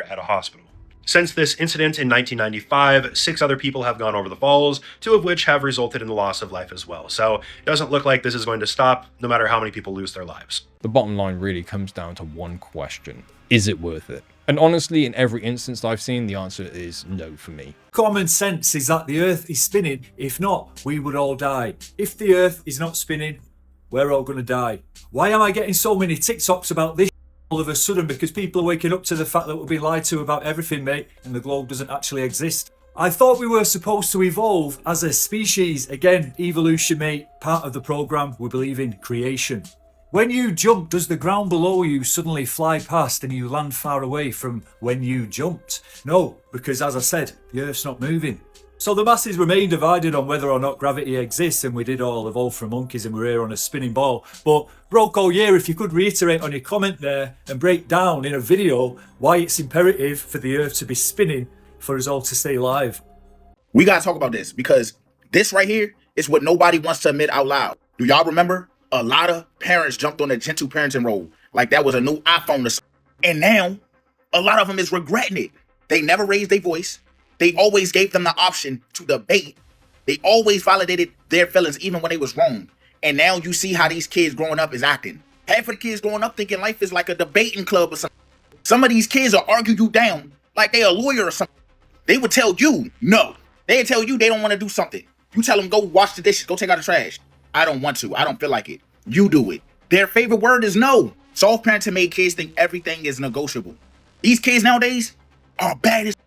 at a hospital. Since this incident in 1995, 6 other people have gone over the falls, 2 of which have resulted in the loss of life as well. So it doesn't look like this is going to stop, no matter how many people lose their lives. The bottom line really comes down to one question: is it worth it? And honestly, in every instance I've seen, the answer is no for me. Common sense is that the Earth is spinning. If not, we would all die. If the Earth is not spinning, we're all going to die. Why am I getting so many TikToks about this all of a sudden? Because people are waking up to the fact that we're being lied to about everything, mate, and the globe doesn't actually exist. I thought we were supposed to evolve as a species. Again, evolution, mate, part of the program. We believe in creation. When you jump, does the ground below you suddenly fly past and you land far away from when you jumped? No, because as I said, the Earth's not moving. So the masses remain divided on whether or not gravity exists, and we did all evolve from monkeys and we're here on a spinning ball. But Broco, yeah, if you could reiterate on your comment there and break down in a video why it's imperative for the Earth to be spinning for us all to stay alive. We gotta talk about this, because this right here is what nobody wants to admit out loud. Do y'all remember? A lot of parents jumped on the gentle parenting role like that was a new iPhone or something. And now, a lot of them is regretting it. They never raised their voice. They always gave them the option to debate. They always validated their feelings even when they was wrong. And now you see how these kids growing up is acting. Half of the kids growing up thinking life is like a debating club or something. Some of these kids will argue you down like they a lawyer or something. They would tell you no. They tell you they don't want to do something. You tell them go wash the dishes, go take out the trash. I don't want to. I don't feel like it. You do it. Their favorite word is no. Soft parenting made kids think everything is negotiable. These kids nowadays are bad as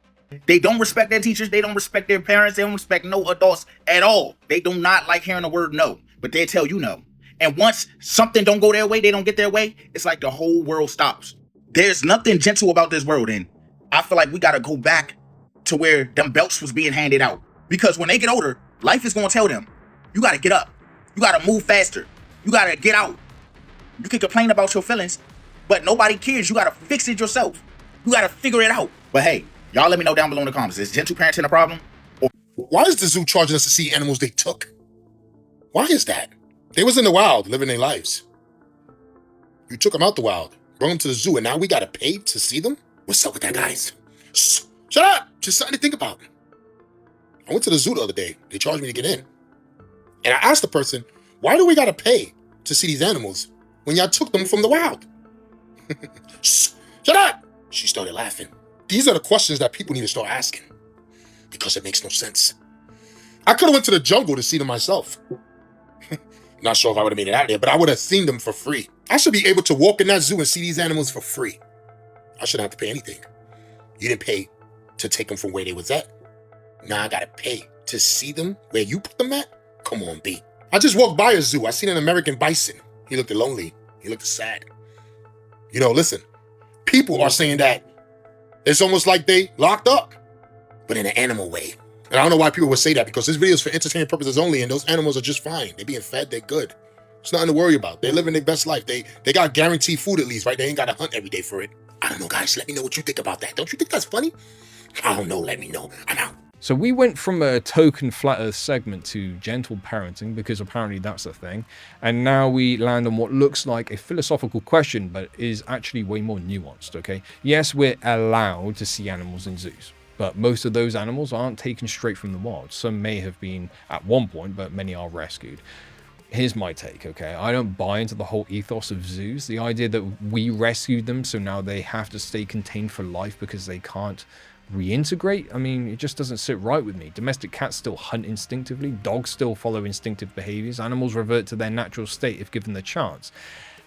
they don't respect their teachers. They don't respect their parents. They don't respect no adults at all. They do not like hearing the word no, but they tell you no. And once something don't go their way, they don't get their way, it's like the whole world stops. There's nothing gentle about this world, and I feel like we got to go back to where them belts was being handed out. Because when they get older, life is going to tell them, you got to get up. You got to move faster. You got to get out. You can complain about your feelings, but nobody cares. You got to fix it yourself. You got to figure it out. But hey, y'all let me know down below in the comments. Is gentle parenting a problem? Why is the zoo charging us to see animals they took? Why is that? They was in the wild, living their lives. You took them out the wild, brought them to the zoo, and now we got to pay to see them? What's up with that, guys? Shh, shut up! Just something to think about. I went to the zoo the other day. They charged me to get in. And I asked the person, why do we got to pay to see these animals when y'all took them from the wild? Shh, shut up! She started laughing. These are the questions that people need to start asking because it makes no sense. I could have went to the jungle to see them myself. Not sure if I would have made it out there, but I would have seen them for free. I should be able to walk in that zoo and see these animals for free. I shouldn't have to pay anything. You didn't pay to take them from where they was at. Now I gotta pay to see them where you put them at? Come on, B. I just walked by a zoo. I seen an American bison. He looked lonely. He looked sad. You know, listen, people are saying that it's almost like they locked up, but in an animal way. And I don't know why people would say that, because this video is for entertainment purposes only, and those animals are just fine. They're being fed, they're good. It's nothing to worry about. They're living their best life. They got guaranteed food at least, right? They ain't got to hunt every day for it. I don't know, guys. Let me know what you think about that. Don't you think that's funny? I don't know. Let me know. I'm out. So we went from a token flat earth segment to gentle parenting, because apparently that's a thing. And now we land on what looks like a philosophical question, but is actually way more nuanced, okay? Yes, we're allowed to see animals in zoos, but most of those animals aren't taken straight from the wild. Some may have been at one point, but many are rescued. Here's my take, okay? I don't buy into the whole ethos of zoos. The idea that we rescued them, so now they have to stay contained for life because they can't reintegrate. I mean, it just doesn't sit right with me. Domestic cats still hunt instinctively. Dogs still follow instinctive behaviors. Animals revert to their natural state if given the chance.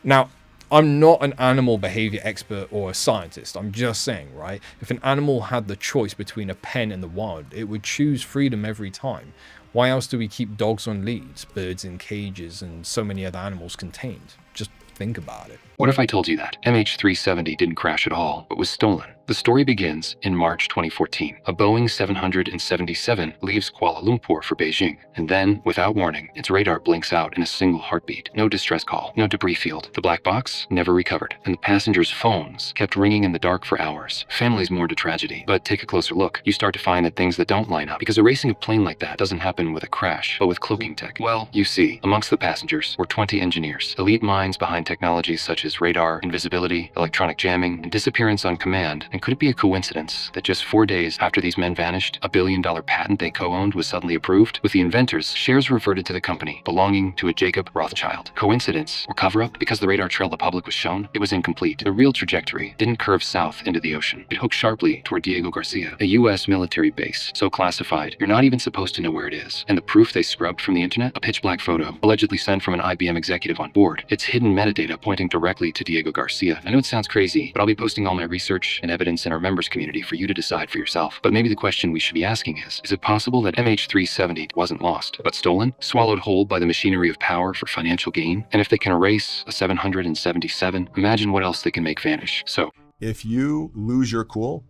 Now, I'm not an animal behavior expert or a scientist. I'm just saying, right? If an animal had the choice between a pen and the wild, it would choose freedom every time. Why else do we keep dogs on leads, birds in cages, and so many other animals contained? Just think about it. What if I told you that MH370 didn't crash at all, but was stolen? The story begins in March 2014. A Boeing 777 leaves Kuala Lumpur for Beijing, and then, without warning, its radar blinks out in a single heartbeat. No distress call, no debris field. The black box never recovered, and the passengers' phones kept ringing in the dark for hours. Families mourned a tragedy, but take a closer look. You start to find that things that don't line up, because erasing a plane like that doesn't happen with a crash, but with cloaking tech. Well, you see, amongst the passengers were 20 engineers, elite minds behind technologies such as radar, invisibility, electronic jamming, and disappearance on command. And could it be a coincidence that just 4 days after these men vanished, a $1 billion patent they co-owned was suddenly approved? With the inventors, shares reverted to the company, belonging to a Jacob Rothschild. Coincidence or cover-up? Because the radar trail the public was shown, it was incomplete. The real trajectory didn't curve south into the ocean. It hooked sharply toward Diego Garcia, a U.S. military base, so classified, you're not even supposed to know where it is. And the proof they scrubbed from the internet? A pitch-black photo, allegedly sent from an IBM executive on board. It's hidden metadata pointing directly to Diego Garcia. I know it sounds crazy, but I'll be posting all my research and evidence in our members community for you to decide for yourself. But maybe the question we should be asking is it possible that MH370 wasn't lost, but stolen? Swallowed whole by the machinery of power for financial gain? And if they can erase a 777, imagine what else they can make vanish. So, if you lose your cool,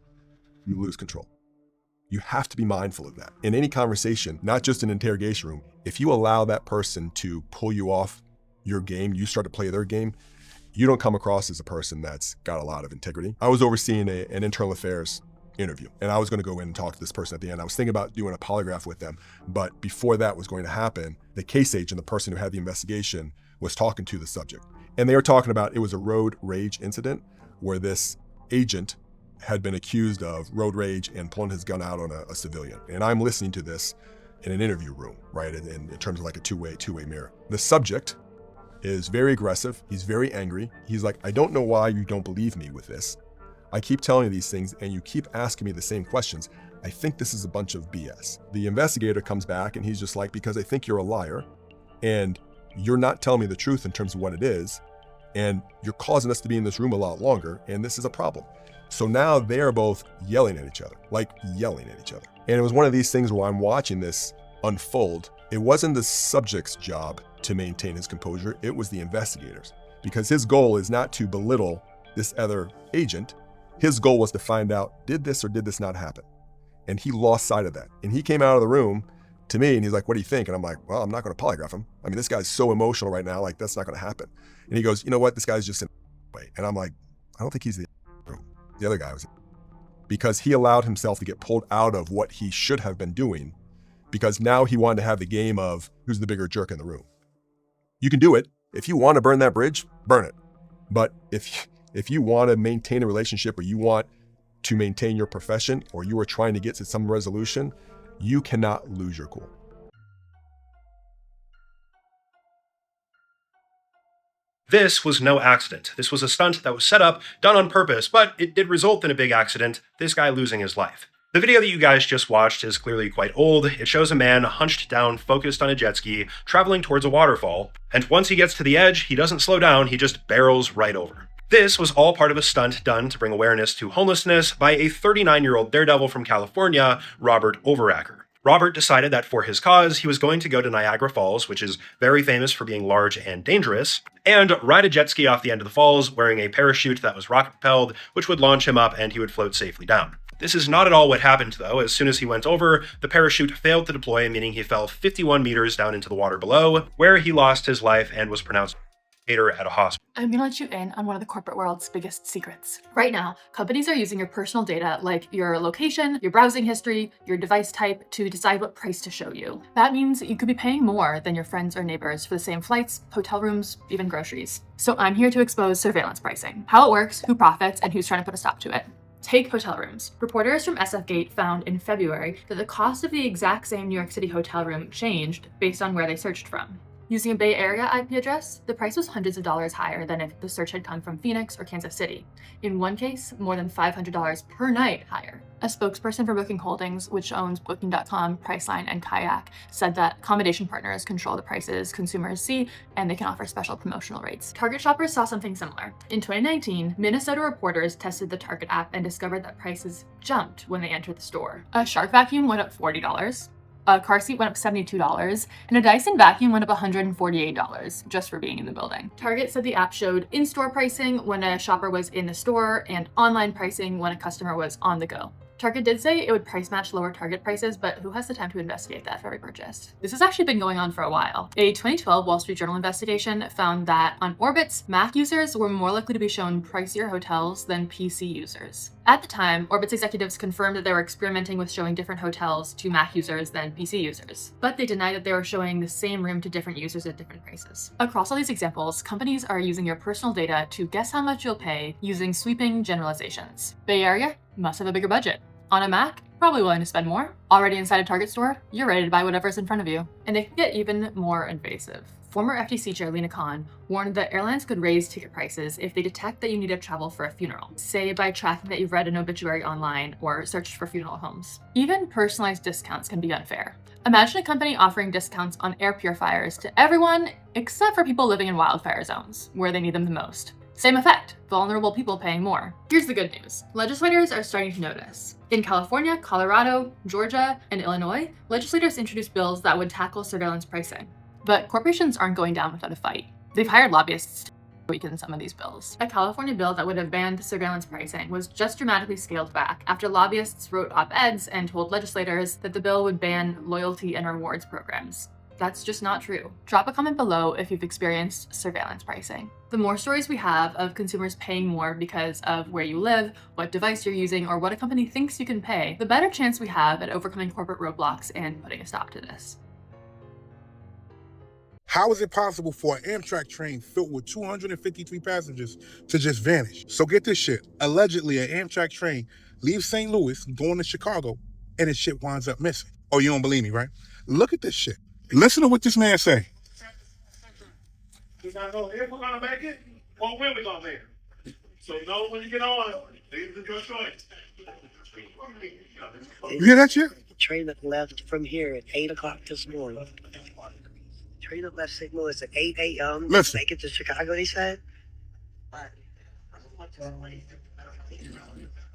you lose control. You have to be mindful of that. In any conversation, not just an interrogation room, if you allow that person to pull you off your game, you start to play their game, you don't come across as a person that's got a lot of integrity. I was overseeing an internal affairs interview, and I was going to go in and talk to this person at the end. I was thinking about doing a polygraph with them, but before that was going to happen, the case agent, the person who had the investigation, was talking to the subject. And they were talking about, it was a road rage incident where this agent had been accused of road rage and pulling his gun out on a civilian. And I'm listening to this in an interview room, right? In terms of like a two-way mirror. The subject is very aggressive. He's very angry. He's like, I don't know why you don't believe me with this. I keep telling you these things and you keep asking me the same questions. I think this is a bunch of BS. The investigator comes back and he's just like, because I think you're a liar and you're not telling me the truth in terms of what it is, and you're causing us to be in this room a lot longer, and this is a problem. So now they're both yelling at each other, like yelling at each other. And it was one of these things where I'm watching this unfold. It wasn't the subject's job to maintain his composure, it was the investigators. Because his goal is not to belittle this other agent. His goal was to find out, did this or did this not happen? And he lost sight of that. And he came out of the room to me and he's like, what do you think? And I'm like, well, I'm not gonna polygraph him. I mean, this guy's so emotional right now, like that's not gonna happen. And he goes, you know what, this guy's just in a way. And I'm like, I don't think he's the other guy was, because he allowed himself to get pulled out of what he should have been doing, because now he wanted to have the game of who's the bigger jerk in the room. You can do it. If you want to burn that bridge, burn it. But if you want to maintain a relationship, or you want to maintain your profession, or you are trying to get to some resolution, you cannot lose your cool. This was no accident. This was a stunt that was set up, done on purpose, but it did result in a big accident, this guy losing his life. The video that you guys just watched is clearly quite old. It shows a man hunched down, focused on a jet ski, traveling towards a waterfall, and once he gets to the edge, he doesn't slow down, he just barrels right over. This was all part of a stunt done to bring awareness to homelessness by a 39-year-old daredevil from California, Robert Overacker. Robert decided that for his cause, he was going to go to Niagara Falls, which is very famous for being large and dangerous, and ride a jet ski off the end of the falls wearing a parachute that was rocket-propelled, which would launch him up and he would float safely down. This is not at all what happened, though. As soon as he went over, the parachute failed to deploy, meaning he fell 51 meters down into the water below, where he lost his life and was pronounced at a hospital. I'm gonna let you in on one of the corporate world's biggest secrets. Right now, companies are using your personal data like your location, your browsing history, your device type to decide what price to show you. That means you could be paying more than your friends or neighbors for the same flights, hotel rooms, even groceries. So I'm here to expose surveillance pricing, how it works, who profits, and who's trying to put a stop to it. Take hotel rooms. Reporters from SFGate found in February that the cost of the exact same New York City hotel room changed based on where they searched from. Using a Bay Area IP address, the price was hundreds of dollars higher than if the search had come from Phoenix or Kansas City. In one case, more than $500 per night higher. A spokesperson for Booking Holdings, which owns Booking.com, Priceline, and Kayak, said that accommodation partners control the prices consumers see, and they can offer special promotional rates. Target shoppers saw something similar. In 2019, Minnesota reporters tested the Target app and discovered that prices jumped when they entered the store. A Shark vacuum went up $40. A car seat went up $72, and a Dyson vacuum went up $148 just for being in the building. Target said the app showed in-store pricing when a shopper was in the store and online pricing when a customer was on the go. Target did say it would price match lower Target prices, but who has the time to investigate that for every purchase? This has actually been going on for a while. A 2012 Wall Street Journal investigation found that on Orbitz, Mac users were more likely to be shown pricier hotels than PC users. At the time, Orbitz executives confirmed that they were experimenting with showing different hotels to Mac users than PC users, but they denied that they were showing the same room to different users at different prices. Across all these examples, companies are using your personal data to guess how much you'll pay using sweeping generalizations. Bay Area must have a bigger budget. On a Mac, probably willing to spend more. Already inside a Target store, you're ready to buy whatever's in front of you. And they can get even more invasive. Former FTC Chair Lena Khan warned that airlines could raise ticket prices if they detect that you need to travel for a funeral, say by tracking that you've read an obituary online or searched for funeral homes. Even personalized discounts can be unfair. Imagine a company offering discounts on air purifiers to everyone except for people living in wildfire zones, where they need them the most. Same effect, vulnerable people paying more. Here's the good news. Legislators are starting to notice. In California, Colorado, Georgia, and Illinois, legislators introduced bills that would tackle surveillance pricing. But corporations aren't going down without a fight. They've hired lobbyists to weaken some of these bills. A California bill that would have banned surveillance pricing was just dramatically scaled back after lobbyists wrote op-eds and told legislators that the bill would ban loyalty and rewards programs. That's just not true. Drop a comment below if you've experienced surveillance pricing. The more stories we have of consumers paying more because of where you live, what device you're using, or what a company thinks you can pay, the better chance we have at overcoming corporate roadblocks and putting a stop to this. How is it possible for an Amtrak train filled with 253 passengers to just vanish? So get this shit. Allegedly, an Amtrak train leaves St. Louis going to Chicago and his shit winds up missing. Oh, you don't believe me, right? Look at this shit. Listen to what this man say. We gotta know if we're gonna make it or when we're gonna make it. So know when you get on. These are your choice. You hear that shit? The train that left from here at 8 o'clock this morning. Train that left St. Louis at 8 a.m. Listen. Make it to Chicago, they said.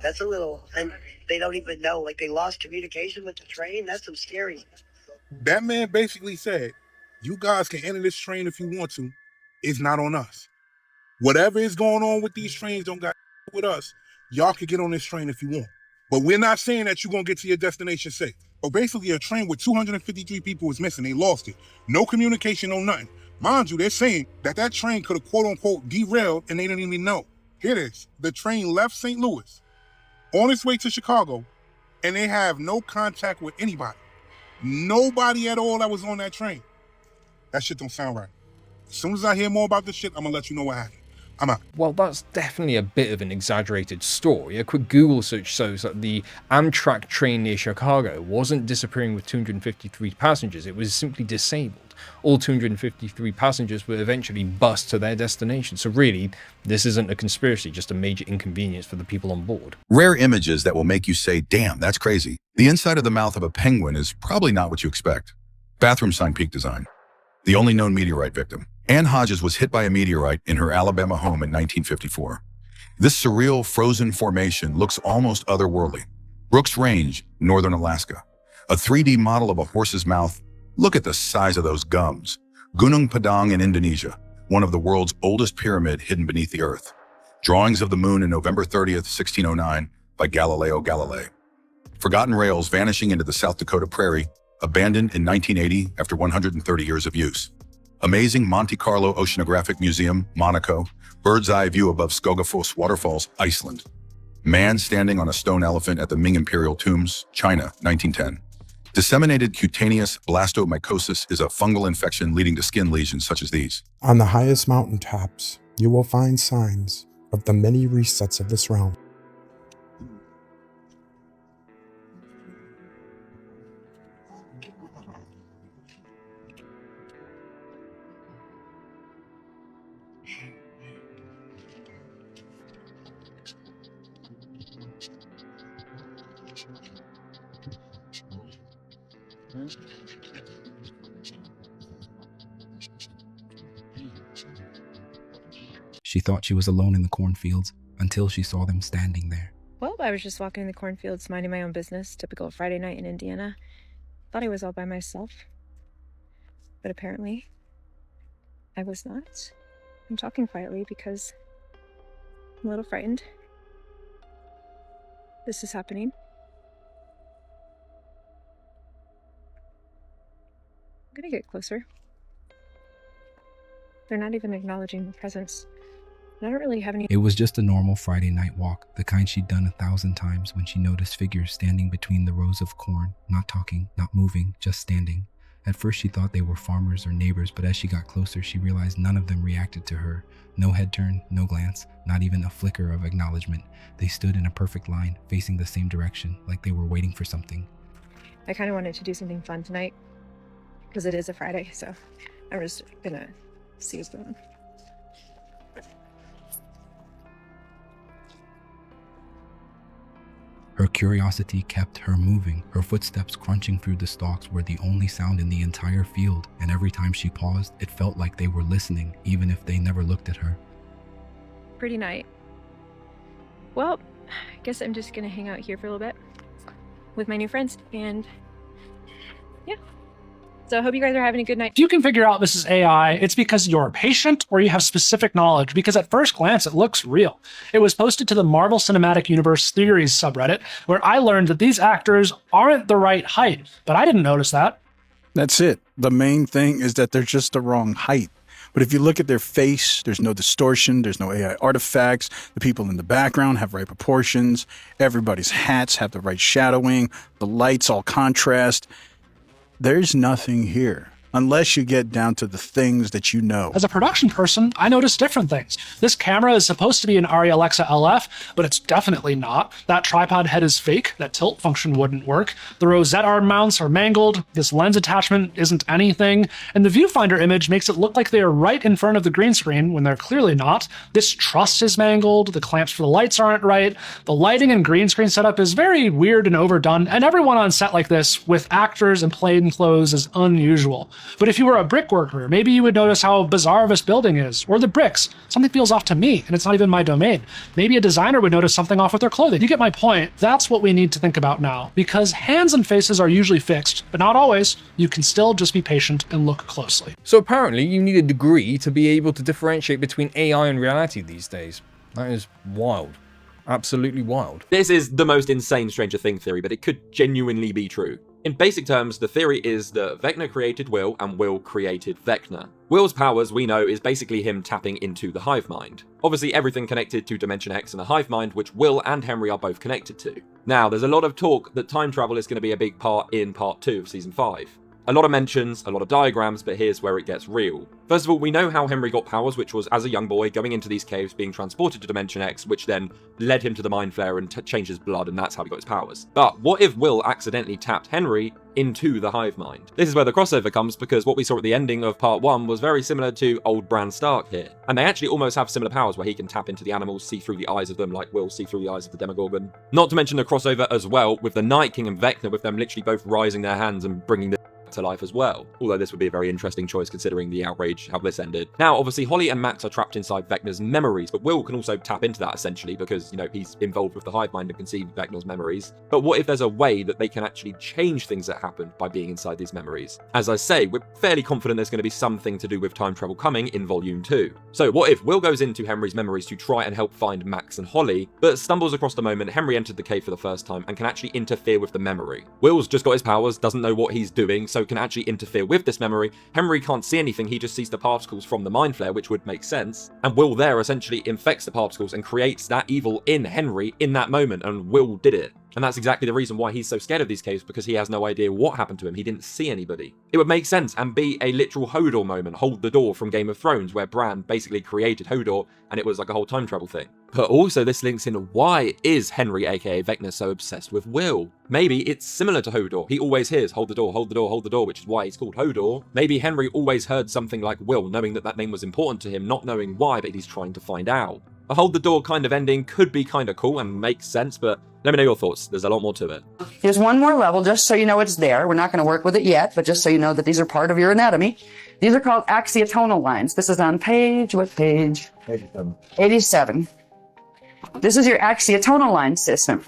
That's a little, and they don't even know. Like, they lost communication with the train. That's some scary. That man basically said, you guys can enter this train if you want to. It's not on us. Whatever is going on with these trains don't got with us. Y'all can get on this train if you want. But we're not saying that you're going to get to your destination safe. But basically, a train with 253 people was missing. They lost it. No communication, no nothing. Mind you, they're saying that that train could have quote-unquote derailed and they didn't even know. Here it is. The train left St. Louis on its way to Chicago, and they have no contact with anybody. Nobody at all that was on that train. That shit don't sound right. As soon as I hear more about this shit, I'm going to let you know what happened. I'm out. Well, that's definitely a bit of an exaggerated story. A quick Google search shows that the Amtrak train near Chicago wasn't disappearing with 253 passengers. It was simply disabled. All 253 passengers were eventually bused to their destination. So really, this isn't a conspiracy, just a major inconvenience for the people on board. Rare images that will make you say, damn, that's crazy. The inside of the mouth of a penguin is probably not what you expect. Bathroom sign peak design. The only known meteorite victim. Ann Hodges was hit by a meteorite in her Alabama home in 1954. This surreal frozen formation looks almost otherworldly. Brooks Range, northern Alaska. A 3D model of a horse's mouth. Look at the size of those gums. Gunung Padang in Indonesia, one of the world's oldest pyramid hidden beneath the earth. Drawings of the moon in November 30th, 1609 by Galileo Galilei. Forgotten rails vanishing into the South Dakota prairie, abandoned in 1980 after 130 years of use. Amazing Monte Carlo Oceanographic Museum, Monaco. Bird's eye view above Skogafoss waterfalls, Iceland. Man standing on a stone elephant at the Ming Imperial Tombs, China, 1910. Disseminated cutaneous blastomycosis is a fungal infection leading to skin lesions such as these. On the highest mountaintops, you will find signs of the many resets of this realm. She thought she was alone in the cornfields until she saw them standing there. Well, I was just walking in the cornfields, minding my own business. Typical Friday night in Indiana. Thought I was all by myself. But apparently, I was not. I'm talking quietly because I'm a little frightened. This is happening. I'm gonna get closer. They're not even acknowledging my presence. I don't really have any. It was just a normal Friday night walk, the kind she'd done 1,000 times when she noticed figures standing between the rows of corn, not talking, not moving, just standing. At first she thought they were farmers or neighbors, but as she got closer, she realized none of them reacted to her. No head turn, no glance, not even a flicker of acknowledgement. They stood in a perfect line, facing the same direction, like they were waiting for something. I kind of wanted to do something fun tonight because it is a Friday, so I'm just gonna see what's going on. Her curiosity kept her moving. Her footsteps crunching through the stalks were the only sound in the entire field, and every time she paused, it felt like they were listening, even if they never looked at her. Pretty night. Well, I guess I'm just gonna hang out here for a little bit with my new friends, and yeah. So I hope you guys are having a good night. If you can figure out this is AI, it's because you're patient or you have specific knowledge, because at first glance, it looks real. It was posted to the Marvel Cinematic Universe Theories subreddit, where I learned that these actors aren't the right height, but I didn't notice that. That's it. The main thing is that they're just the wrong height. But if you look at their face, there's no distortion, there's no AI artifacts, the people in the background have right proportions, everybody's hats have the right shadowing, the lights all contrast. There's nothing here. unless you get down to the things that you know. As a production person, I notice different things. This camera is supposed to be an Arri Alexa LF, but it's definitely not. That tripod head is fake. That tilt function wouldn't work. The rosette arm mounts are mangled. This lens attachment isn't anything. And the viewfinder image makes it look like they are right in front of the green screen when they're clearly not. This truss is mangled. The clamps for the lights aren't right. The lighting and green screen setup is very weird and overdone, and everyone on set like this, with actors in plain clothes, is unusual. But if you were a brick worker, maybe you would notice how bizarre this building is, or the bricks. Something feels off to me, and it's not even my domain. Maybe a designer would notice something off with their clothing. You get my point. That's what we need to think about now, because hands and faces are usually fixed, but not always. You can still just be patient and look closely. So apparently you need a degree to be able to differentiate between AI and reality these days. That is wild. Absolutely wild. This is the most insane Stranger Things theory, but it could genuinely be true. In basic terms, the theory is that Vecna created Will and Will created Vecna. Will's powers, we know, is basically him tapping into the hive mind. Obviously everything connected to Dimension X and the hive mind, which Will and Henry are both connected to. Now, there's a lot of talk that time travel is going to be a big part in part 2 of season 5. A lot of mentions, a lot of diagrams, but here's where it gets real. First of all, we know how Henry got powers, which was as a young boy going into these caves, being transported to Dimension X, which then led him to the Mind Flayer and changed his blood, and that's how he got his powers. But what if Will accidentally tapped Henry into the hive mind? This is where the crossover comes, because what we saw at the ending of part 1 was very similar to old Bran Stark here. And they actually almost have similar powers, where he can tap into the animals, see through the eyes of them, like Will see through the eyes of the Demogorgon. Not to mention the crossover as well with the Night King and Vecna, with them literally both rising their hands and bringing the to life as well. Although this would be a very interesting choice considering the outrage, how this ended. Now, obviously, Holly and Max are trapped inside Vecna's memories, but Will can also tap into that essentially because, you know, he's involved with the hive mind and can see Vecna's memories. But what if there's a way that they can actually change things that happened by being inside these memories? As I say, we're fairly confident there's going to be something to do with time travel coming in Volume 2. So what if Will goes into Henry's memories to try and help find Max and Holly, but stumbles across the moment Henry entered the cave for the first time and can actually interfere with the memory? Will's just got his powers, doesn't know what he's doing, so can actually interfere with this memory. Henry can't see anything, he just sees the particles from the Mind Flayer, which would make sense. And Will there essentially infects the particles and creates that evil in Henry in that moment, and Will did it. And that's exactly the reason why he's so scared of these caves, because he has no idea what happened to him. He didn't see anybody. It would make sense and be a literal Hodor moment, Hold the Door from Game of Thrones, where Bran basically created Hodor and it was like a whole time travel thing. But also this links in why is Henry aka Vecna so obsessed with Will? Maybe it's similar to Hodor. He always hears hold the door, hold the door, hold the door, which is why he's called Hodor. Maybe Henry always heard something like Will, knowing that that name was important to him, not knowing why, but he's trying to find out. A hold the door kind of ending could be kind of cool and makes sense, but let me know your thoughts. There's a lot more to it. Here's one more level, just so you know it's there. We're not going to work with it yet, but just so you know that these are part of your anatomy. These are called axiotonal lines. This is on page, what page? 87. This is your axiotonal line system.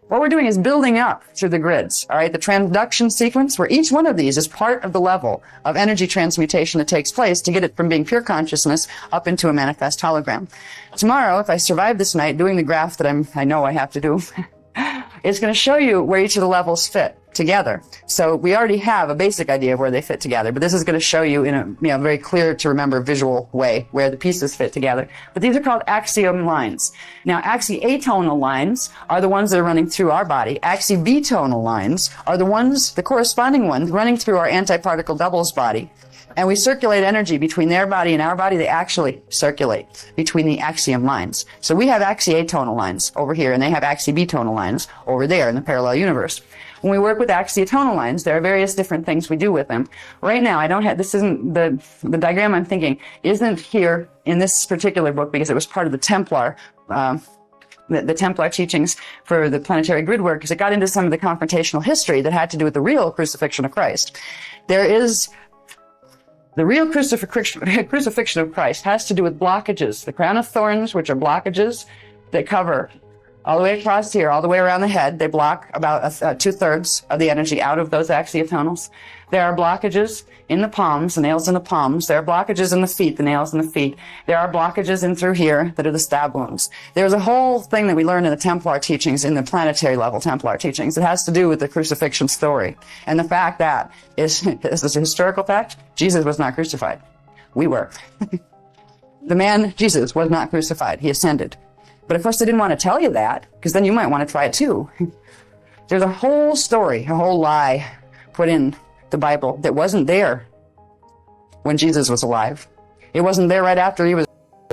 What we're doing is building up through the grids, all right? The transduction sequence, where each one of these is part of the level of energy transmutation that takes place to get it from being pure consciousness up into a manifest hologram. Tomorrow, if I survive this night doing the graph that I know I have to do, it's going to show you where each of the levels fit together. So we already have a basic idea of where they fit together, but this is going to show you in a very clear to remember visual way where the pieces fit together. But these are called axiom lines. Now, axiatonal lines are the ones that are running through our body. Axi-B-tonal lines are the corresponding ones running through our antiparticle doubles body. And we circulate energy between their body and our body. They actually circulate between the axiom lines. So we have axiatonal lines over here, and they have axi-B-tonal lines over there in the parallel universe. When we work with axiatonal lines, there are various different things we do with them. Right now, this isn't, the diagram I'm thinking isn't here in this particular book because it was part of the Templar, the Templar teachings for the planetary grid work, because it got into some of the confrontational history that had to do with the real crucifixion of Christ. The real crucifixion of Christ has to do with blockages. The crown of thorns, which are blockages that cover all the way across here, all the way around the head. They block about 2/3 of the energy out of those axiotonals. There are blockages in the palms, the nails in the palms. There are blockages in the feet, the nails in the feet. There are blockages in through here that are the stab wounds. There's a whole thing that we learn in the Templar teachings, in the planetary level Templar teachings, that has to do with the crucifixion story. And the fact that is a historical fact, Jesus was not crucified. We were. The man, Jesus, was not crucified. He ascended. But of course, they didn't want to tell you that, because then you might want to try it too. There's a whole story, a whole lie put in the Bible that wasn't there when Jesus was alive. It wasn't there right after he was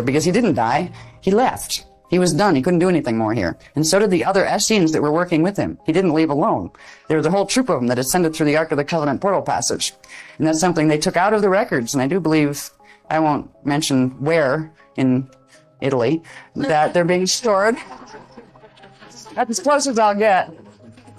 because he didn't die. He left. He was done. He couldn't do anything more here. And so did the other Essenes that were working with him. He didn't leave alone. There was a whole troop of them that ascended through the Ark of the Covenant portal passage. And that's something they took out of the records. And I do believe, I won't mention where in Italy, that they're being stored. That's as close as I'll get.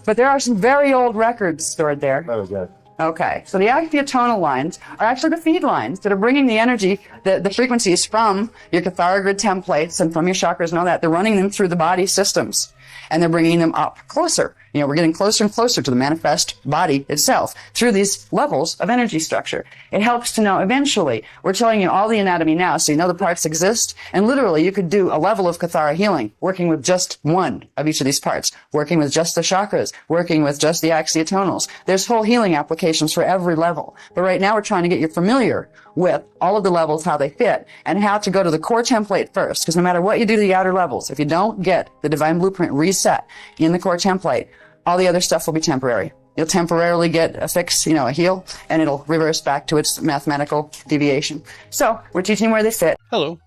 But there are some very old records stored there. That was good. Okay, so the axiatonal lines are actually the feed lines that are bringing the energy, the frequencies from your Cathara grid templates and from your chakras and all that. They're running them through the body systems, and they're bringing them up closer. You know, we're getting closer and closer to the manifest body itself through these levels of energy structure. It helps to know eventually. We're telling you all the anatomy now, so you know the parts exist. And literally, you could do a level of Cathara healing, working with just one of each of these parts, working with just the chakras, working with just the axiatonals. There's whole healing applications for every level. But right now, we're trying to get you familiar with all of the levels, how they fit, and how to go to the core template first. Because no matter what you do to the outer levels, if you don't get the divine blueprint reset in the core template, all the other stuff will be temporary. You'll temporarily get a fix, you know, a heal, and it'll reverse back to its mathematical deviation. So, we're teaching where they fit. Hello.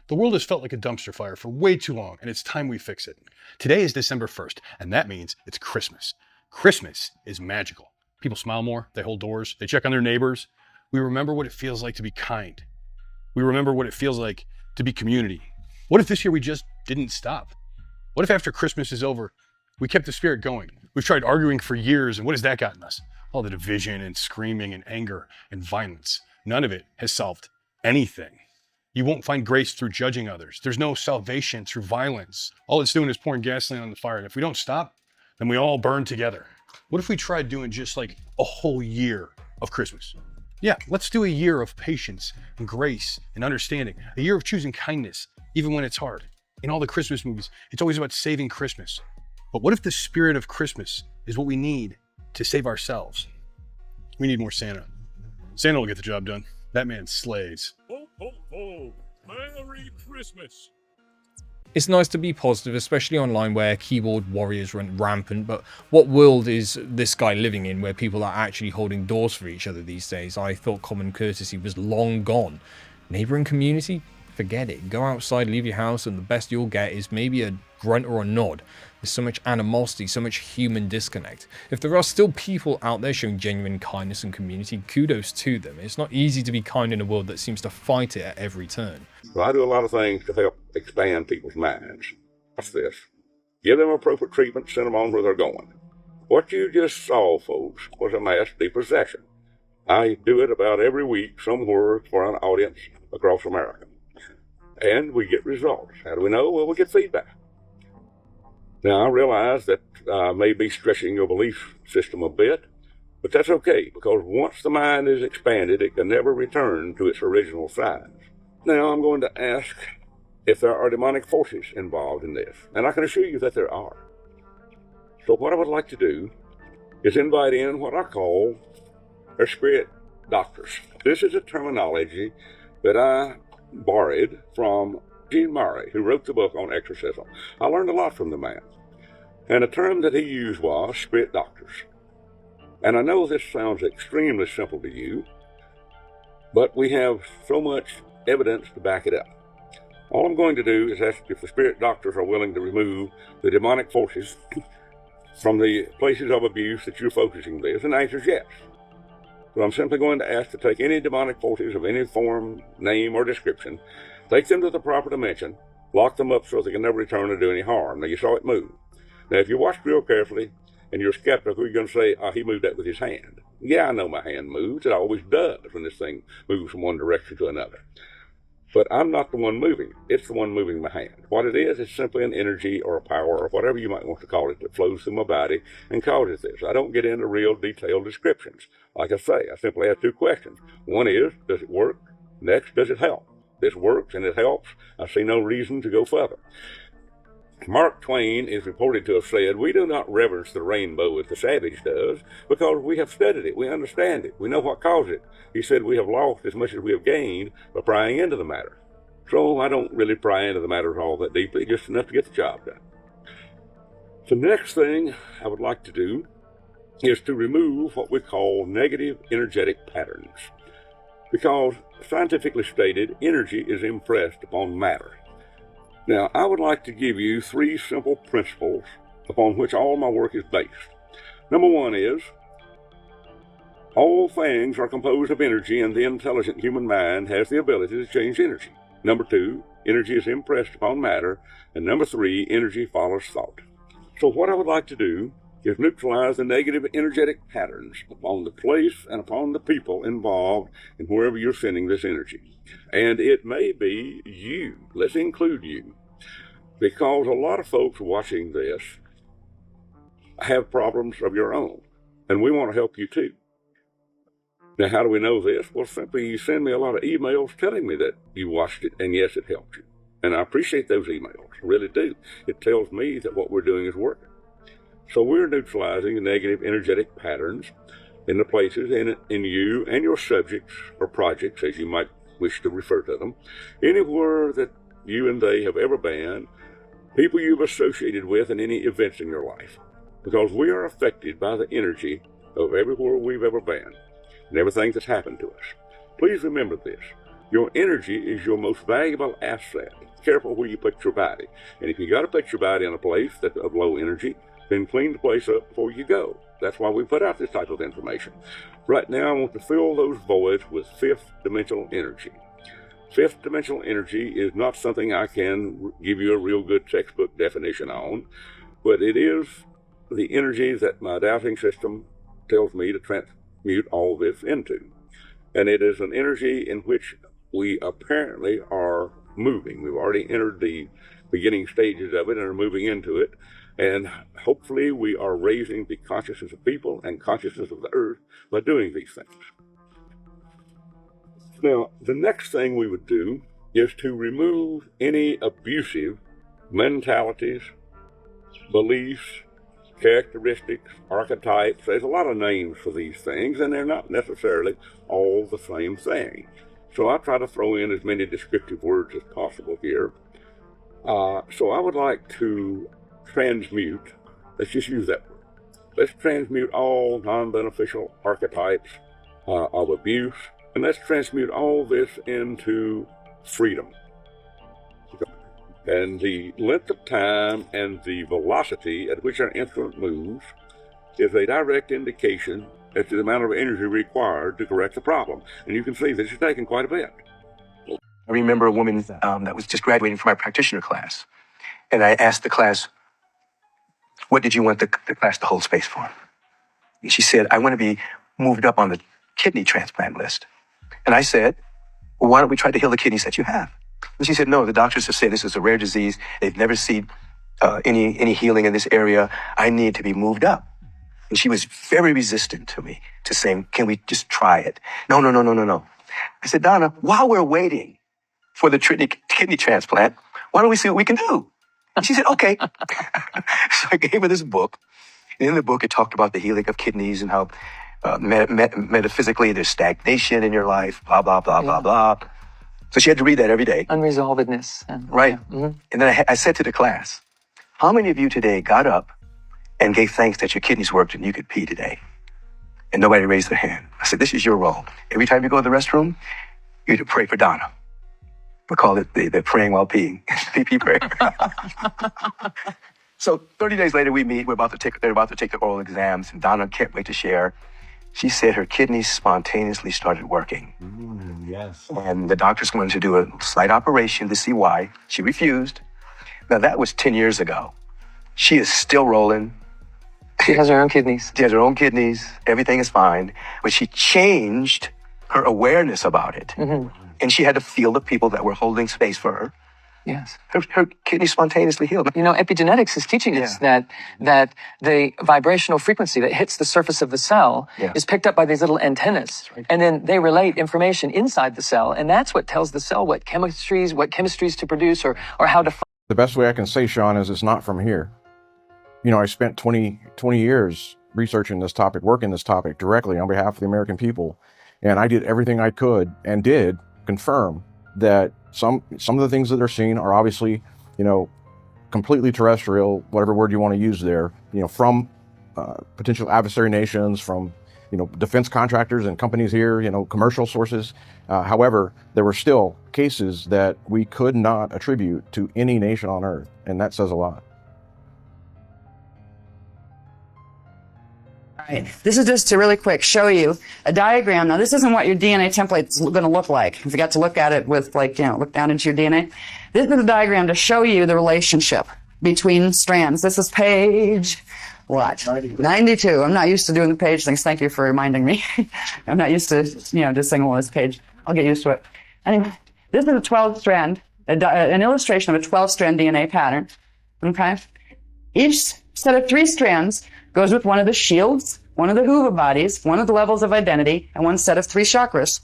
The world has felt like a dumpster fire for way too long, and it's time we fix it. Today is December 1st, and that means it's Christmas. Christmas is magical. People smile more, they hold doors, they check on their neighbors. We remember what it feels like to be kind. We remember what it feels like to be community. What if this year we just didn't stop? What if after Christmas is over, we kept the spirit going? We've tried arguing for years, and what has that gotten us? All the division and screaming and anger and violence. None of it has solved anything. You won't find grace through judging others. There's no salvation through violence. All it's doing is pouring gasoline on the fire. And if we don't stop, then we all burn together. What if we tried doing just like a whole year of Christmas? Yeah, let's do a year of patience and grace and understanding. A year of choosing kindness, even when it's hard. In all the Christmas movies, it's always about saving Christmas. But what if the spirit of Christmas is what we need to save ourselves? We need more Santa. Santa will get the job done. That man slays. Ho, ho, ho. Merry Christmas. It's nice to be positive, especially online where keyboard warriors run rampant, but what world is this guy living in where people are actually holding doors for each other these days? I thought common courtesy was long gone. Neighboring community? Forget it. Go outside, leave your house, and the best you'll get is maybe a grunt or a nod. There's so much animosity, so much human disconnect. If there are still people out there showing genuine kindness and community, kudos to them. It's not easy to be kind in a world that seems to fight it at every turn. So I do a lot of things to help expand people's minds. What's this? Give them appropriate treatment, send them on where they're going. What you just saw, folks, was a mass depossession. I do it about every week somewhere for an audience across America. And we get results. How do we know? Well, we get feedback. Now, I realize that I may be stretching your belief system a bit, but that's okay, because once the mind is expanded, it can never return to its original size. Now, I'm going to ask if there are demonic forces involved in this, and I can assure you that there are. So what I would like to do is invite in what I call our spirit doctors. This is a terminology that I borrowed from Gene Murray, who wrote the book on exorcism. I learned a lot from the man. And the term that he used was spirit doctors. And I know this sounds extremely simple to you, but we have so much evidence to back it up. All I'm going to do is ask if the spirit doctors are willing to remove the demonic forces from the places of abuse that you're focusing this, and the answer is yes. So I'm simply going to ask to take any demonic forces of any form, name, or description, take them to the proper dimension, lock them up so they can never return or do any harm. Now, you saw it move. Now, if you watched real carefully and you're skeptical, you're going to say, he moved that with his hand. Yeah, I know my hand moves. It always does when this thing moves from one direction to another. But I'm not the one moving. It's the one moving my hand. What it is simply an energy or a power or whatever you might want to call it that flows through my body and causes this. I don't get into real detailed descriptions. Like I say, I simply have two questions. One is, does it work? Next, does it help? This works and it helps. I see no reason to go further. Mark Twain is reported to have said, we do not reverence the rainbow as the savage does, because we have studied it, we understand it, we know what caused it. He said, we have lost as much as we have gained by prying into the matter. So I don't really pry into the matter all that deeply, just enough to get the job done. The next thing I would like to do is to remove what we call negative energetic patterns. because, scientifically stated, energy is impressed upon matter. Now, I would like to give you 3 simple principles upon which all my work is based. Number 1 is, all things are composed of energy, and the intelligent human mind has the ability to change energy. Number 2, energy is impressed upon matter. And number 3, energy follows thought. So what I would like to do is neutralize the negative energetic patterns upon the place and upon the people involved in wherever you're sending this energy. And it may be you. Let's include you. Because a lot of folks watching this have problems of your own, and we want to help you too. Now, how do we know this? Well, simply you send me a lot of emails telling me that you watched it, and yes, it helped you. And I appreciate those emails, I really do. It tells me that what we're doing is working. So we're neutralizing the negative energetic patterns in the places in you and your subjects or projects, as you might wish to refer to them, anywhere that you and they have ever been, people you've associated with, and any events in your life. Because we are affected by the energy of everywhere we've ever been and everything that's happened to us. Please remember this. Your energy is your most valuable asset. Careful where you put your body. And if you got to put your body in a place that's of low energy, then clean the place up before you go. That's why we put out this type of information. Right now, I want to fill those voids with fifth dimensional energy. Fifth dimensional energy is not something I can give you a real good textbook definition on, but it is the energy that my dowsing system tells me to transmute all this into. And it is an energy in which we apparently are moving. We've already entered the beginning stages of it and are moving into it. And hopefully we are raising the consciousness of people and consciousness of the earth by doing these things. Now, the next thing we would do is to remove any abusive mentalities, beliefs, characteristics, archetypes. There's a lot of names for these things, and they're not necessarily all the same thing. So I try to throw in as many descriptive words as possible here. So I would like to transmute, let's just use that word. Let's transmute all non-beneficial archetypes of abuse, and let's transmute all this into freedom. And the length of time and the velocity at which our instrument moves is a direct indication as to the amount of energy required to correct the problem. And you can see this is taking quite a bit. I remember a woman that was just graduating from my practitioner class. And I asked the class, what did you want the class to hold space for? And she said, I want to be moved up on the kidney transplant list. And I said, well, why don't we try to heal the kidneys that you have? And she said, no, the doctors have said this is a rare disease. They've never seen any healing in this area. I need to be moved up. And she was very resistant to me, to saying, can we just try it? No. I said, Donna, while we're waiting for the kidney transplant, why don't we see what we can do? And she said, okay. So I gave her this book. And in the book, it talked about the healing of kidneys and how metaphysically there's stagnation in your life, blah, blah, blah, blah, blah. So she had to read that every day. Unresolvedness. Right. Yeah. Mm-hmm. And then I said to the class, how many of you today got up and gave thanks that your kidneys worked and you could pee today? And nobody raised their hand. I said, this is your role. Every time you go to the restroom, you need to pray for Donna. We call it the praying while peeing. PP prayer. So 30 days later, we meet. They're about to take the oral exams, and Donna can't wait to share. She said her kidneys spontaneously started working. Yes. And the doctors wanted to do a slight operation to see why. She refused. Now, that was 10 years ago. She is still rolling. She has her own kidneys. She has her own kidneys. Everything is fine. But she changed her awareness about it. Mm-hmm. And she had to feel the people that were holding space for her. Yes. Her kidneys spontaneously healed. You know, epigenetics is teaching us that the vibrational frequency that hits the surface of the cell is picked up by these little antennas. Right. And then they relate information inside the cell. And that's what tells the cell what chemistries to produce or how to... The best way I can say, Sean, is it's not from here. You know, I spent 20 years researching this topic, working this topic directly on behalf of the American people. And I did everything I could and did confirm that some of the things that they're seeing are obviously, you know, completely terrestrial, whatever word you want to use there, you know, from potential adversary nations, from defense contractors and companies here, commercial sources. However, there were still cases that we could not attribute to any nation on Earth, and that says a lot. Right. This is just to really quick show you a diagram. Now, this isn't what your DNA template is going to look like. If you got to look at it with, look down into your DNA. This is a diagram to show you the relationship between strands. This is page, 92. I'm not used to doing the page things. Thank you for reminding me. I'm not used to, just saying, well, this page. I'll get used to it. Anyway, this is a 12-strand, an illustration of a 12-strand DNA pattern. Okay? Each set of 3 strands goes with one of the shields, one of the Hoover bodies, one of the levels of identity, and one set of 3 chakras.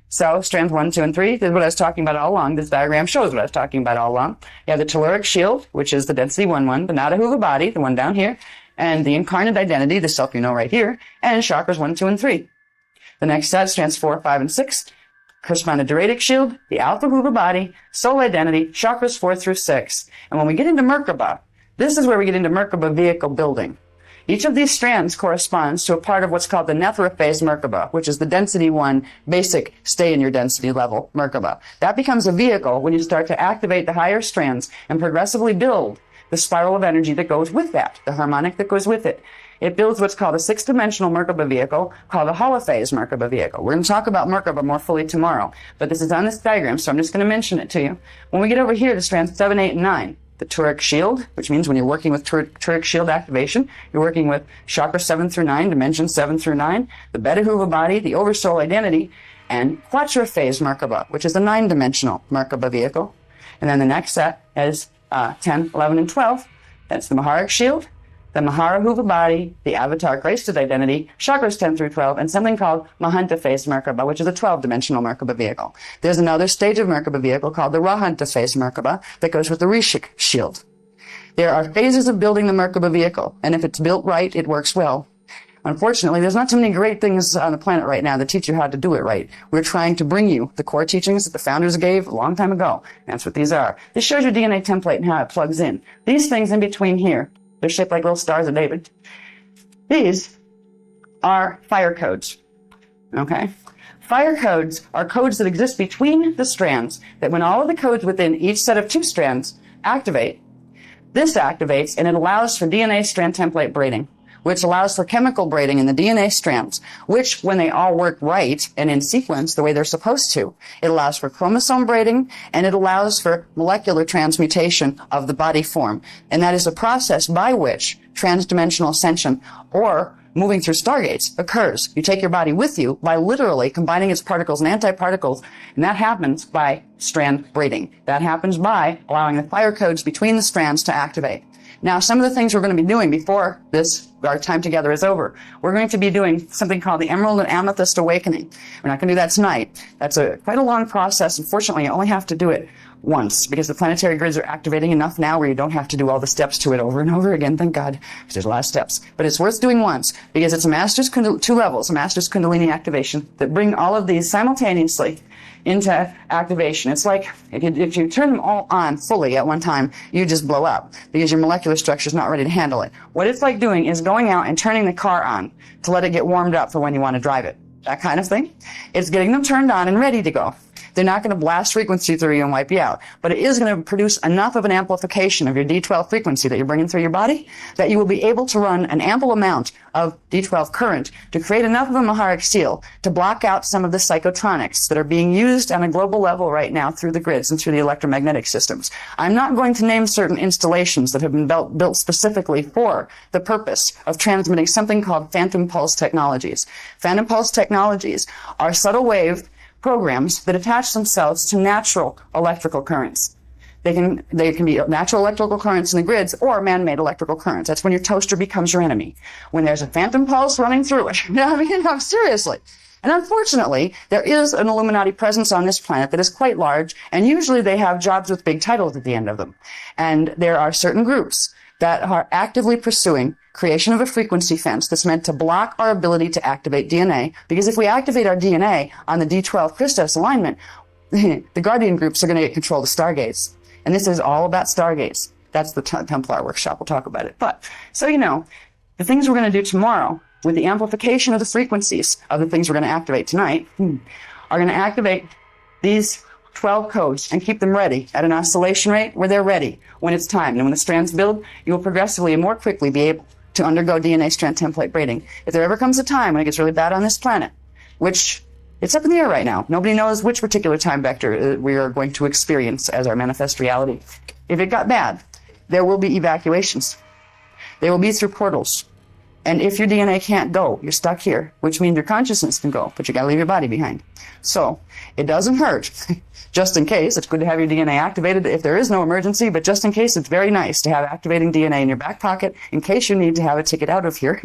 So strands 1, 2, and 3, this is what I was talking about all along. This diagram shows what I was talking about all along. You have the telluric shield, which is the density 1, the Nada Hoover body, the one down here, and the incarnate identity, the self right here, and chakras 1, 2, and 3. The next set, strands 4, 5, and 6, correspond to Doradic shield, the Alpha Hoover body, soul identity, chakras 4 through 6. And when we get into Merkaba, this is where we get into Merkaba vehicle building. Each of these strands corresponds to a part of what's called the Nethra phase Merkaba, which is the density 1 basic stay in your density level Merkaba. That becomes a vehicle when you start to activate the higher strands and progressively build the spiral of energy that goes with that, the harmonic that goes with it. It builds what's called a 6-dimensional Merkaba vehicle called a holophase Merkaba vehicle. We're going to talk about Merkaba more fully tomorrow, but this is on this diagram, so I'm just going to mention it to you. When we get over here to strands 7, 8, and 9, the Turic shield, which means when you're working with Turic shield activation, you're working with chakra 7 through 9, dimensions 7 through 9, the Beta Hoover body, the Oversoul identity, and Quattro phase Merkaba, which is a 9-dimensional Merkaba vehicle. And then the next set is 10, 11, and 12. That's the Maharic shield, the Mahara Hoover body, the Avatar Graced identity, chakras 10 through 12, and something called Mahanta phase Merkaba, which is a 12-dimensional Merkaba vehicle. There's another stage of Merkaba vehicle called the Rahanta phase Merkaba that goes with the Rishik shield. There are phases of building the Merkaba vehicle, and if it's built right, it works well. Unfortunately, there's not too many great things on the planet right now that teach you how to do it right. We're trying to bring you the core teachings that the founders gave a long time ago. That's what these are. This shows your DNA template and how it plugs in. These things in between here, they're shaped like little stars of David. These are fire codes. Okay? Fire codes are codes that exist between the strands that when all of the codes within each set of 2 strands activate, this activates and it allows for DNA strand template braiding, which allows for chemical braiding in the DNA strands, which, when they all work right and in sequence the way they're supposed to, it allows for chromosome braiding and it allows for molecular transmutation of the body form. And that is a process by which transdimensional ascension or moving through stargates occurs. You take your body with you by literally combining its particles and antiparticles, and that happens by strand braiding. That happens by allowing the fire codes between the strands to activate. Now, some of the things we're going to be doing before our time together is over, we're going to be doing something called the Emerald and Amethyst Awakening. We're not going to do that tonight. That's quite a long process. Unfortunately, you only have to do it once because the planetary grids are activating enough now where you don't have to do all the steps to it over and over again. Thank God, because there's a lot of steps. But it's worth doing once because it's a master's 2 levels, a master's Kundalini activation that bring all of these simultaneously into activation. It's like if you turn them all on fully at one time, you just blow up because your molecular structure is not ready to handle it. What it's like doing is going out and turning the car on to let it get warmed up for when you want to drive it. That kind of thing. It's getting them turned on and ready to go. They're not going to blast frequency through you and wipe you out, but it is going to produce enough of an amplification of your D12 frequency that you're bringing through your body that you will be able to run an ample amount of D12 current to create enough of a Maharic seal to block out some of the psychotronics that are being used on a global level right now through the grids and through the electromagnetic systems. I'm not going to name certain installations that have been built specifically for the purpose of transmitting something called phantom pulse technologies. Phantom pulse technologies are subtle wave programs that attach themselves to natural electrical currents. They can be natural electrical currents in the grids or man-made electrical currents. That's when your toaster becomes your enemy. When there's a phantom pulse running through it. Seriously. And unfortunately, there is an Illuminati presence on this planet that is quite large, and usually they have jobs with big titles at the end of them. And there are certain groups that are actively pursuing creation of a frequency fence that's meant to block our ability to activate DNA, because if we activate our DNA on the D12 Christos alignment, the Guardian groups are going to get control of the Stargates. And this is all about Stargates. That's the Templar workshop. We'll talk about it. But, so you know, the things we're going to do tomorrow with the amplification of the frequencies of the things we're going to activate tonight, are going to activate these 12 codes and keep them ready at an oscillation rate where they're ready when it's time. And when the strands build, you will progressively and more quickly be able to undergo DNA strand template braiding. If there ever comes a time when it gets really bad on this planet, which it's up in the air right now. Nobody knows which particular time vector we are going to experience as our manifest reality. If it got bad, there will be evacuations. They will be through portals. And if your DNA can't go, you're stuck here, which means your consciousness can go, but you gotta leave your body behind. So, it doesn't hurt. Just in case, it's good to have your DNA activated if there is no emergency, but just in case, it's very nice to have activating DNA in your back pocket in case you need to have a ticket out of here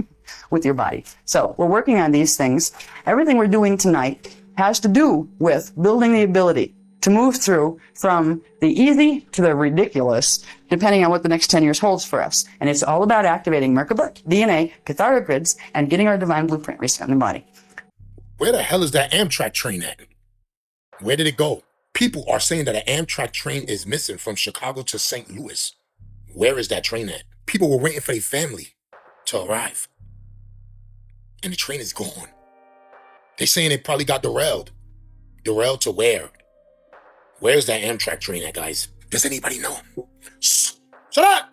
with your body. So, we're working on these things. Everything we're doing tonight has to do with building the ability to move through from the easy to the ridiculous, depending on what the next 10 years holds for us. And it's all about activating Merkaba, DNA, Cathara grids, and getting our divine blueprint reset in the body. Where the hell is that Amtrak train at? Where did it go? People are saying that an Amtrak train is missing from Chicago to St. Louis. Where is that train at? People were waiting for their family to arrive. And the train is gone. They're saying it probably got derailed. Derailed to where? Where's that Amtrak train at, guys? Does anybody know? Shut up!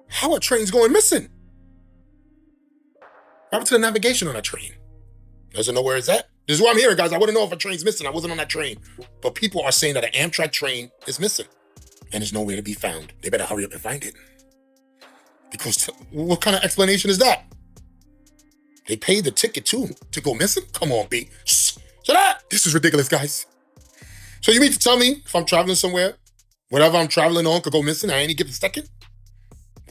How are trains going missing? What happened to the navigation on that train? Doesn't know where it's at? This is what I'm hearing, guys. I wouldn't know if a train's missing. I wasn't on that train. But people are saying that an Amtrak train is missing. And it's nowhere to be found. They better hurry up and find it. Because what kind of explanation is that? They paid the ticket too to go missing? Come on, B. Shut up! This is ridiculous, guys. So you mean to tell me if I'm traveling somewhere, whatever I'm traveling on could go missing at any given second?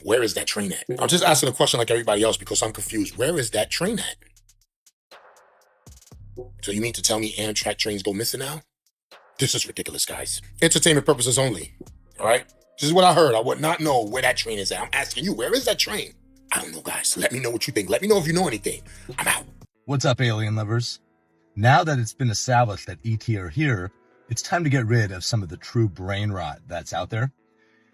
Where is that train at? I'm just asking a question like everybody else because I'm confused. Where is that train at? So you mean to tell me Amtrak trains go missing now? This is ridiculous, guys. Entertainment purposes only, all right? This is what I heard. I would not know where that train is at. I'm asking you, where is that train? I don't know, guys. Let me know what you think. Let me know if you know anything. I'm out. What's up, alien lovers? Now that it's been established that ET are here, it's time to get rid of some of the true brain rot that's out there.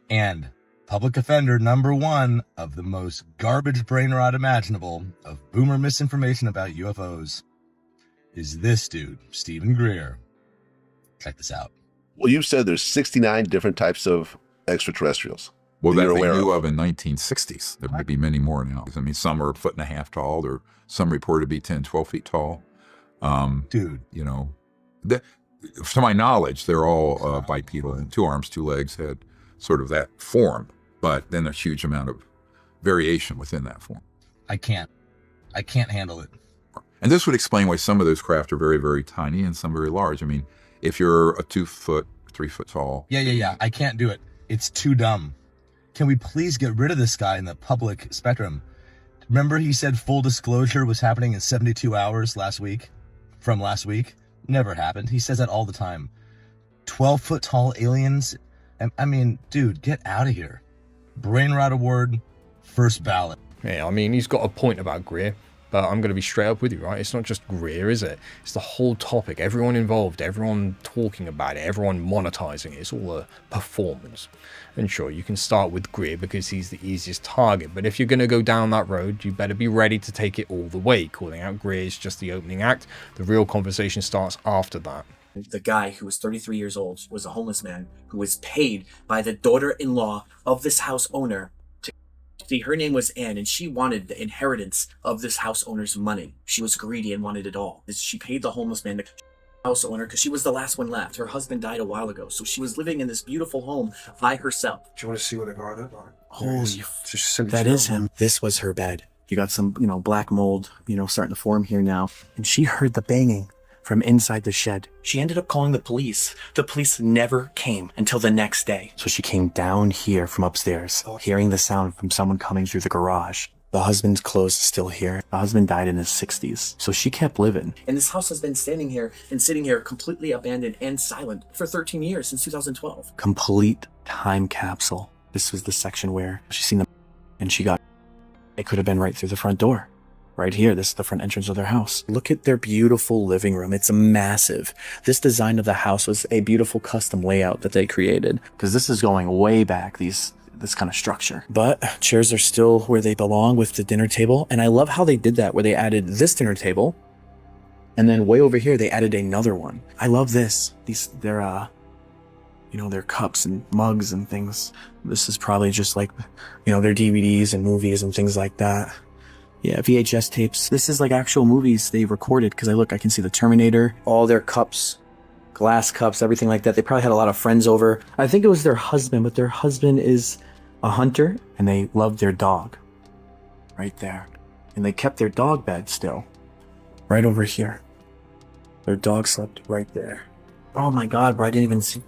And public offender #1 of the most garbage brain rot imaginable of boomer misinformation about UFOs is this dude, Stephen Greer. Check this out. Well, you said there's 69 different types of extraterrestrials. Well, that you're they aware knew of in 1960s. There might be many more now. I mean, some are 1.5 feet tall, or some reported to be 10, 12 feet tall. Dude, you know, to my knowledge, they're all bipedal, 2 arms, 2 legs, had sort of that form, but then a huge amount of variation within that form. I can't handle it. And this would explain why some of those craft are very, very tiny and some very large. I mean, if you're a 2 foot, 3 foot tall. Yeah. I can't do it. It's too dumb. Can we please get rid of this guy in the public spectrum? Remember he said full disclosure was happening in 72 hours last week? From last week? Never happened. He says that all the time. 12-foot tall aliens? I mean, dude, get out of here. Brain rot award, first ballot. Yeah, I mean, he's got a point about Greer, but I'm going to be straight up with you, right? It's not just Greer, is it? It's the whole topic. Everyone involved, everyone talking about it, everyone monetizing it. It's all a performance. And sure, you can start with Greer because he's the easiest target, but if you're going to go down that road, you better be ready to take it all the way. Calling out Greer is just the opening act. The real conversation starts after that. The guy who was 33 years old was a homeless man who was paid by the daughter-in-law of this house owner. Her name was Anne, and she wanted the inheritance of this house owner's money. She was greedy and wanted it all. She paid the homeless man, the house owner, because she was the last one left. Her husband died a while ago, so she was living in this beautiful home by herself. Do you want to see what I got up on? Holy, that is him. This was her bed. You got some, black mold, starting to form here now. And she heard the banging from inside the shed. She ended up calling the police. The police never came until the next day. So she came down here from upstairs, hearing the sound from someone coming through the garage. The husband's clothes is still here. The husband died in his 60s. So she kept living. And this house has been standing here and sitting here completely abandoned and silent for 13 years, since 2012. Complete time capsule. This was the section where she seen them and she got, it could have been right through the front door. Right here, this is the front entrance of their house. Look at their beautiful living room. It's massive. This design of the house was a beautiful custom layout that they created, because this is going way back. These this kind of structure. But chairs are still where they belong with the dinner table. And I love how they did that, where they added this dinner table. And then way over here, they added another one. I love this. They're their cups and mugs and things. This is probably just like, their DVDs and movies and things like that. Yeah, VHS tapes. This is like actual movies they recorded, because I can see the Terminator, all their cups, glass cups, everything like that. They probably had a lot of friends over. I think it was their husband, but their husband is a hunter, and they loved their dog right there. And they kept their dog bed still right over here. Their dog slept right there. Oh my God, bro, I didn't even see.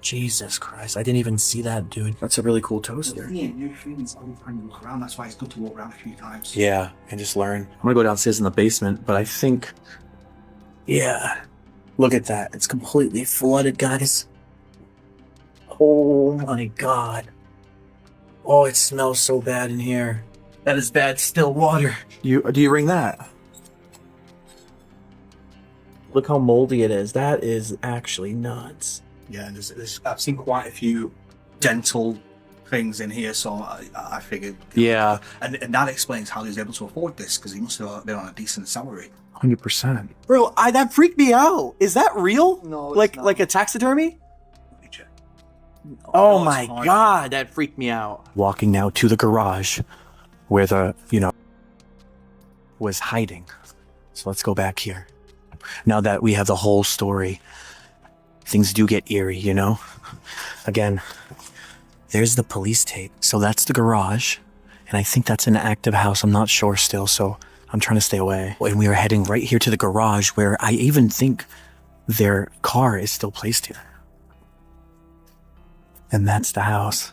Jesus Christ, I didn't even see that, dude. That's a really cool toaster. New things all the time to look around. That's why it's good to walk around a few times. Yeah, and just learn. I'm gonna go downstairs in the basement, but I think, yeah. Look at that. It's completely flooded, guys. Oh my God. Oh, it smells so bad in here. That is bad still water. Do you ring that? Look how moldy it is. That is actually nuts. Yeah, and I've seen quite a few dental things in here, so I figured. Yeah. And that explains how he was able to afford this, because he must have been on a decent salary. 100%. Bro, that freaked me out. Is that real? No, like a taxidermy? Let me check. Oh my God, that freaked me out. Walking now to the garage where the, was hiding. So let's go back here. Now that we have the whole story, things do get eerie, Again, there's the police tape. So that's the garage. And I think that's an active house. I'm not sure still, so I'm trying to stay away. And we are heading right here to the garage, where I even think their car is still placed here. And that's the house.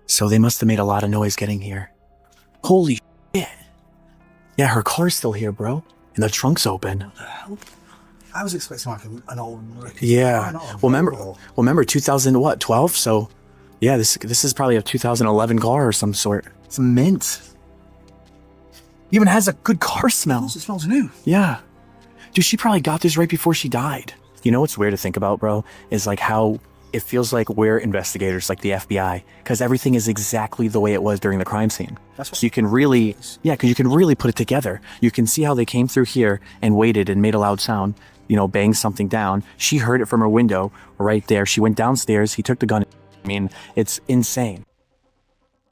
So they must have made a lot of noise getting here. Holy shit. Yeah, her car's still here, bro. And the trunk's open. What the hell? I was expecting like an old... Yeah. Well, remember 2012? So, yeah, this is probably a 2011 car or some sort. Some mint. Even has a good car smell. It smells new. Yeah. Dude, she probably got this right before she died. You know what's weird to think about, bro? Is like how it feels like we're investigators, like the FBI, because everything is exactly the way it was during the crime scene. That's what so you can really, because you can really put it together. You can see how they came through here and waited and made a loud sound, banged something down. She heard it from her window right there. She went downstairs. He took the gun. I mean, it's insane.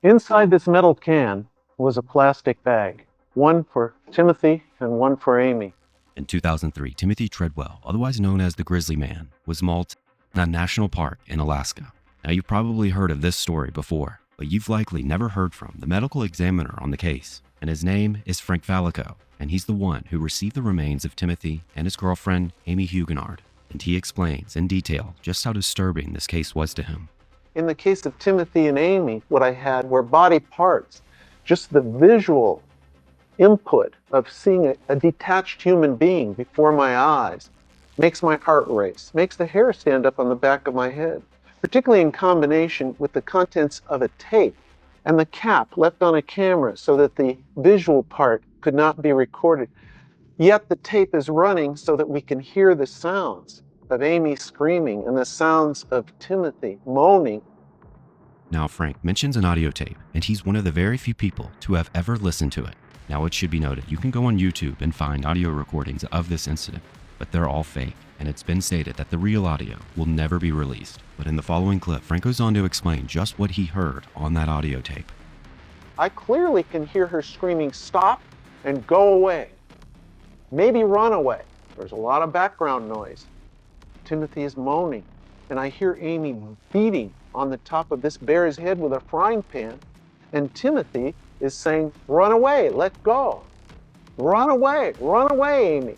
Inside this metal can was a plastic bag, one for Timothy and one for Amy. In 2003, Timothy Treadwell, otherwise known as the Grizzly Man, was mauled in a national park in Alaska. Now, you've probably heard of this story before, but you've likely never heard from the medical examiner on the case, and his name is Frank Valico, and he's the one who received the remains of Timothy and his girlfriend, Amy Huguenard, and he explains in detail just how disturbing this case was to him. In the case of Timothy and Amy, what I had were body parts, just the visual input of seeing a detached human being before my eyes makes my heart race, makes the hair stand up on the back of my head, particularly in combination with the contents of a tape and the cap left on a camera so that the visual part could not be recorded. Yet the tape is running so that we can hear the sounds of Amy screaming and the sounds of Timothy moaning. Now, Frank mentions an audio tape, and he's one of the very few people to have ever listened to it. Now, it should be noted, you can go on YouTube and find audio recordings of this incident, but they're all fake, and it's been stated that the real audio will never be released. But in the following clip, Frank goes on to explain just what he heard on that audio tape. I clearly can hear her screaming, "Stop and go away. Maybe run away." There's a lot of background noise. Timothy is moaning, and I hear Amy beating on the top of this bear's head with a frying pan, and Timothy is saying, "Run away, let go. Run away, Amy.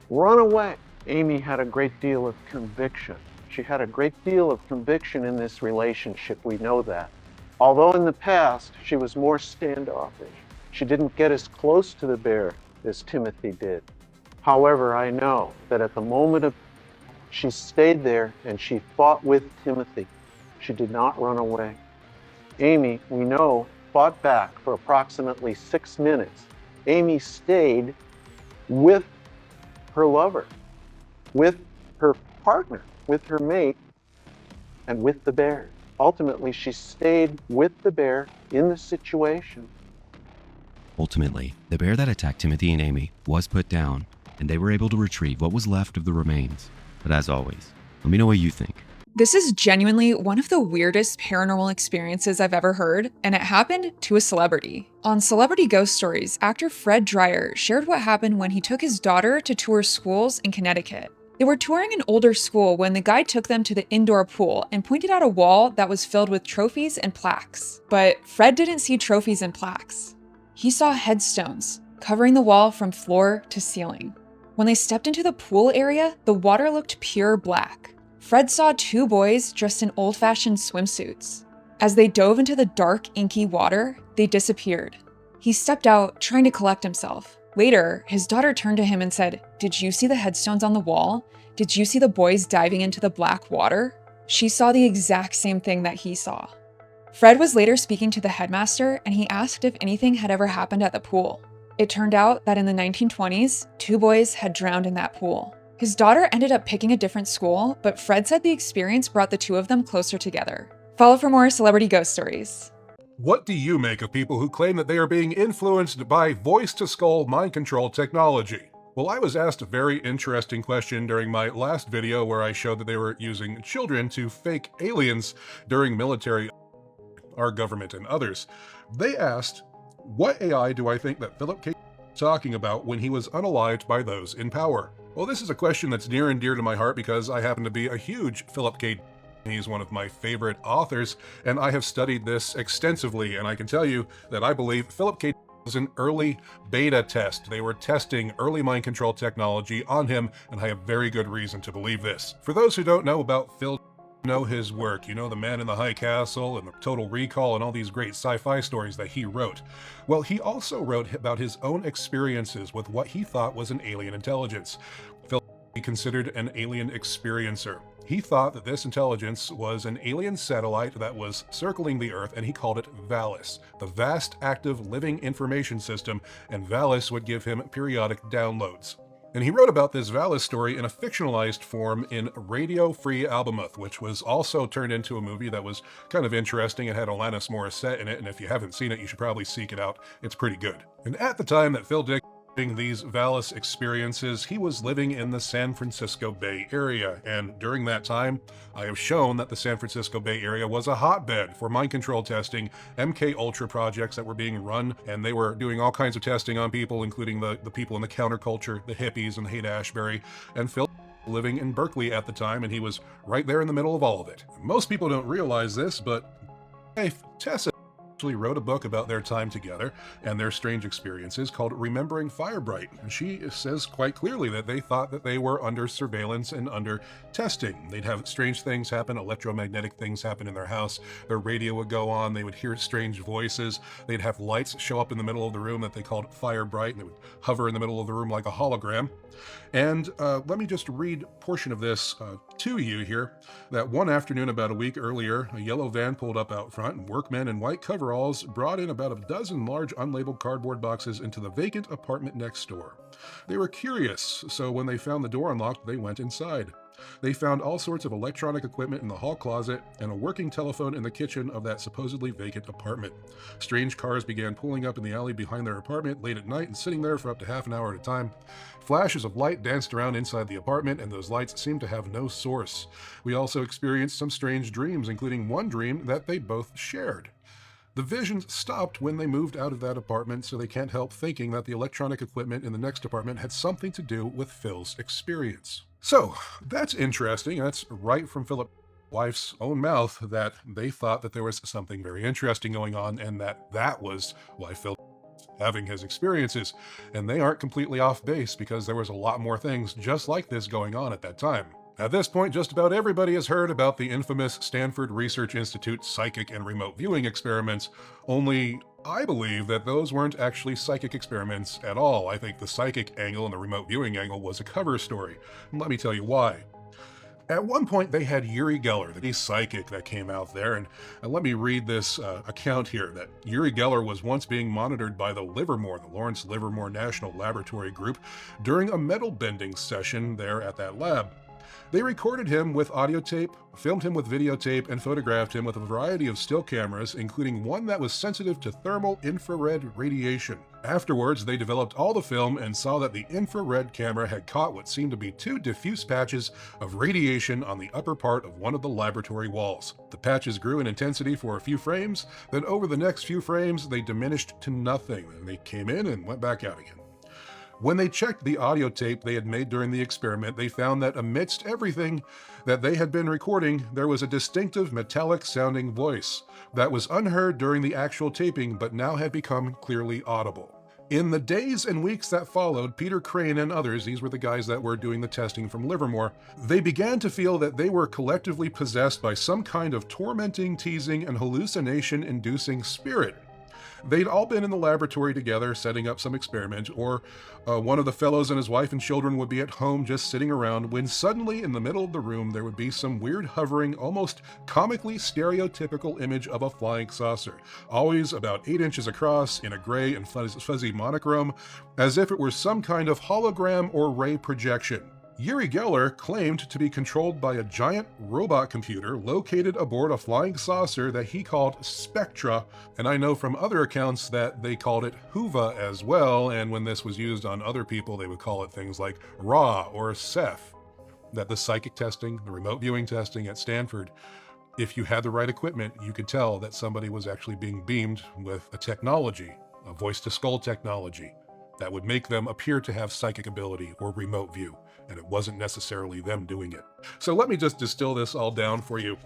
Run away." Amy had a great deal of conviction. She had a great deal of conviction in this relationship, we know that. Although in the past, she was more standoffish. She didn't get as close to the bear as Timothy did. However, I know that at the moment of she stayed there and she fought with Timothy. She did not run away. Amy, we know, fought back for approximately 6 minutes. Amy stayed with her lover, with her partner, with her mate and with the bear. Ultimately, she stayed with the bear in the situation. Ultimately, the bear that attacked Timothy and Amy was put down, and they were able to retrieve what was left of the remains. But as always, let me know what you think. This is genuinely one of the weirdest paranormal experiences I've ever heard, and it happened to a celebrity. On Celebrity Ghost Stories, actor Fred Dreyer shared what happened when he took his daughter to tour schools in Connecticut. They were touring an older school when the guide took them to the indoor pool and pointed out a wall that was filled with trophies and plaques. But Fred didn't see trophies and plaques. He saw headstones covering the wall from floor to ceiling. When they stepped into the pool area, the water looked pure black. Fred saw two boys dressed in old-fashioned swimsuits. As they dove into the dark, inky water, they disappeared. He stepped out, trying to collect himself. Later, his daughter turned to him and said, "Did you see the headstones on the wall? Did you see the boys diving into the black water?" She saw the exact same thing that he saw. Fred was later speaking to the headmaster, and he asked if anything had ever happened at the pool. It turned out that in the 1920s, two boys had drowned in that pool. His daughter ended up picking a different school, but Fred said the experience brought the two of them closer together. Follow for more Celebrity Ghost Stories. What do you make of people who claim that they are being influenced by voice-to-skull mind control technology? Well, I was asked a very interesting question during my last video where I showed that they were using children to fake aliens during military, our government, and others. They asked, what AI do I think that Philip K. was talking about when he was unalived by those in power? Well, this is a question that's near and dear to my heart because I happen to be a huge Philip K. He's one of my favorite authors, and I have studied this extensively, and I can tell you that I believe Philip K. was an early beta test. They were testing early mind control technology on him, and I have very good reason to believe this. For those who don't know about Phil, know his work. You know, The Man in the High Castle and the Total Recall and all these great sci-fi stories that he wrote. Well, he also wrote about his own experiences with what he thought was an alien intelligence. Phil he considered an alien experiencer. He thought that this intelligence was an alien satellite that was circling the Earth, and he called it VALIS, the Vast Active Living Information System, and VALIS would give him periodic downloads. And he wrote about this VALIS story in a fictionalized form in Radio Free Albemuth, which was also turned into a movie that was kind of interesting. It had Alanis Morissette in it, and if you haven't seen it, you should probably seek it out. It's pretty good. And at the time that Phil Dick these VALIS experiences, he was living in the San Francisco Bay Area, and during that time, I have shown that the San Francisco Bay Area was a hotbed for mind control testing, MK Ultra projects that were being run, and they were doing all kinds of testing on people, including the people in the counterculture, the hippies and the Haight-Ashbury, and Phil living in Berkeley at the time, and he was right there in the middle of all of it. Most people don't realize this, but Tessa wrote a book about their time together and their strange experiences called Remembering Firebright. And she says quite clearly that they thought that they were under surveillance and under testing. They'd have strange things happen, electromagnetic things happen in their house, their radio would go on, they would hear strange voices, they'd have lights show up in the middle of the room that they called Firebright, and they would hover in the middle of the room like a hologram. And let me just read a portion of this to you here. That one afternoon about a week earlier, a yellow van pulled up out front, and workmen in white coveralls brought in about a dozen large unlabeled cardboard boxes into the vacant apartment next door. They were curious, so when they found the door unlocked, they went inside. They found all sorts of electronic equipment in the hall closet and a working telephone in the kitchen of that supposedly vacant apartment. Strange cars began pulling up in the alley behind their apartment late at night and sitting there for up to half an hour at a time. Flashes of light danced around inside the apartment, and those lights seemed to have no source. We also experienced some strange dreams, including one dream that they both shared. The visions stopped when they moved out of that apartment, so they can't help thinking that the electronic equipment in the next apartment had something to do with Phil's experience. So, that's interesting. That's right from Philip's wife's own mouth, that they thought that there was something very interesting going on, and that was why Phil was having his experiences. And they aren't completely off base, because there was a lot more things just like this going on at that time. At this point, just about everybody has heard about the infamous Stanford Research Institute psychic and remote viewing experiments, only I believe that those weren't actually psychic experiments at all. I think the psychic angle and the remote viewing angle was a cover story. And let me tell you why. At one point, they had Uri Geller, the psychic that came out there, and let me read this account here, that Uri Geller was once being monitored by the Lawrence Livermore National Laboratory Group, during a metal bending session there at that lab. They recorded him with audio tape, filmed him with videotape, and photographed him with a variety of still cameras, including one that was sensitive to thermal infrared radiation. Afterwards, they developed all the film and saw that the infrared camera had caught what seemed to be 2 diffuse patches of radiation on the upper part of one of the laboratory walls. The patches grew in intensity for a few frames, then over the next few frames, they diminished to nothing, and they came in and went back out again. When they checked the audio tape they had made during the experiment, they found that amidst everything that they had been recording, there was a distinctive metallic-sounding voice that was unheard during the actual taping, but now had become clearly audible. In the days and weeks that followed, Peter Crane and others, these were the guys that were doing the testing from Livermore, they began to feel that they were collectively possessed by some kind of tormenting, teasing, and hallucination-inducing spirit. They'd all been in the laboratory together setting up some experiment, or one of the fellows and his wife and children would be at home just sitting around, when suddenly in the middle of the room there would be some weird hovering, almost comically stereotypical image of a flying saucer, always about 8 inches across in a gray and fuzzy monochrome, as if it were some kind of hologram or ray projection. Uri Geller claimed to be controlled by a giant robot computer located aboard a flying saucer that he called Spectra, and I know from other accounts that they called it Huva as well, and when this was used on other people they would call it things like Ra or Seth. That the psychic testing, the remote viewing testing at Stanford, if you had the right equipment, you could tell that somebody was actually being beamed with a technology, a voice-to-skull technology, that would make them appear to have psychic ability or remote view, and it wasn't necessarily them doing it. So let me just distill this all down for you.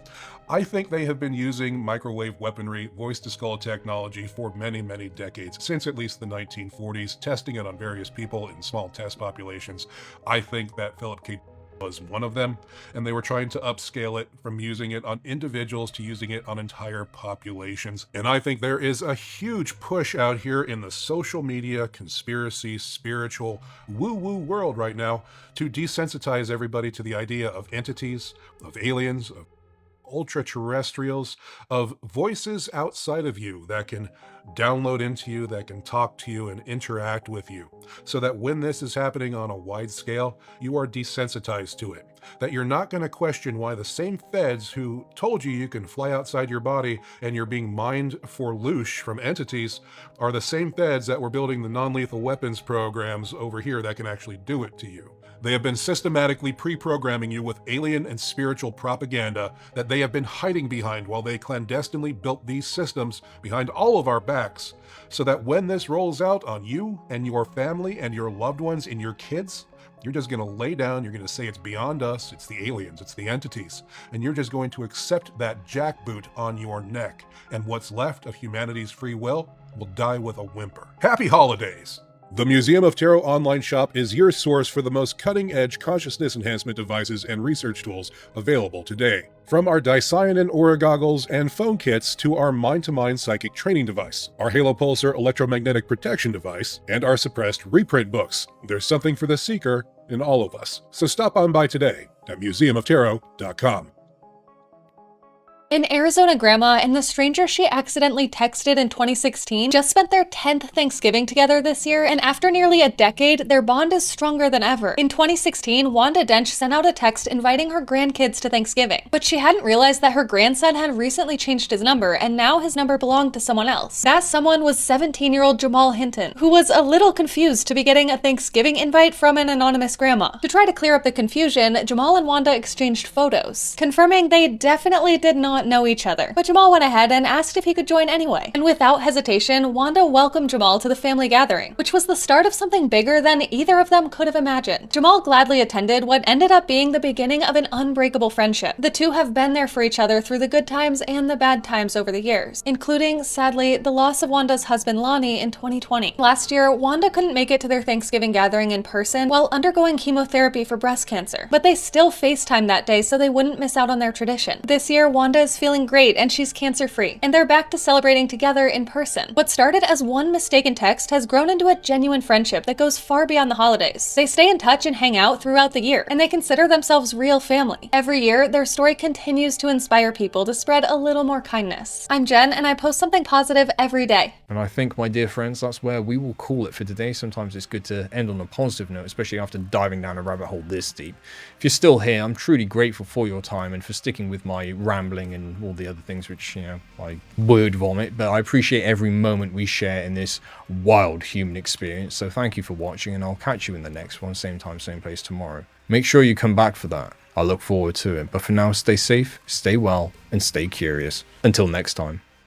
I think they have been using microwave weaponry, voice-to-skull technology for many, many decades, since at least the 1940s, testing it on various people in small test populations. I think that Philip K. was one of them, and they were trying to upscale it from using it on individuals to using it on entire populations. And I think there is a huge push out here in the social media, conspiracy, spiritual, woo-woo world right now to desensitize everybody to the idea of entities, of aliens, of ultra-terrestrials, of voices outside of you that can download into you, that can talk to you and interact with you, so that when this is happening on a wide scale, you are desensitized to it. That you're not going to question why the same feds who told you you can fly outside your body and you're being mined for loosh from entities are the same feds that were building the non-lethal weapons programs over here that can actually do it to you. They have been systematically pre-programming you with alien and spiritual propaganda that they have been hiding behind while they clandestinely built these systems behind all of our backs, so that when this rolls out on you and your family and your loved ones and your kids, you're just going to lay down, you're going to say it's beyond us, it's the aliens, it's the entities, and you're just going to accept that jackboot on your neck, and what's left of humanity's free will die with a whimper. Happy holidays! The Museum of Tarot online shop is your source for the most cutting-edge consciousness enhancement devices and research tools available today. From our Dicyanin Aura goggles and phone kits to our mind-to-mind psychic training device, our Halo Pulsar electromagnetic protection device, and our suppressed reprint books, there's something for the seeker in all of us. So stop on by today at museumoftarot.com. An Arizona grandma and the stranger she accidentally texted in 2016 just spent their 10th Thanksgiving together this year, and after nearly a decade, their bond is stronger than ever. In 2016, Wanda Dench sent out a text inviting her grandkids to Thanksgiving, but she hadn't realized that her grandson had recently changed his number, and now his number belonged to someone else. That someone was 17-year-old Jamal Hinton, who was a little confused to be getting a Thanksgiving invite from an anonymous grandma. To try to clear up the confusion, Jamal and Wanda exchanged photos, confirming they definitely did not know each other. But Jamal went ahead and asked if he could join anyway. And without hesitation, Wanda welcomed Jamal to the family gathering, which was the start of something bigger than either of them could have imagined. Jamal gladly attended what ended up being the beginning of an unbreakable friendship. The two have been there for each other through the good times and the bad times over the years, including, sadly, the loss of Wanda's husband Lonnie in 2020. Last year, Wanda couldn't make it to their Thanksgiving gathering in person while undergoing chemotherapy for breast cancer, but they still FaceTimed that day so they wouldn't miss out on their tradition. This year, Wanda is feeling great and she's cancer-free, and they're back to celebrating together in person. What started as one mistaken text has grown into a genuine friendship that goes far beyond the holidays. They stay in touch and hang out throughout the year, and they consider themselves real family. Every year, their story continues to inspire people to spread a little more kindness. I'm Jen, and I post something positive every day. And I think, my dear friends, that's where we will call it for today. Sometimes it's good to end on a positive note, especially after diving down a rabbit hole this deep. If you're still here, I'm truly grateful for your time and for sticking with my rambling and all the other things which, you know, I word vomit. But I appreciate every moment we share in this wild human experience. So thank you for watching, and I'll catch you in the next one, same time, same place tomorrow. Make sure you come back for that. I look forward to it. But for now, stay safe, stay well, and stay curious. Until next time.